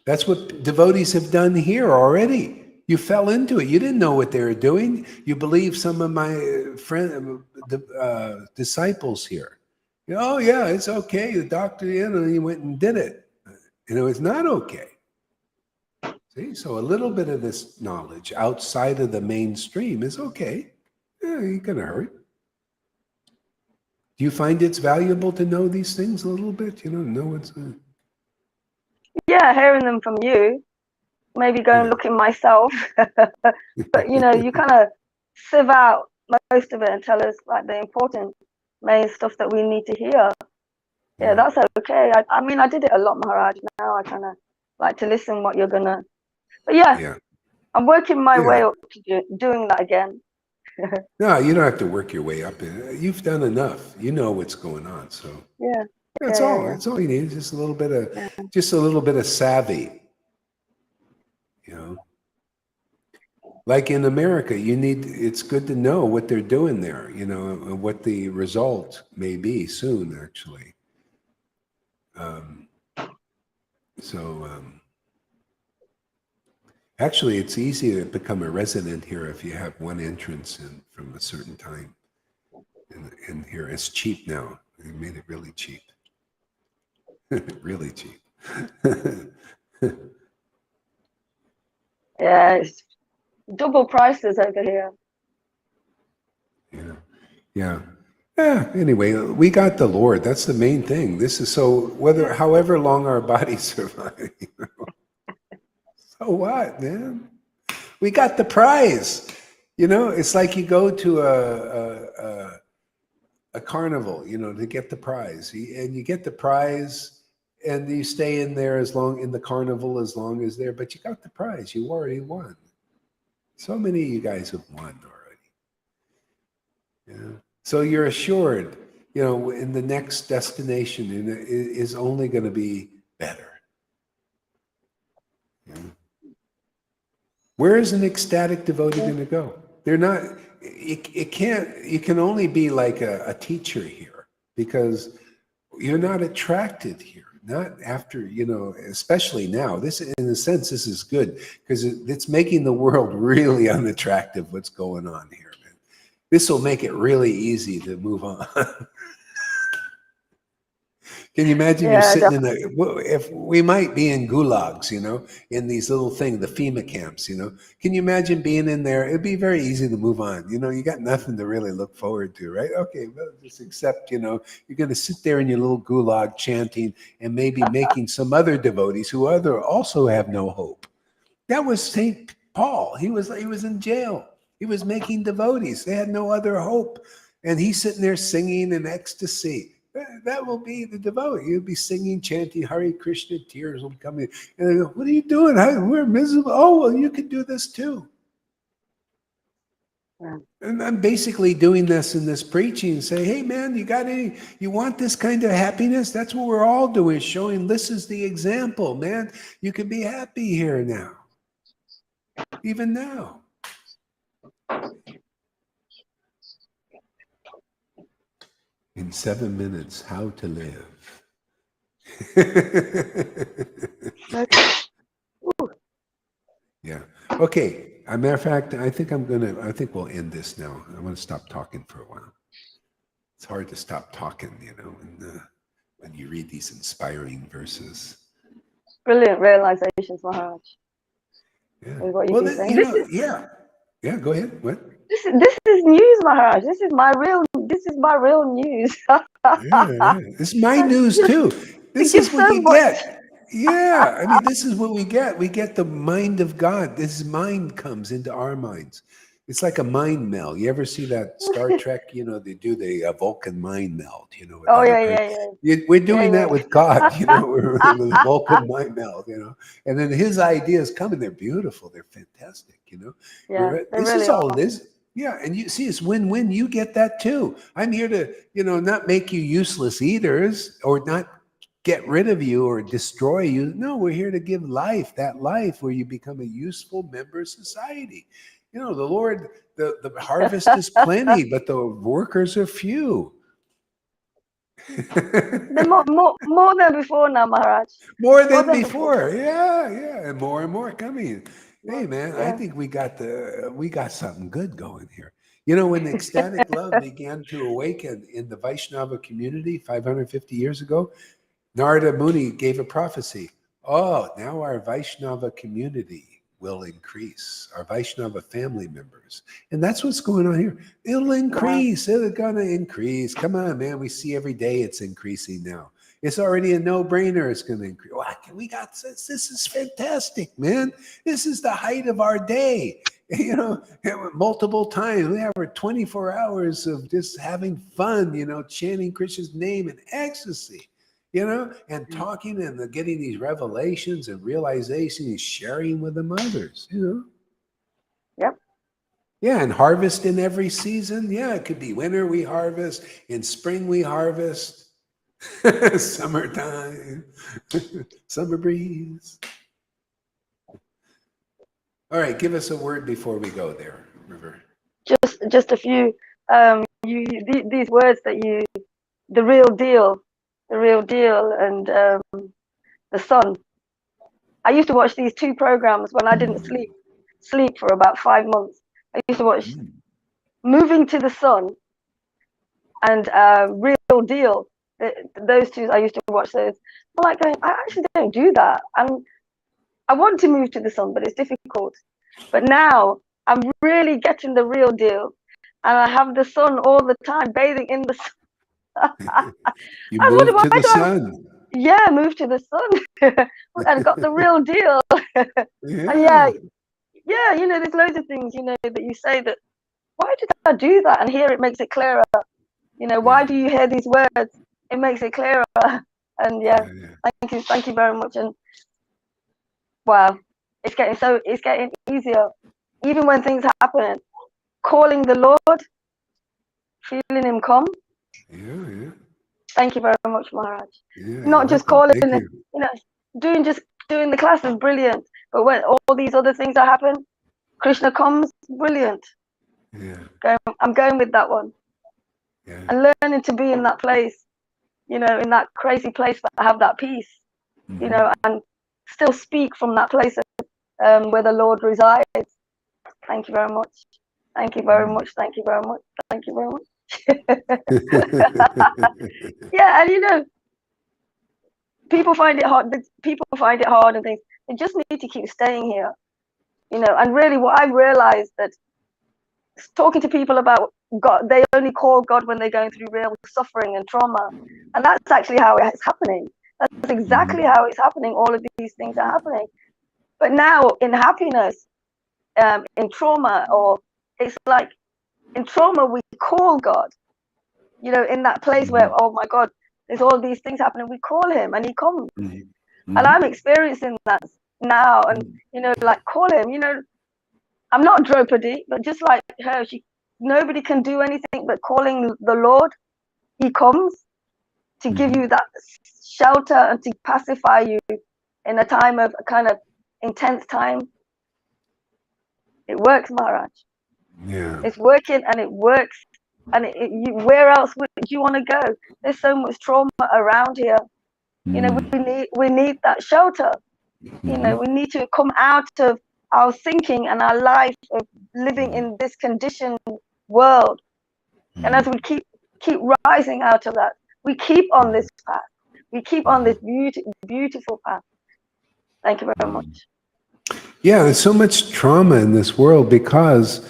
That's what devotees have done here already. You fell into it. You didn't know what they were doing. You believe some of my disciples here. Oh, yeah, it's okay. The doctor, you know, he went and did it. And it was not okay. See, so a little bit of this knowledge outside of the mainstream is okay. Yeah, you can hurt. Do you find it's valuable to know these things a little bit? You know what's... Yeah, hearing them from you, maybe go and look in myself. But, you know, you kind of sieve out most of it and tell us like the important main stuff that we need to hear. Yeah, that's okay. I mean, I did it a lot, Maharaj. Now I kind of like to listen what you're going to... But yeah, I'm working my way up to doing that again. No, you don't have to work your way up. You've done enough. You know what's going on. So yeah, that's all. Yeah. That's all you need. Just a little bit of savvy. You know, like in America, it's good to know what they're doing there. You know, and what the result may be soon. Actually, actually, it's easy to become a resident here if you have one entrance in from a certain time. In here, it's cheap now. They made it really cheap. Really cheap. Yeah, it's double prices over here. Yeah. Anyway, we got the Lord. That's the main thing. This is so however long our bodies survive. You know? So what, man? We got the prize. You know, it's like you go to a carnival, you know, to get the prize, and you get the prize, and you stay in there in the carnival as long as there. But you got the prize. You already won. So many of you guys have won already. Yeah. So you're assured, you know, in the next destination is only going to be better. Yeah. Where is an ecstatic devotee going to go? They're not. It can't. You can only be like a teacher here because you're not attracted here. Not after, you know, especially now. This, in a sense, this is good because it's making the world really unattractive. What's going on here, man? This will make it really easy to move on. Can you imagine you're sitting if we might be in gulags, you know, in these little things, the FEMA camps, you know. Can you imagine being in there? It'd be very easy to move on. You know, you got nothing to really look forward to, right? Okay, well, just accept, you know, you're going to sit there in your little gulag chanting and maybe making some other devotees who also have no hope. That was St. Paul. He was in jail. He was making devotees. They had no other hope. And he's sitting there singing in ecstasy. That will be the devotee. You'll be singing, chanting Hare Krishna, tears will come in. And they go, what are you doing? We're miserable. Oh, well, you can do this too. Yeah. And I'm basically doing this in this preaching, say, hey man, you want this kind of happiness? That's what we're all doing, showing this is the example, man. You can be happy here now. Even now. In 7 minutes, how to live. Yeah. Okay. As a matter of fact, I think we'll end this now. I want to stop talking for a while. It's hard to stop talking, you know, when you read these inspiring verses. Brilliant realizations, Maharaj. Yeah. What you saying. Yeah, go ahead. What? This is news, Maharaj. This is my real news. Yeah. This is my news too. This is what you get. Yeah, I mean, this is what we get. We get the mind of God. This mind comes into our minds. It's like a mind meld. You ever see that Star Trek? You know, they do the Vulcan mind meld. You know, with Oh other yeah, person. yeah, yeah, We're doing yeah, that with God. You know, yeah. with the Vulcan mind meld. You know, and then His ideas come and they're beautiful. They're fantastic. You know, Yeah, they this is really all are. it is. Yeah, and you see, it's win-win. You get that too. I'm here to, not make you useless eaters or not get rid of you or destroy you. No, we're here to give life, that life where you become a useful member of society. The Lord, the harvest is plenty, but the workers are few. They're more than before now, Maharaj. More More than than before. before. Yeah, yeah. And more coming. Hey More, man, I yeah. think we got something good going here. When the ecstatic love began to awaken in the Vaishnava community 550 years ago, Narada Muni gave a prophecy. Oh, now our Vaishnava community will increase, our Vaishnava family members. And that's what's going on here. It'll Wow. increase. It's going to increase. Come on, man. We see every day it's increasing now. It's already a no-brainer. It's going to increase. We got this. This is fantastic, man. This is the height of our day. Multiple times. We have our 24 hours of just having fun, chanting Krishna's name in ecstasy. And talking and getting these revelations and realizations and sharing with them others. Yep. Yeah, and harvest in every season. Yeah, it could be winter we harvest, in spring we harvest, summertime, summer breeze. All right, give us a word before we go there, River. Just a few. These words that you, the real deal, and the sun. I used to watch these two programs when I didn't sleep for about 5 months. I used to watch Moving to the Sun and Real Deal. Those two, I used to watch those. I'm like going, I actually don't do that. I want to move to the sun, but it's difficult. But now I'm really getting the real deal, and I have the sun all the time, bathing in the sun. You I was wondering, move why to the do I? sun. Yeah, move to the sun, and got the real deal. And Yeah. yeah, there's loads of things, that you say that. Why did I do that? And here it makes it clearer. Yeah. Why do you hear these words? It makes it clearer. And yeah, thank you very much. And wow, it's getting easier. Even when things happen, calling the Lord, feeling Him come. Yeah. Thank you very much, Maharaj. Yeah, you're Not just welcome. calling, Thank you. doing the class is brilliant. But when all these other things that happen, Krishna comes, brilliant. Yeah. I'm going with that one. Yeah. And learning to be in that place, in that crazy place, but have that peace, and still speak from that place where the Lord resides. Thank you very much. Thank you very much. Thank you very much. Thank you very much. Yeah, and people find it hard. People find it hard and things. They just need to keep staying here, And really, what I've realized that talking to people about God, they only call God when they're going through real suffering and trauma, and that's actually how it's happening. That's exactly how it's happening. All of these things are happening. But now, in happiness, in trauma, or it's like in trauma, we call God. In that place where, oh my God, there's all these things happening. We call Him, and He comes. And I'm experiencing that now, and like call Him. I'm not Draupadi, but just like her, nobody can do anything but calling the Lord. He comes to give you that shelter and to pacify you in a time of a kind of intense time. It works, Maharaj. Yeah. It's working, and it works. And where else would you want to go? There's so much trauma around here. We need that shelter. We need to come out of our thinking and our life of living in this conditioned world. And as we keep rising out of that, we keep on this path. We keep on this beautiful path. Thank you very much. Yeah, there's so much trauma in this world because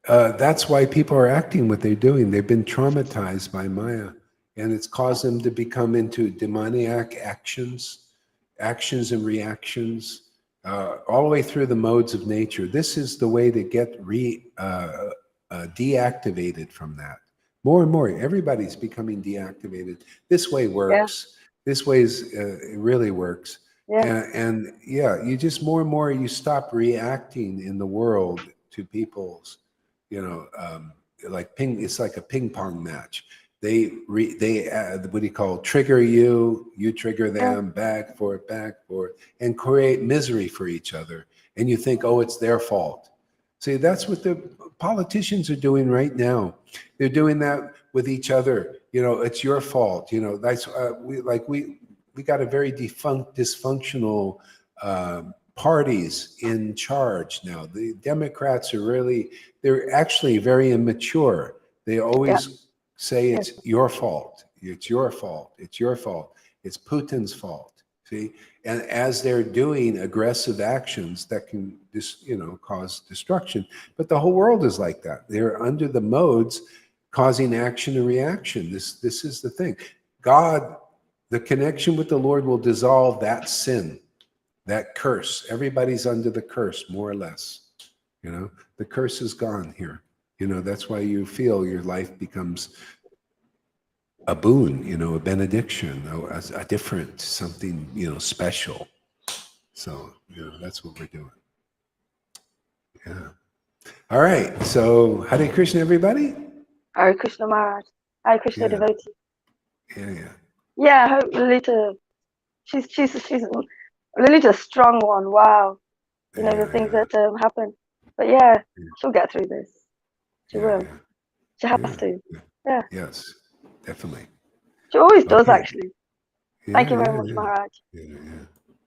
that's why people are acting what they're doing. They've been traumatized by Maya, and it's caused them to become into demoniac actions and reactions. all the way through the modes of nature. This is the way to get deactivated from that. More and more, everybody's becoming deactivated. This way works. This way it really works. And yeah, you just more and more you stop reacting in the world to people's, like it's like a ping pong match. They what do you call trigger you trigger them, back forth, and create misery for each other. And you think, oh, it's their fault. See, that's what the politicians are doing right now. They're doing that with each other. It's your fault. That's we got a very dysfunctional parties in charge now. The Democrats are they're actually very immature. They always say it's your fault. It's your fault. It's your fault. It's Putin's fault. See, and as they're doing aggressive actions that can cause destruction, but the whole world is like that. They're under the modes causing action and reaction. This is the thing. God, the connection with the Lord will dissolve that sin, that curse. Everybody's under the curse, more or less. The curse is gone here. That's why you feel your life becomes a boon, a benediction, a different something, special. So, that's what we're doing. Yeah. All right. So, Hare Krishna, everybody. Hare Krishna Maharaj. Hare Krishna devotee. Yeah. Yeah, I hope Lolita. She's Lolita's a strong one. Wow. The things that happen. But yeah, she'll get through this. She will. She has to. Yeah. Yes, definitely. She always does, actually. Thank you very much, Maharaj. Yeah.